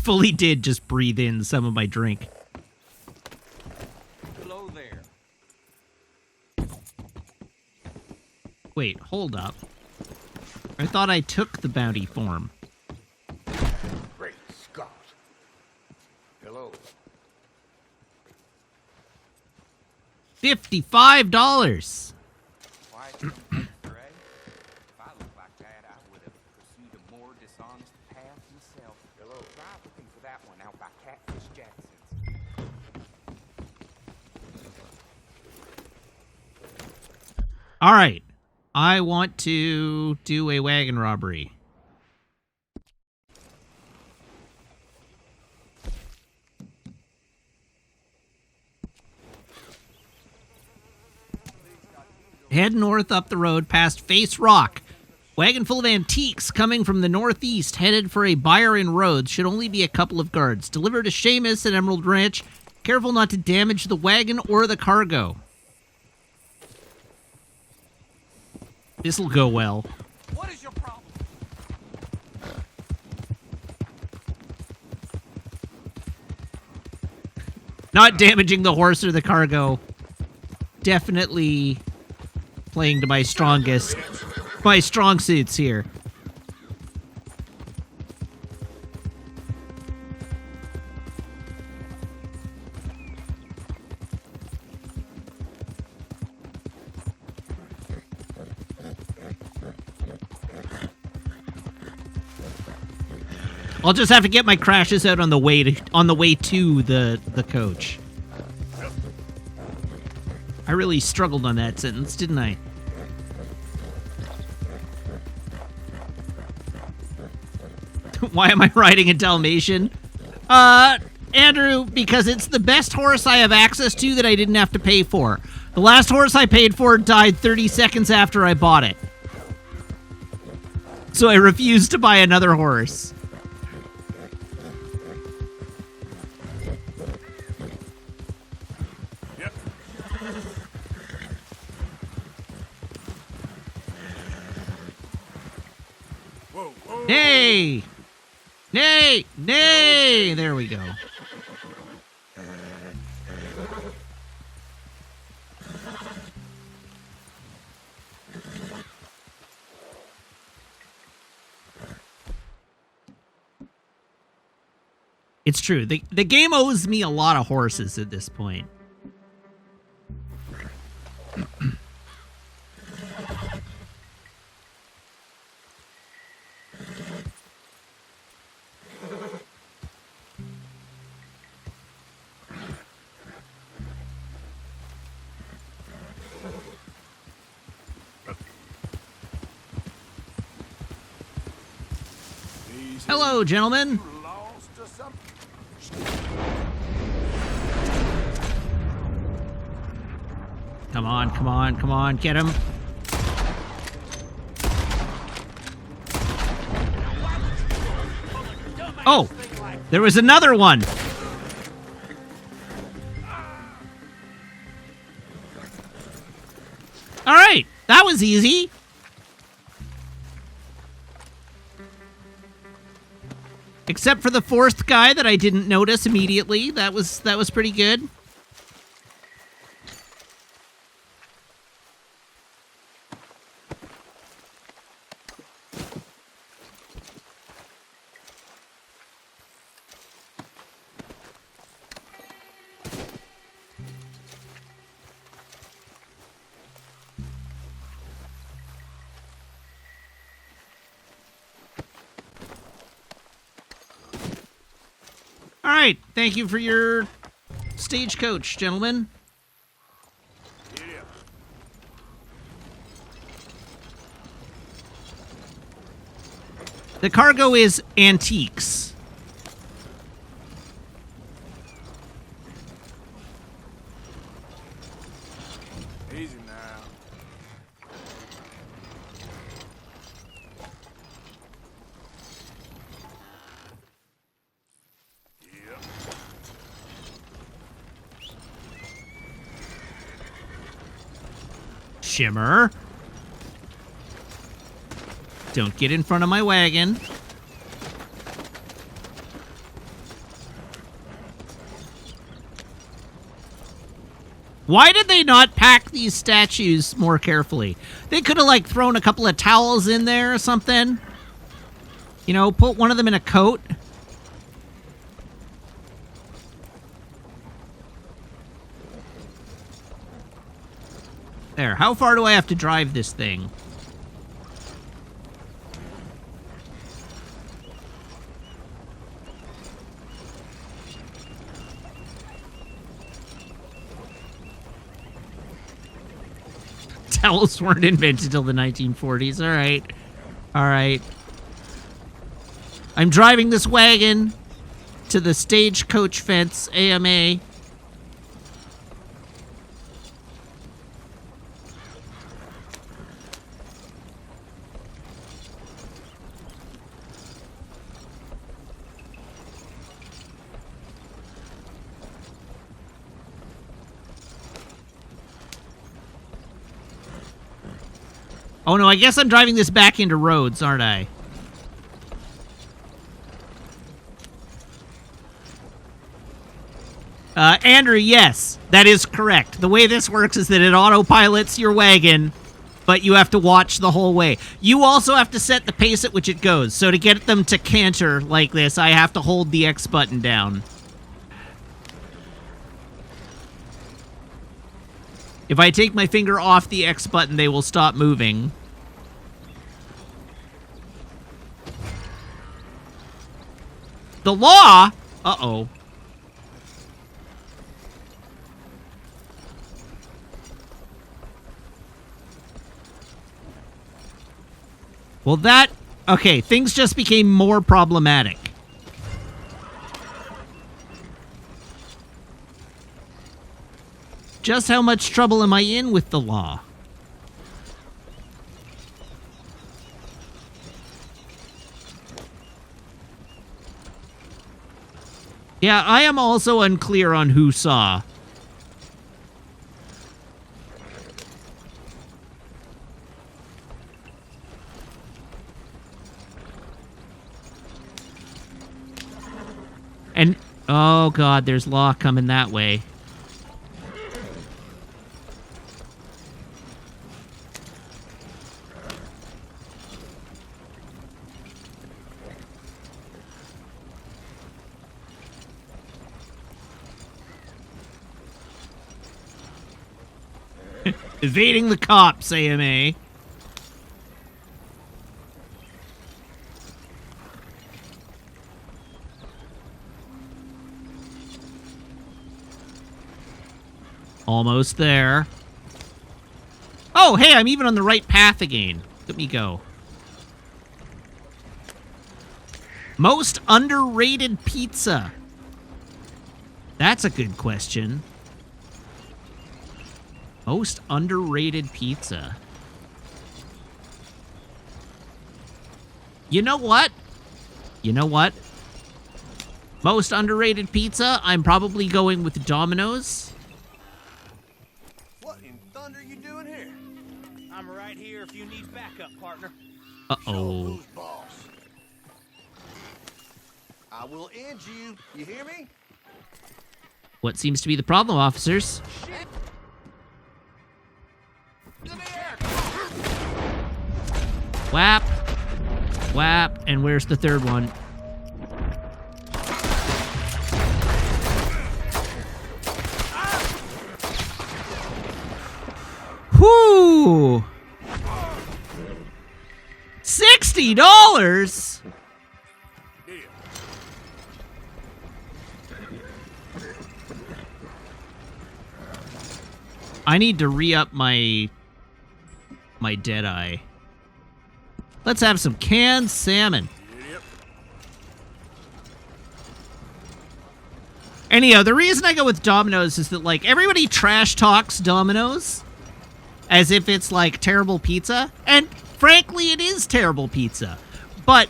fully did just breathe in some of my drink. Hello there. Wait, hold up. I thought I took the bounty form. Great Scott. Hello. $55. Why, If I looked like that, I would have pursued a more dishonest path myself. Hello. Try looking for that one out by Catfish Jackson's. All right. I want to do a wagon robbery. Head north up the road past Face Rock. Wagon full of antiques coming from the northeast, headed for a buyer in Rhodes. Should only be a couple of guards. Delivered to Seamus at Emerald Ranch. Careful not to damage the wagon or the cargo. This'll go well. What is your problem? Not damaging the horse or the cargo. Definitely playing to my strong suits here. I'll just have to get my crashes out on the way to the coach. I really struggled on that sentence, didn't I? Why am I riding a Dalmatian? Andrew, because it's the best horse I have access to that I didn't have to pay for. The last horse I paid for died 30 seconds after I bought it. So I refused to buy another horse. Nay! Nay! Nay! There we go. It's true. The game owes me a lot of horses at this point. Hello, gentlemen. Come on, come on, come on, get him. Oh, there was another one. All right, that was easy. Except for the fourth guy that I didn't notice immediately. That was pretty good. All right, thank you for your stagecoach, gentlemen. The cargo is antiques. Easy now. Shimmer. Don't get in front of my wagon. Why did they not pack these statues more carefully? They could have, like, thrown a couple of towels in there or something. You know, put one of them in a coat. There, how far do I have to drive this thing? Towels weren't invented until the 1940s. All right. All right. I'm driving this wagon to the stagecoach fence, AMA. Oh no, I guess I'm driving this back into Rhodes, aren't I? Andrew, yes, that is correct. The way this works is that it autopilots your wagon, but you have to watch the whole way. You also have to set the pace at which it goes. So to get them to canter like this, I have to hold the X button down. If I take my finger off the X button, they will stop moving. The law? Uh-oh. Well, that... Okay, things just became more problematic. Just how much trouble am I in with the law? Yeah, I am also unclear on who saw. And, oh god, there's law coming that way. Evading the cops, AMA. Almost there. Oh, hey, I'm even on the right path again. Let me go. Most underrated pizza. That's a good question. Most underrated pizza. You know what? You know what? Most underrated pizza, I'm probably going with Domino's. What in thunder you doing here? I'm right here if you need backup, partner. Uh-oh. Who's boss? I will end you. You hear me? What seems to be the problem, officers? Shit. Whap. Whap. And where's the third one? Whoo! $60? I need to re-up my Deadeye. Let's have some canned salmon. Anyhow, the reason I go with Domino's is that, like, everybody trash talks Domino's as if it's, like, terrible pizza. And, frankly, it is terrible pizza. But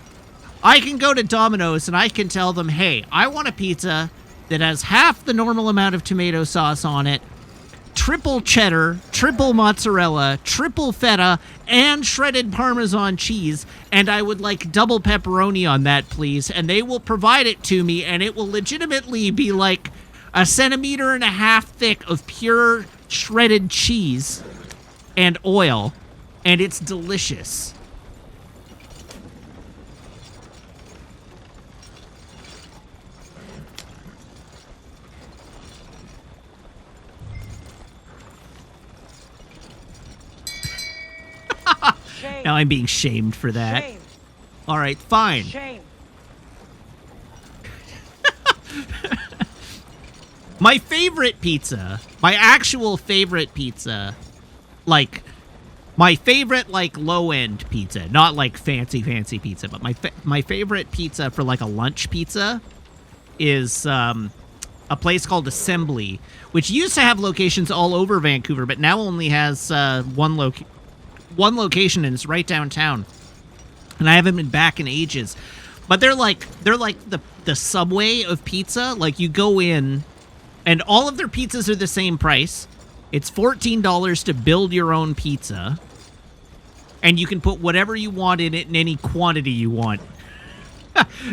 I can go to Domino's and I can tell them, hey, I want a pizza that has half the normal amount of tomato sauce on it, triple cheddar, triple mozzarella, triple feta, and shredded Parmesan cheese, and I would like double pepperoni on that, please. And they will provide it to me, and it will legitimately be like 1.5 centimeters thick of pure shredded cheese and oil, and it's delicious. Now I'm being shamed for that. Shame. All right, fine. Shame. My favorite pizza, my actual favorite pizza, like my favorite like low-end pizza, not like fancy pizza, but my favorite pizza for like a lunch pizza is a place called Assembly, which used to have locations all over Vancouver, but now only has one location, and it's right downtown. And I haven't been back in ages. But they're like the Subway of pizza. Like, you go in, and all of their pizzas are the same price. It's $14 to build your own pizza. And you can put whatever you want in it in any quantity you want.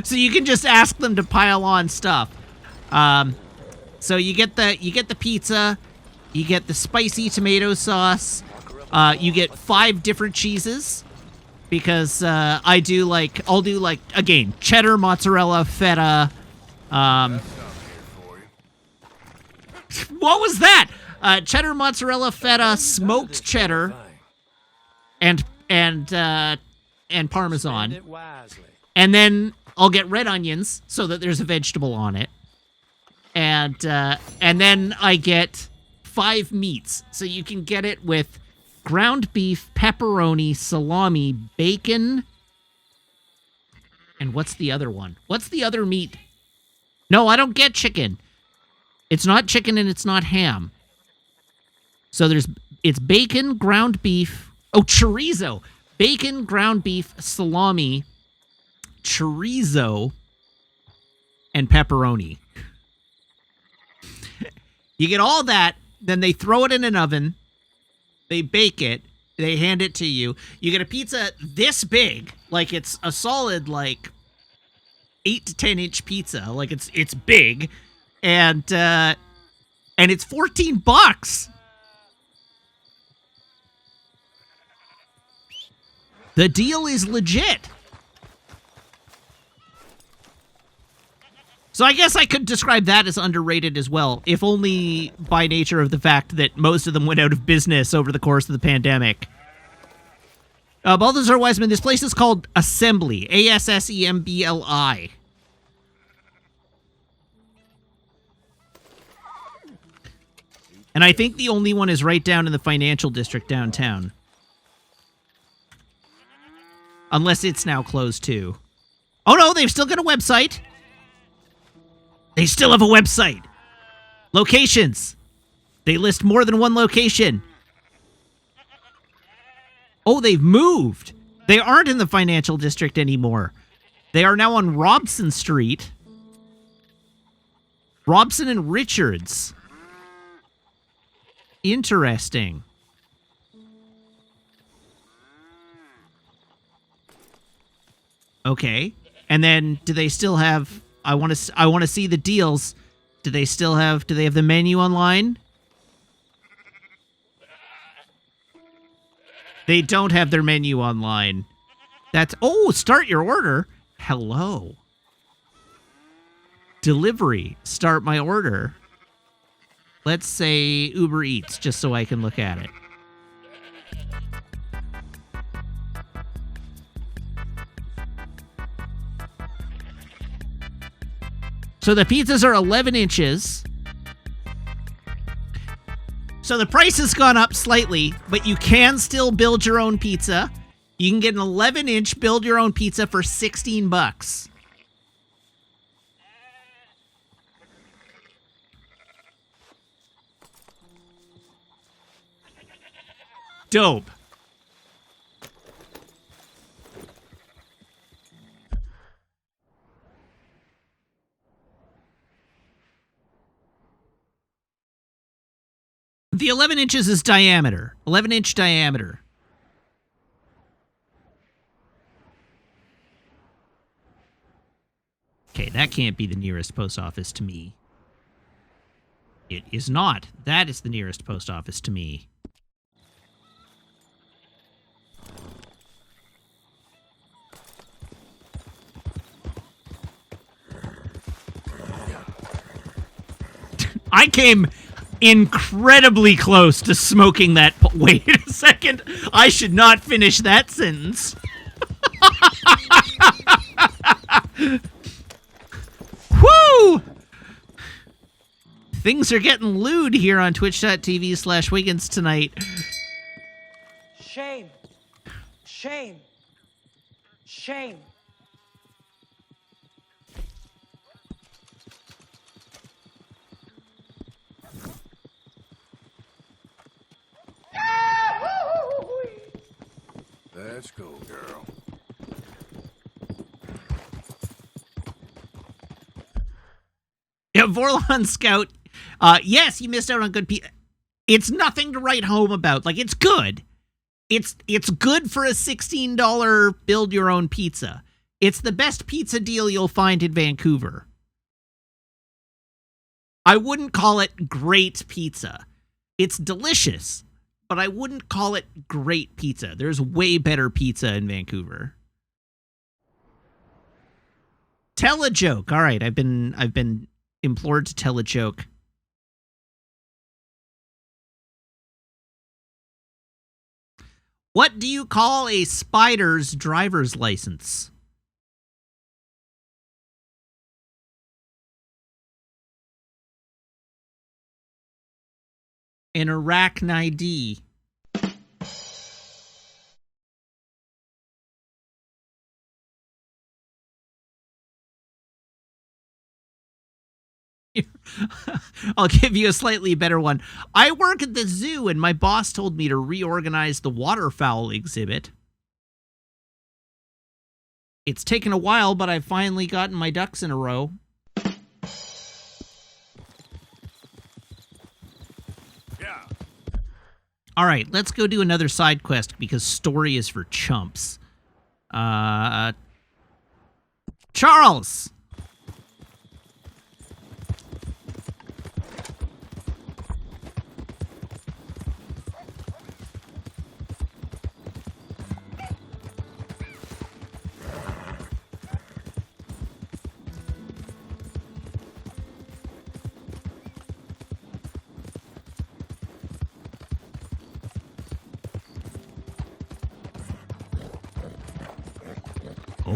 So you can just ask them to pile on stuff. So you get the pizza, you get the spicy tomato sauce, you get 5 different cheeses. Because I'll do like again, cheddar, mozzarella, feta. What was that? Cheddar, mozzarella, feta, smoked cheddar, and Parmesan. And then I'll get red onions so that there's a vegetable on it. And then I get 5 meats, so you can get it with ground beef, pepperoni, salami, bacon, and what's the other one? What's the other meat? No, I don't get chicken. It's not chicken and it's not ham. So it's bacon, ground beef, chorizo. Bacon, ground beef, salami, chorizo, and pepperoni. You get all that, then they throw it in an oven. They bake it. They hand it to you. You get a pizza this big, like it's a solid, like 8 to 10 inch pizza. Like it's big, and it's $14. The deal is legit. So I guess I could describe that as underrated as well, if only by nature of the fact that most of them went out of business over the course of the pandemic. Balthazar Wiseman, this place is called Assembly. Assembli. And I think the only one is right down in the financial district downtown. Unless it's now closed too. Oh no, they've still got a website. They still have a website. Locations. They list more than one location. Oh, they've moved. They aren't in the financial district anymore. They are now on Robson Street. Robson and Richards. Interesting. Okay. And then do they still have... I want to see the deals. Do they have the menu online? They don't have their menu online. Start your order. Hello. Delivery. Start my order. Let's say Uber Eats, just so I can look at it. So the pizzas are 11 inches. So the price has gone up slightly, but you can still build your own pizza. You can get an 11-inch build your own pizza for $16. Dope. The 11 inches is diameter. 11-inch diameter. Okay, that can't be the nearest post office to me. It is not. That is the nearest post office to me. I came incredibly close to smoking that. Wait a second. I should not finish that sentence. Woo! Things are getting lewd here on twitch.tv/Wiggins tonight. Shame. Shame. Shame. Let's go, girl. Yeah, Vorlon Scout. Yes, you missed out on good pizza. It's nothing to write home about. Like, it's good. It's good for a $16 build your own pizza. It's the best pizza deal you'll find in Vancouver. I wouldn't call it great pizza. It's delicious, but I wouldn't call it great pizza. There's way better pizza in Vancouver. Tell a joke. All right, I've been implored to tell a joke. What do you call a spider's driver's license? An arachnid. I'll give you a slightly better one. I work at the zoo, and my boss told me to reorganize the waterfowl exhibit. It's taken a while, but I've finally gotten my ducks in a row. Yeah. All right, let's go do another side quest because story is for chumps. Charles!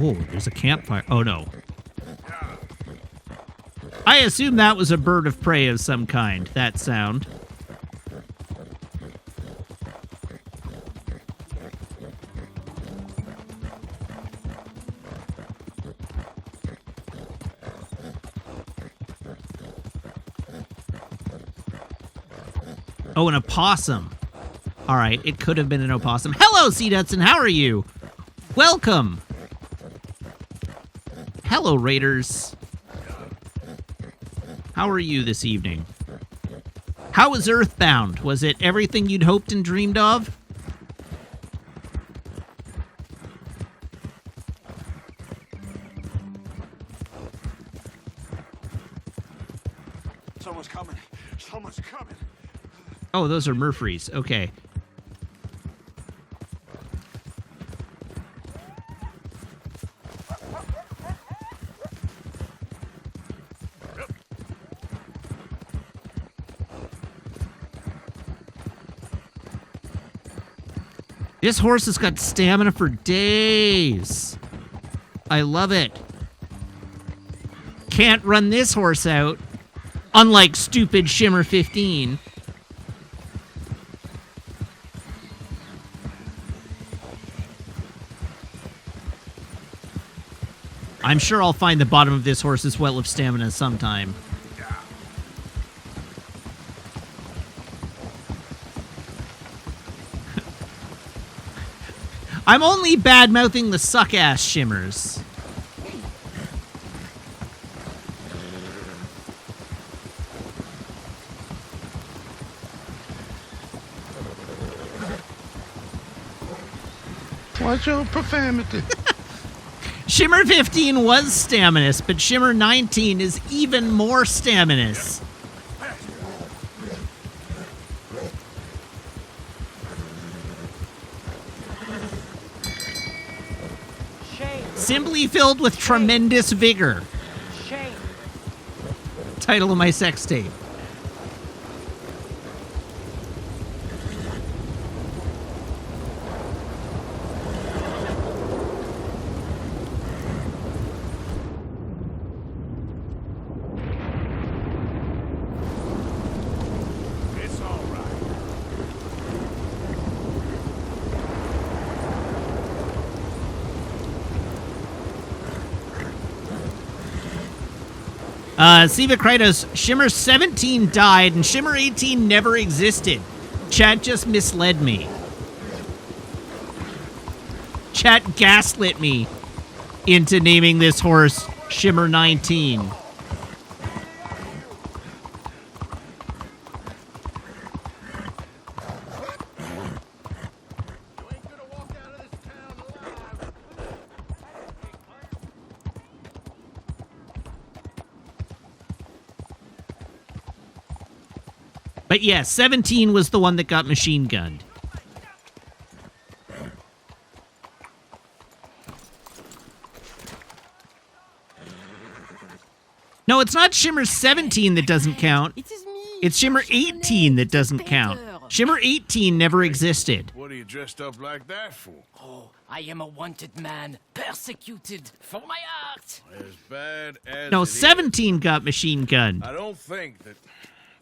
Oh, there's a campfire. Oh, no. I assume that was a bird of prey of some kind, that sound. Oh, an opossum. All right, it could have been an opossum. Hello, Sea Dutson, how are you? Welcome. Hello, Raiders. How are you this evening? How was Earthbound? Was it everything you'd hoped and dreamed of? Someone's coming. Someone's coming. Oh, those are Murfrees. Okay. This horse has got stamina for days. I love it. Can't run this horse out. Unlike stupid Shimmer 15. I'm sure I'll find the bottom of this horse's well of stamina sometime. I'm only bad-mouthing the suck-ass Shimmers. Watch your profanity. Shimmer 15 was staminous, but Shimmer 19 is even more staminous. Simply filled with tremendous vigor. Shame. Title of my sex tape. It's all right. Siva Kratos, Shimmer 17 died and Shimmer 18 never existed. Chat just misled me. Chat gaslit me into naming this horse Shimmer 19. But yeah, 17 was the one that got machine gunned. No, it's not Shimmer 17 that doesn't count. It's Shimmer 18 that doesn't count. Shimmer 18 never existed. What are you dressed up like that for? Oh, I am a wanted man, persecuted for my art. As bad as No, it is, 17 got machine gunned. I don't think that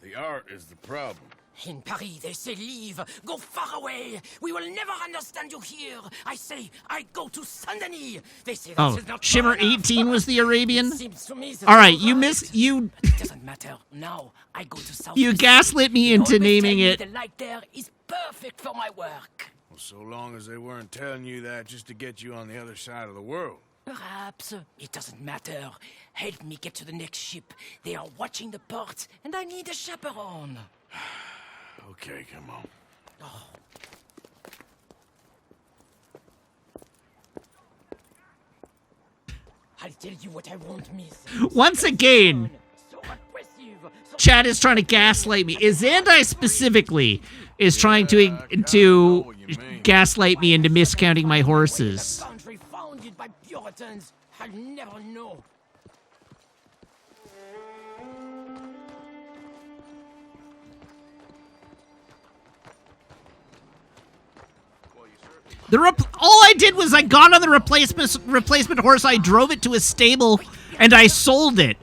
the art is the problem. In Paris, they say leave, go far away. We will never understand you here. I say, I go to Saint-Denis. They say that Oh, is not Shimmer far enough. 18 was the Arabian? Seems to me that All right, you're you right. miss you. It doesn't matter. Now I go to South. You Pacific. gaslit me They into always naming tell me it. The light there is perfect for my work. Well, so long as they weren't telling you that just to get you on the other side of the world. Perhaps. It doesn't matter. Help me get to the next ship. They are watching the port, and I need a chaperone. Okay, come on. Oh. I'll tell you what I won't miss. Once again, So aggressive. So Chad is trying to gaslight me. Zandai specifically is trying to gaslight me into miscounting my horses. country founded by Puritans. I'll never know. All I did was I got on the replacement horse, I drove it to a stable, and I sold it.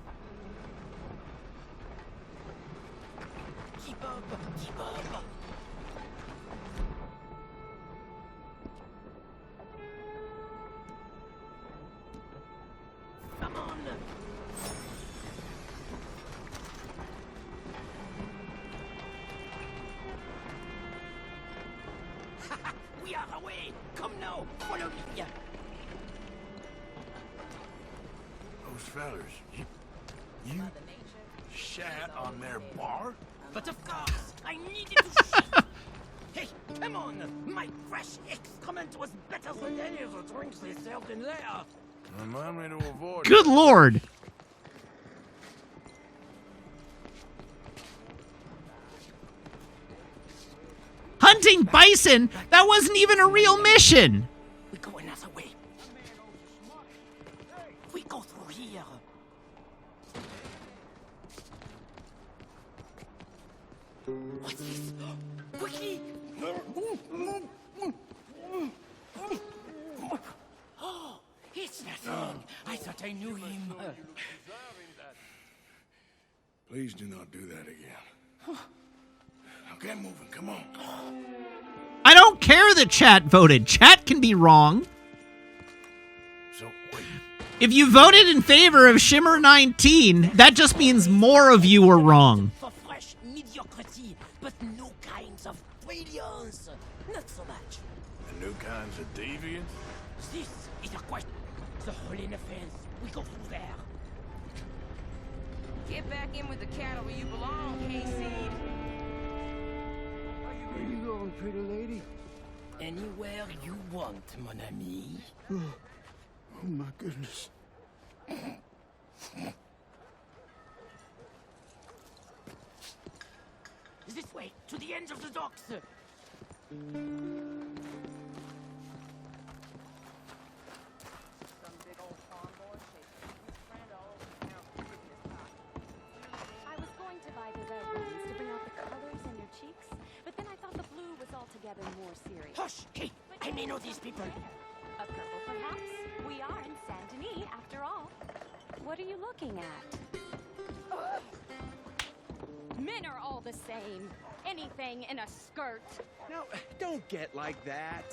We are away. Come now. Follow me. Those fellers, you shat on their bar? But of course, I needed to shit. Hey, come on. My fresh excrement was better than any of the drinks they served in there. Remind me to avoid Good lord. Hunting bison? That wasn't even a real mission. We go another way. We go through here. What's this? Quickly! Oh, it's nothing. I thought I knew him. Please do not do that again. Now get moving, come on. I don't care that chat voted. Chat can be wrong. So, wait. If you voted in favor of Shimmer 19, that just means more of you were wrong. For fresh mediocrity, but new kinds of brilliance. Not so much. The new kinds of deviants? This is a question. The hole in the fence. We go through there. Get back in with the cattle where you belong, Hayseed. Where you going, pretty lady? Anywhere you want, mon ami. Oh my goodness. This way, to the end of the docks. 5 of red ones to bring out the colors in your cheeks, but then I thought the blue was altogether more serious. Hush! Hey, I may know these people. A purple, perhaps? We are in Saint Denis, after all. What are you looking at? Men are all the same. Anything in a skirt. No, don't get like that.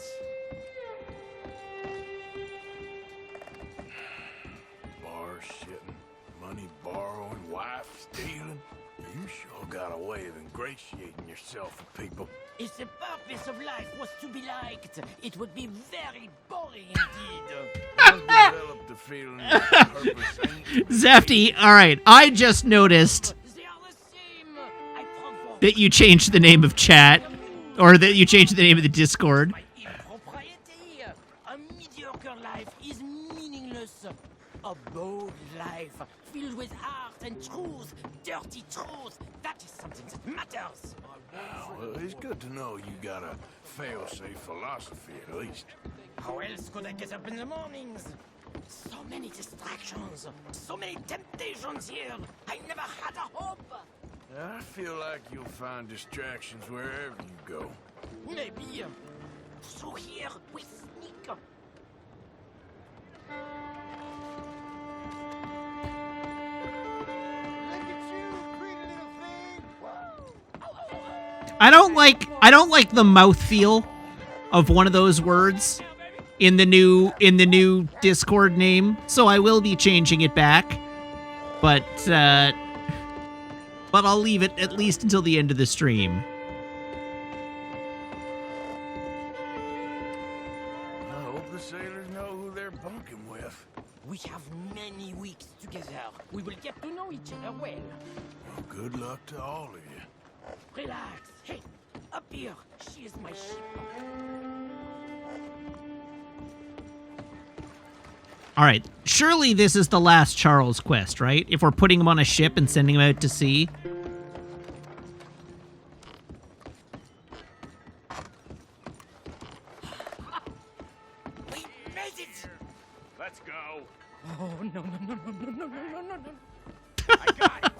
Bar shitting, money borrowing, wife stealing. You sure got a way of ingratiating yourself with people. If the purpose of life was to be liked, it would be very boring indeed. I've developed the feeling that purpose ain't Zefty, all right. I just noticed that you changed the name of chat, or that you changed the name of the Discord. Impropriety. A mediocre life is meaningless. A bold life filled with art and truth, dirty truth. That is something that matters. Well, it's good to know you got a fail-safe philosophy, at least. How else could I get up in the mornings? So many distractions, so many temptations here. I never had a hope. I feel like you'll find distractions wherever you go. Maybe. So here we sneak. I don't like the mouthfeel of one of those words in the new Discord name, so I will be changing it back. But I'll leave it at least until the end of the stream. I hope the sailors know who they're bunking with. We have many weeks together. We will get to know each other well. Well, good luck to all of you. Relax. Hey, up here. She is my ship. All right, surely this is the last Charles quest, right? If we're putting him on a ship and sending him out to sea. We made it. Let's go. Oh, no. I got him.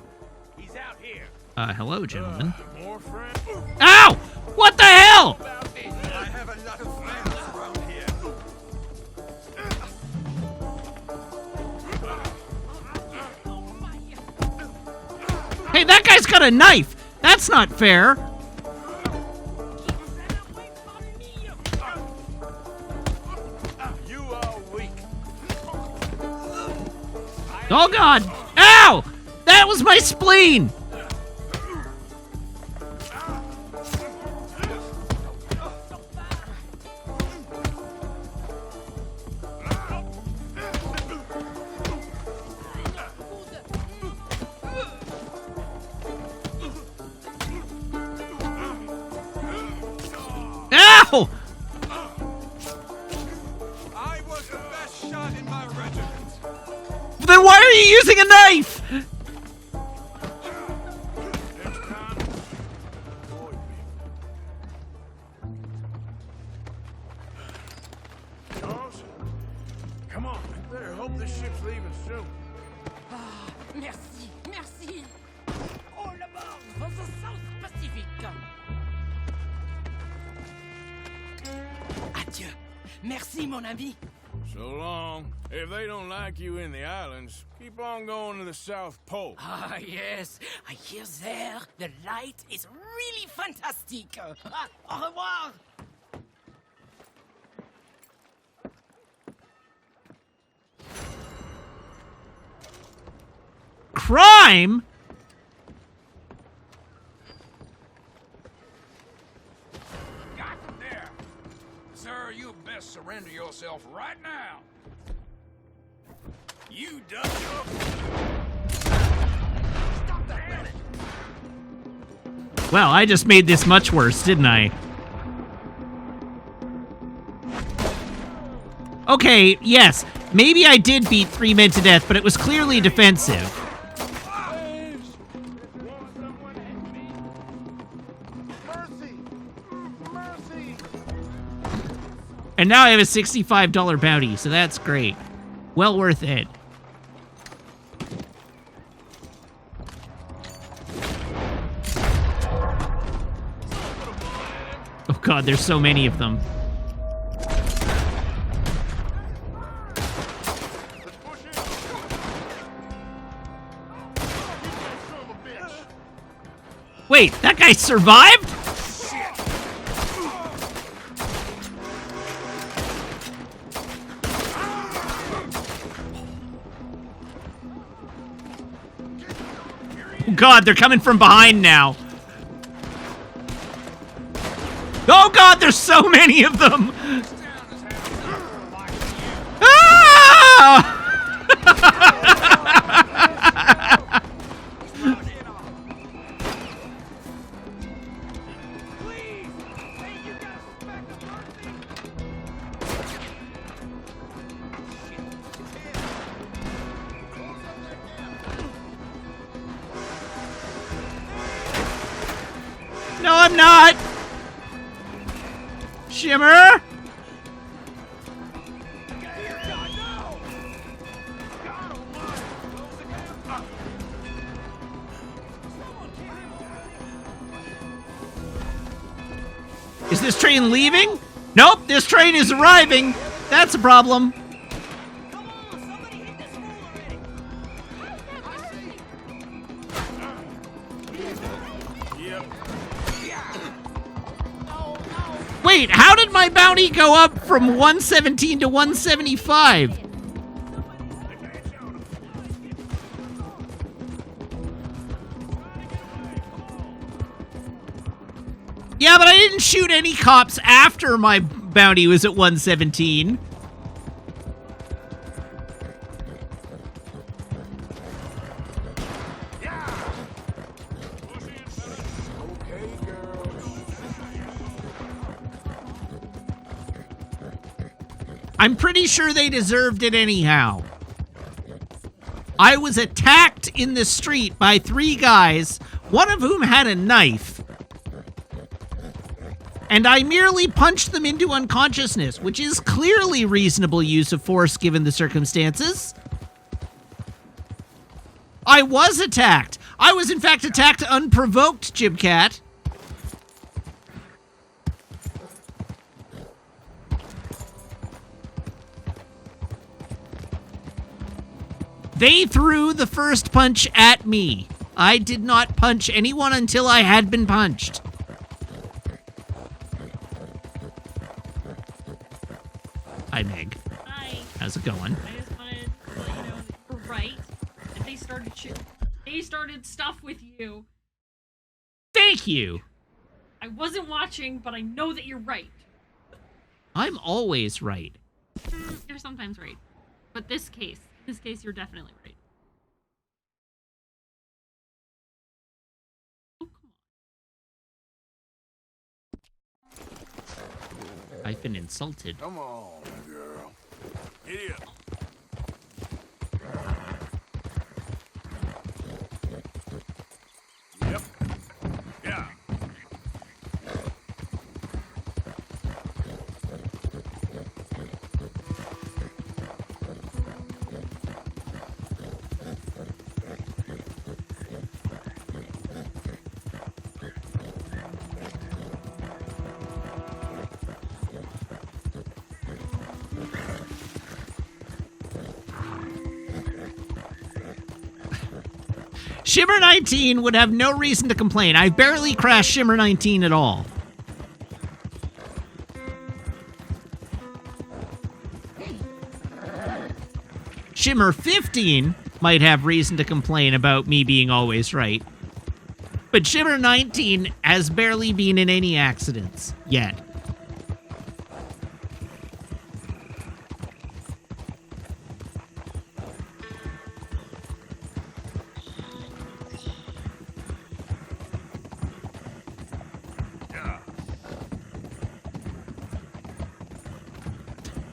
He's out here. Hello, gentlemen. More friends? Ow! What the hell? I have a lot of friends around here. Hey, that guy's got a knife. That's not fair. You are weak. Oh, God. Ow! That was my spleen. Ow! I was the best shot in my regiment. Then why are you using a knife? Charles, come on. We better hope this ship's leaving soon. Merci. All aboard for the South Pacific. Adieu. Merci, mon ami. So long. If they don't like you in the islands, keep on going to the South Pole. Ah, yes. I hear there the light is really fantastic. Au revoir. Crime? Got them there. Sir, you best surrender yourself right now. You done Stop that minute. Well, I just made this much worse, didn't I? Okay, yes. Maybe I did beat 3 men to death, but it was clearly defensive. And now I have a $65 bounty, so that's great. Well worth it. God, there's so many of them. Wait, that guy survived? Oh God, they're coming from behind now. Oh God, there's so many of them. Ah! No, I'm not. Shimmer. Is this train leaving? Nope, this train is arriving. That's a problem. Wait, how did my bounty go up from 117 to 175? Yeah, but I didn't shoot any cops after my bounty was at 117. I'm pretty sure they deserved it anyhow. I was attacked in the street by 3 guys, one of whom had a knife. And I merely punched them into unconsciousness, which is clearly reasonable use of force given the circumstances. I was attacked. I was in fact attacked unprovoked, Jibcat. They threw the first punch at me. I did not punch anyone until I had been punched. Hi, Meg. Hi. How's it going? I just wanted to let you know that you're right. That they started stuff with you. Thank you. I wasn't watching, but I know that you're right. I'm always right. You're sometimes right. But this case, you're definitely right. Oh, come on. I've been insulted. Come on, girl. Giddy up. Yep. Yeah. Shimmer 19 would have no reason to complain. I barely crashed Shimmer 19 at all. Shimmer 15 might have reason to complain about me being always right. But Shimmer 19 has barely been in any accidents yet.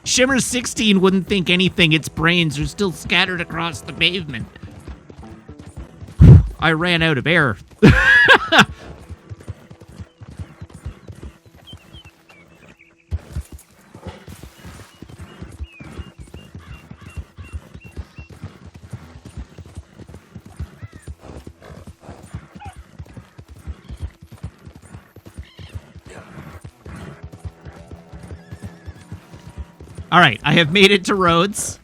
Shimmer 16 wouldn't think anything. Its brains are still scattered across the pavement. I ran out of air. All right, I have made it to Rhodes.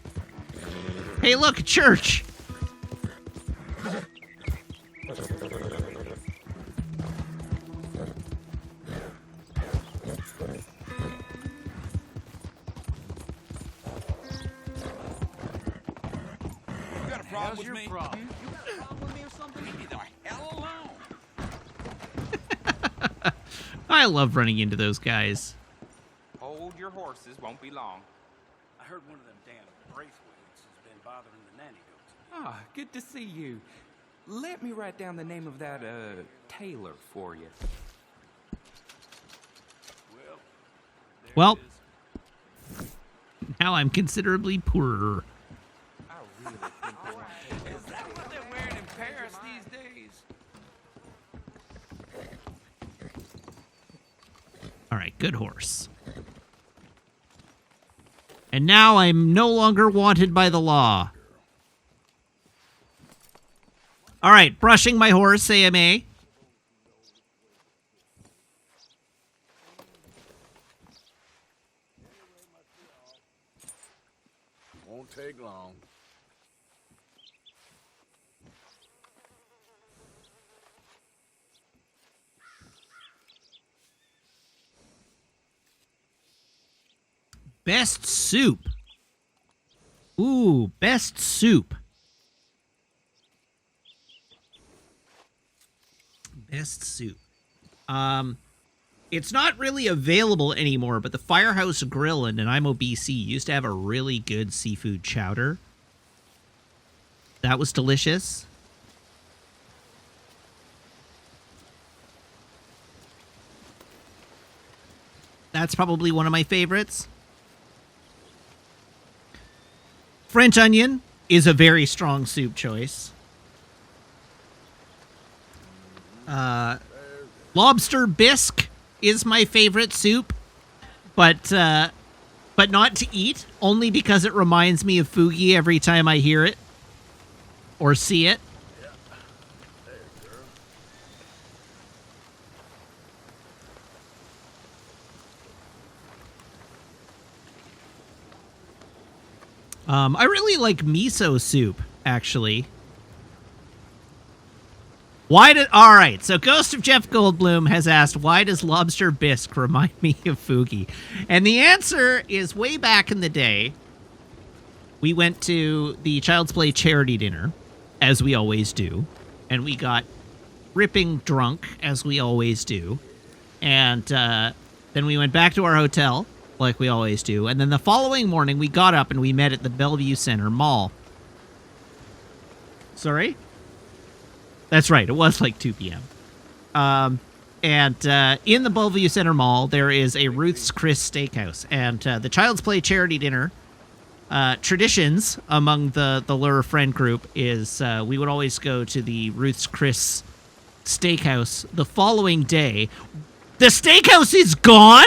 Hey, look, a church. You got a problem with your me? problem? You got a problem with me or something? Leave me the hell alone. I love running into those guys. Hold your horses, won't be long. I heard one of them damn Braithwaites has been bothering the nanny goats. Ah, good to see you. Let me write down the name of that, tailor for you. Well, now I'm considerably poorer. I really think they want to Is that what they're wearing in Paris these days? All right, good horse. And now I'm no longer wanted by the law. All right, brushing my horse, AMA. Won't take long. Best soup. Ooh, best soup. Best soup. It's not really available anymore, but the Firehouse Grill in Nanaimo, BC used to have a really good seafood chowder. That was delicious. That's probably one of my favorites. French onion is a very strong soup choice. Lobster bisque is my favorite soup, but not to eat, only because it reminds me of Fugi every time I hear it or see it. I really like miso soup, actually. All right, so Ghost of Jeff Goldblum has asked, why does lobster bisque remind me of Fugi? And the answer is, way back in the day, we went to the Child's Play charity dinner, as we always do, and we got ripping drunk, as we always do, and then we went back to our hotel, like we always do, and then the following morning, we got up and we met at the Bellevue Center Mall. Sorry? That's right, it was like 2 p.m. And in the Bellevue Center Mall, there is a Ruth's Chris Steakhouse. And the Child's Play charity dinner traditions among the Lure friend group is we would always go to the Ruth's Chris Steakhouse the following day. The steakhouse is gone?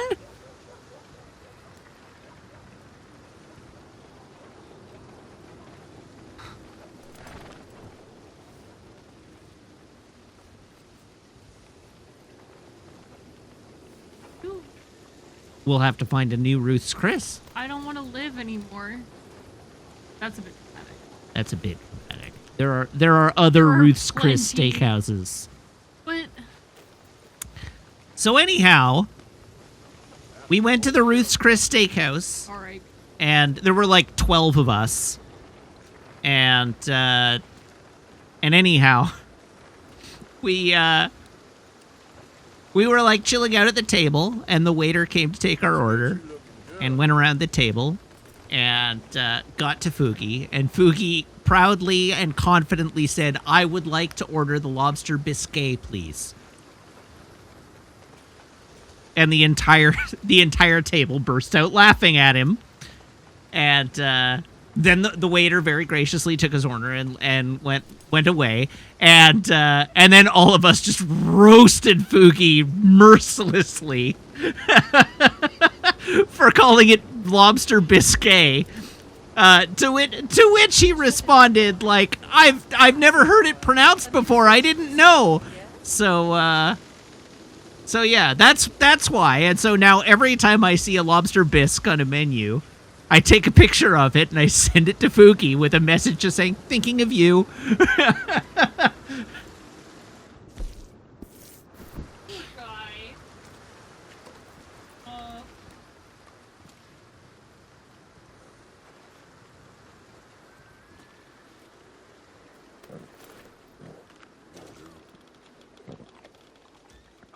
We'll have to find a new Ruth's Chris. I don't want to live anymore. That's a bit pathetic. That's a bit pathetic. There are other Ruth's Chris plenty. steakhouses. But So anyhow, we went to the Ruth's Chris Steakhouse. all right. And there were like 12 of us. And anyhow, we were like chilling out at the table, and the waiter came to take our order and went around the table and got to Fugi. And Fugi proudly and confidently said, "I would like to order the lobster biscuit, please." And the entire table burst out laughing at him. And then the waiter very graciously took his order and went away. And then all of us just roasted Fugi mercilessly for calling it lobster biscuit. To which he responded like, "I've never heard it pronounced before. I didn't know." So yeah, that's why. And so now every time I see a lobster bisque on a menu, I take a picture of it and I send it to Fuki with a message just saying, thinking of you.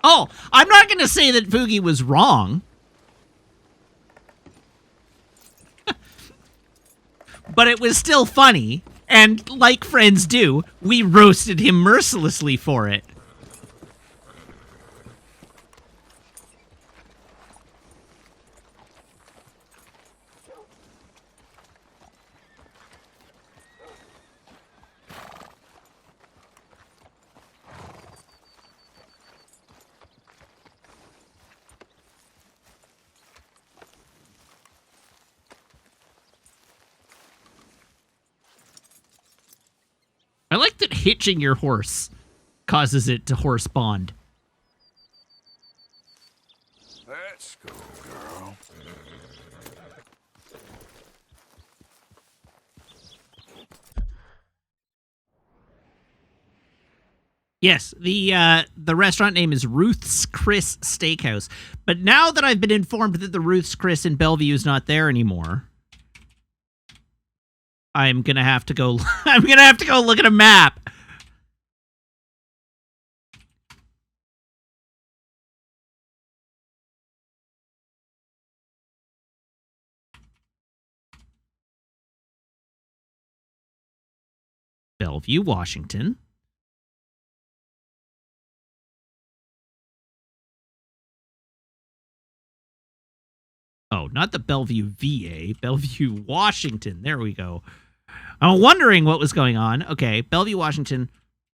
Oh, I'm not going to say that Fugi was wrong. But it was still funny. And like friends do, we roasted him mercilessly for it. I like that hitching your horse causes it to horse bond. Let's go, girl. Yes, the restaurant name is Ruth's Chris Steakhouse. But now that I've been informed that the Ruth's Chris in Bellevue is not there anymore, I'm gonna have to go. I'm gonna have to go look at a map. Bellevue, Washington. Oh, not the Bellevue, VA. Bellevue, Washington. There we go. I'm wondering what was going on. Okay, Bellevue, Washington.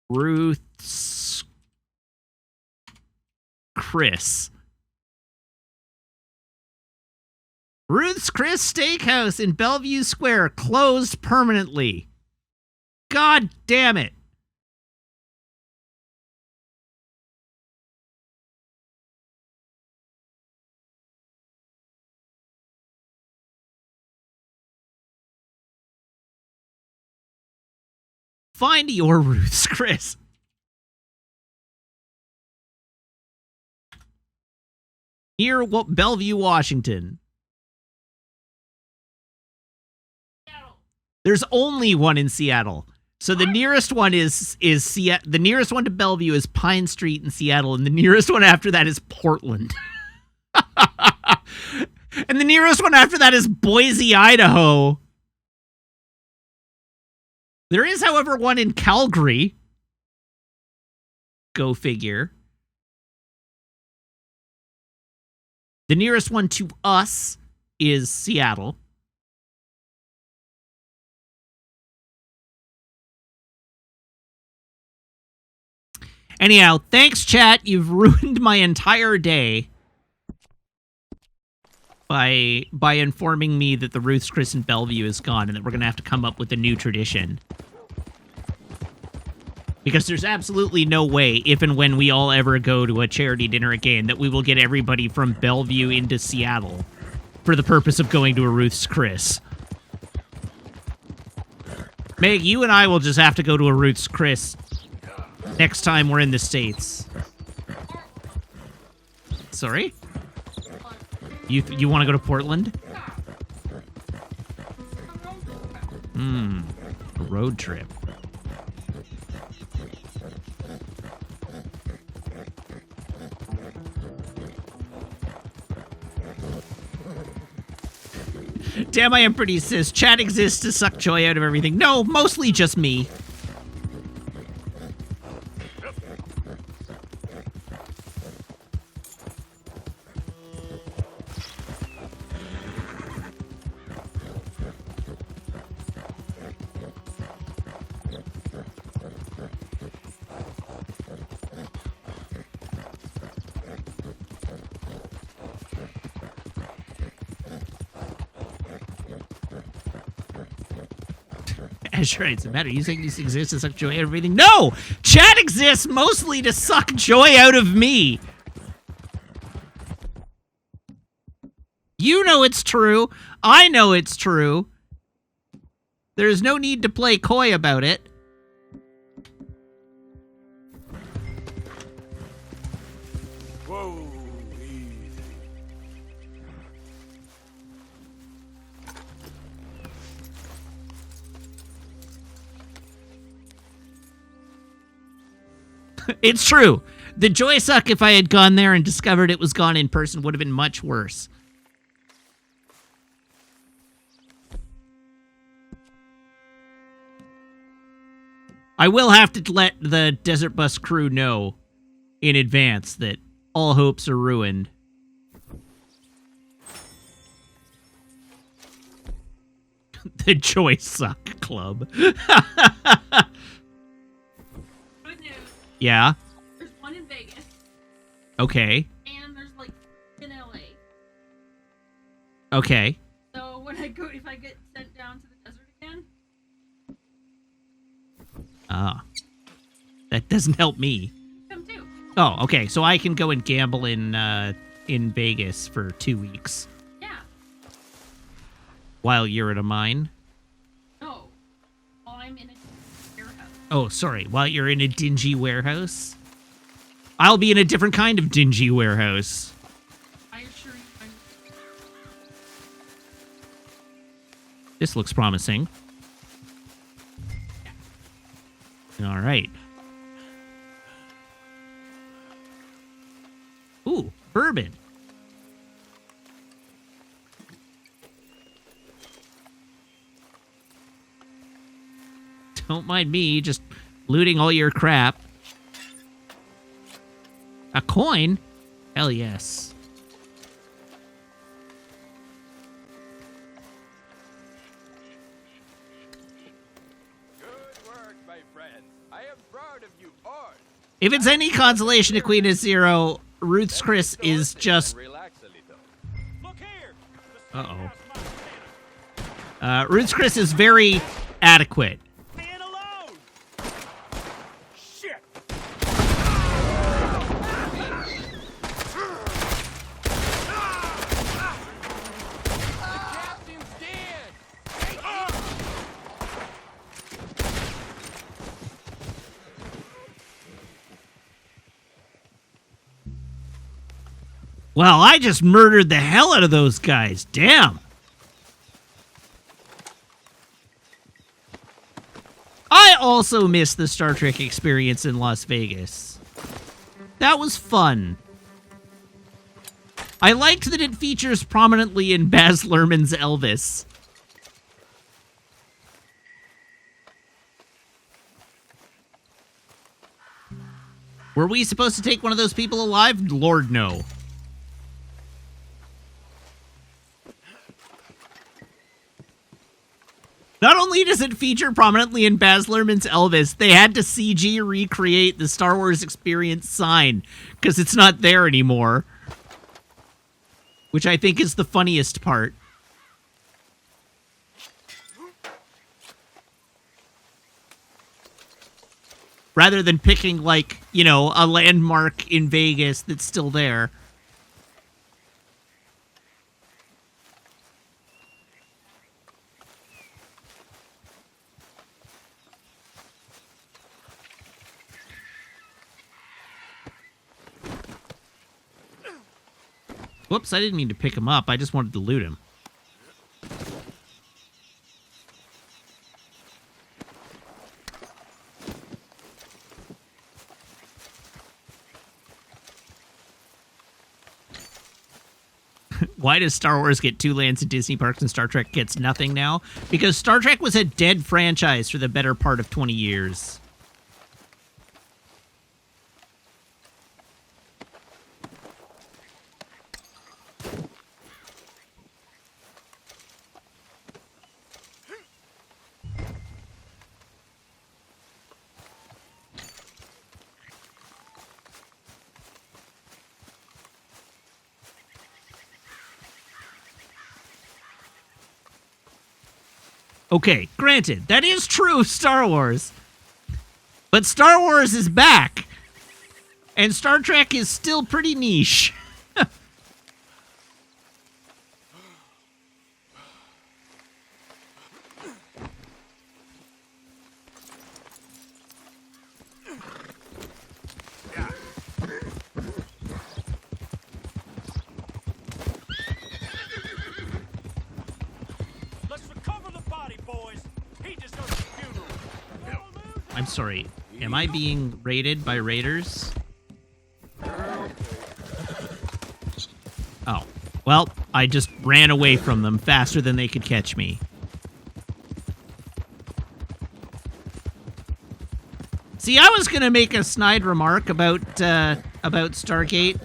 Ruth's Chris. Ruth's Chris Steakhouse in Bellevue Square closed permanently. God damn it. Find your Ruth's Chris. Near Bellevue, Washington. There's only one in Seattle. So the nearest one is Seattle. The nearest one to Bellevue is Pine Street in Seattle, and the nearest one after that is Portland. And the nearest one after that is Boise, Idaho. There is, however, one in Calgary. Go figure. The nearest one to us is Seattle. Anyhow, thanks, chat. You've ruined my entire day by informing me that the Ruth's Chris in Bellevue is gone and that we're going to have to come up with a new tradition. Because there's absolutely no way, if and when we all ever go to a charity dinner again, that we will get everybody from Bellevue into Seattle for the purpose of going to a Ruth's Chris. Meg, you and I will just have to go to a Ruth's Chris next time we're in the States. Sorry? You want to go to Portland? A road trip. Damn, I am pretty cis. Chat exists to suck joy out of everything. No, mostly just me. Azure, it's a matter. You saying this exists to suck joy out of everything? No! Chat exists mostly to suck joy out of me. You know it's true. I know it's true. There's no need to play coy about it. Whoa, easy. It's true. The joy suck if I had gone there and discovered it was gone in person would have been much worse. I will have to let the Desert Bus crew know in advance that all hopes are ruined. The Joy Suck Club. Good news. Yeah. There's one in Vegas, Okay. and there's like in LA. Okay. So when if I get sent down to the desert again, Ah. That doesn't help me. come too. Oh, okay. So I can go and gamble in Vegas for 2 weeks. Yeah. While you're at a mine. No. While I'm in a warehouse. Oh, sorry. While you're in a dingy warehouse. I'll be in a different kind of dingy warehouse. I assure you, This looks promising. All right. Ooh, bourbon. Don't mind me just looting all your crap. A coin? Hell yes. Good work, my friend. I am proud of you all. If it's any consolation to Queen of Zero, Ruth's Chris is just... Relax a little. Uh-oh. Ruth's Chris is very adequate. Well, I just murdered the hell out of those guys. Damn. I also missed the Star Trek experience in Las Vegas. That was fun. I liked that it features prominently in Baz Luhrmann's Elvis. Were we supposed to take one of those people alive? Lord, no. Not only does it feature prominently in Baz Luhrmann's Elvis, they had to CG recreate the Star Wars Experience sign because it's not there anymore. Which I think is the funniest part. Rather than picking, like, you know, a landmark in Vegas that's still there. Whoops, I didn't mean to pick him up. I just wanted to loot him. Why does Star Wars get 2 lands in Disney parks and Star Trek gets nothing now? Because Star Trek was a dead franchise for the better part of 20 years. Okay, granted, that is true of Star Wars. But Star Wars is back. And Star Trek is still pretty niche. I'm sorry. Am I being raided by raiders? Oh. Well, I just ran away from them faster than they could catch me. See, I was gonna make a snide remark about Stargate,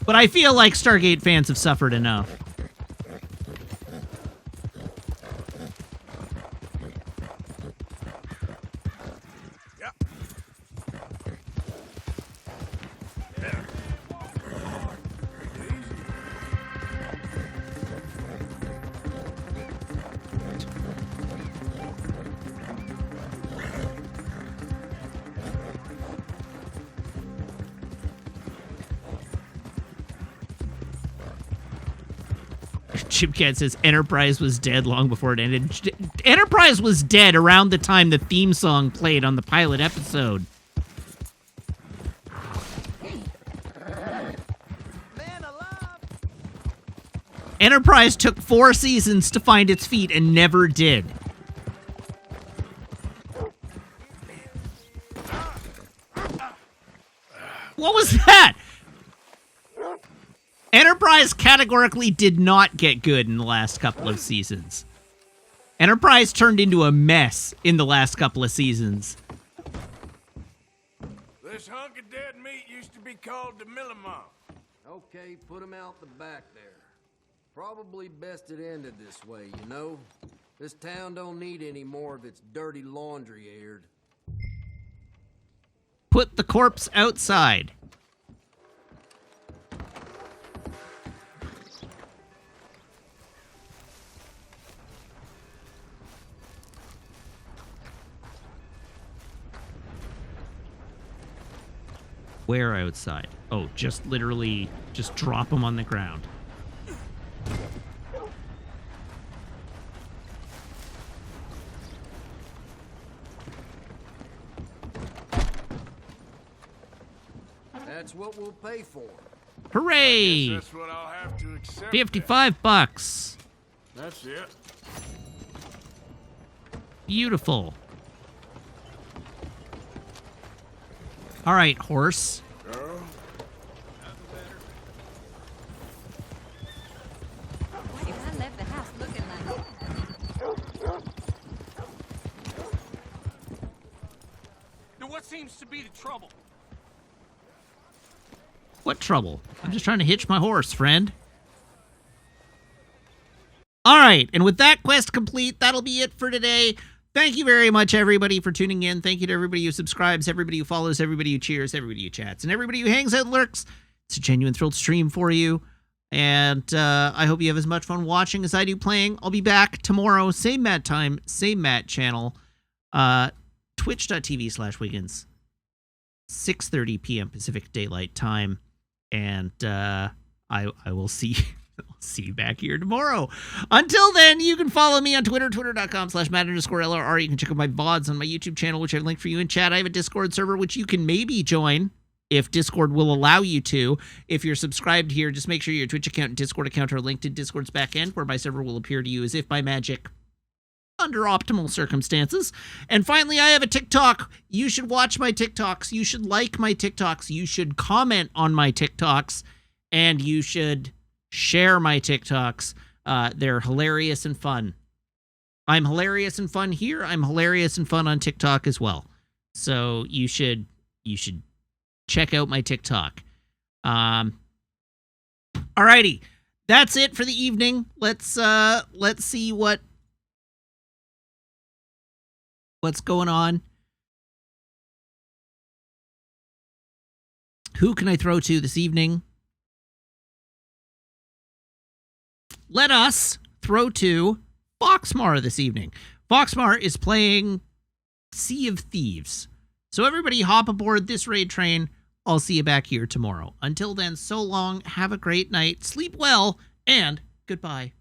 but I feel like Stargate fans have suffered enough. Chipcat says Enterprise was dead long before it ended. Enterprise was dead around the time the theme song played on the pilot episode. Enterprise took 4 seasons to find its feet and never did. What was that? Enterprise categorically did not get good in the last couple of seasons. Enterprise turned into a mess in the last couple of seasons. This hunk of dead meat used to be called the Millimont. Okay, put him out the back there. Probably best it ended this way, you know? This town don't need any more of its dirty laundry aired. Put the corpse outside. Where outside? Oh, just literally, just drop them on the ground. That's what we'll pay for. Hooray! That's what I'll have to accept. $55. That's it. Beautiful. All right, horse. Girl. If I left the house looking like that. Now what seems to be the trouble? What trouble? I'm just trying to hitch my horse, friend. All right, and with that quest complete, that'll be it for today. Thank you very much, everybody, for tuning in. Thank you to everybody who subscribes, everybody who follows, everybody who cheers, everybody who chats, and everybody who hangs out and lurks. It's a genuine thrill to stream for you, and I hope you have as much fun watching as I do playing. I'll be back tomorrow, same Matt time, same Matt channel, twitch.tv/Wiggins, 6:30 p.m. Pacific Daylight Time, and I will see I'll see you back here tomorrow. Until then, you can follow me on Twitter, twitter.com/Matt_LRR. You can check out my VODs on my YouTube channel, which I've linked for you in chat. I have a Discord server, which you can maybe join if Discord will allow you to. If you're subscribed here, just make sure your Twitch account and Discord account are linked to Discord's backend, where my server will appear to you as if by magic under optimal circumstances. And finally, I have a TikTok. You should watch my TikToks. You should like my TikToks. You should comment on my TikToks. And you should share my TikToks. They're hilarious and fun. I'm hilarious and fun here. I'm hilarious and fun on TikTok as well. So you should check out my TikTok. Alrighty. That's it for the evening. Let's see what's going on. Who can I throw to this evening? Let us throw to Foxmar this evening. Foxmar is playing Sea of Thieves. So everybody hop aboard this raid train. I'll see you back here tomorrow. Until then, so long, have a great night, sleep well, and goodbye.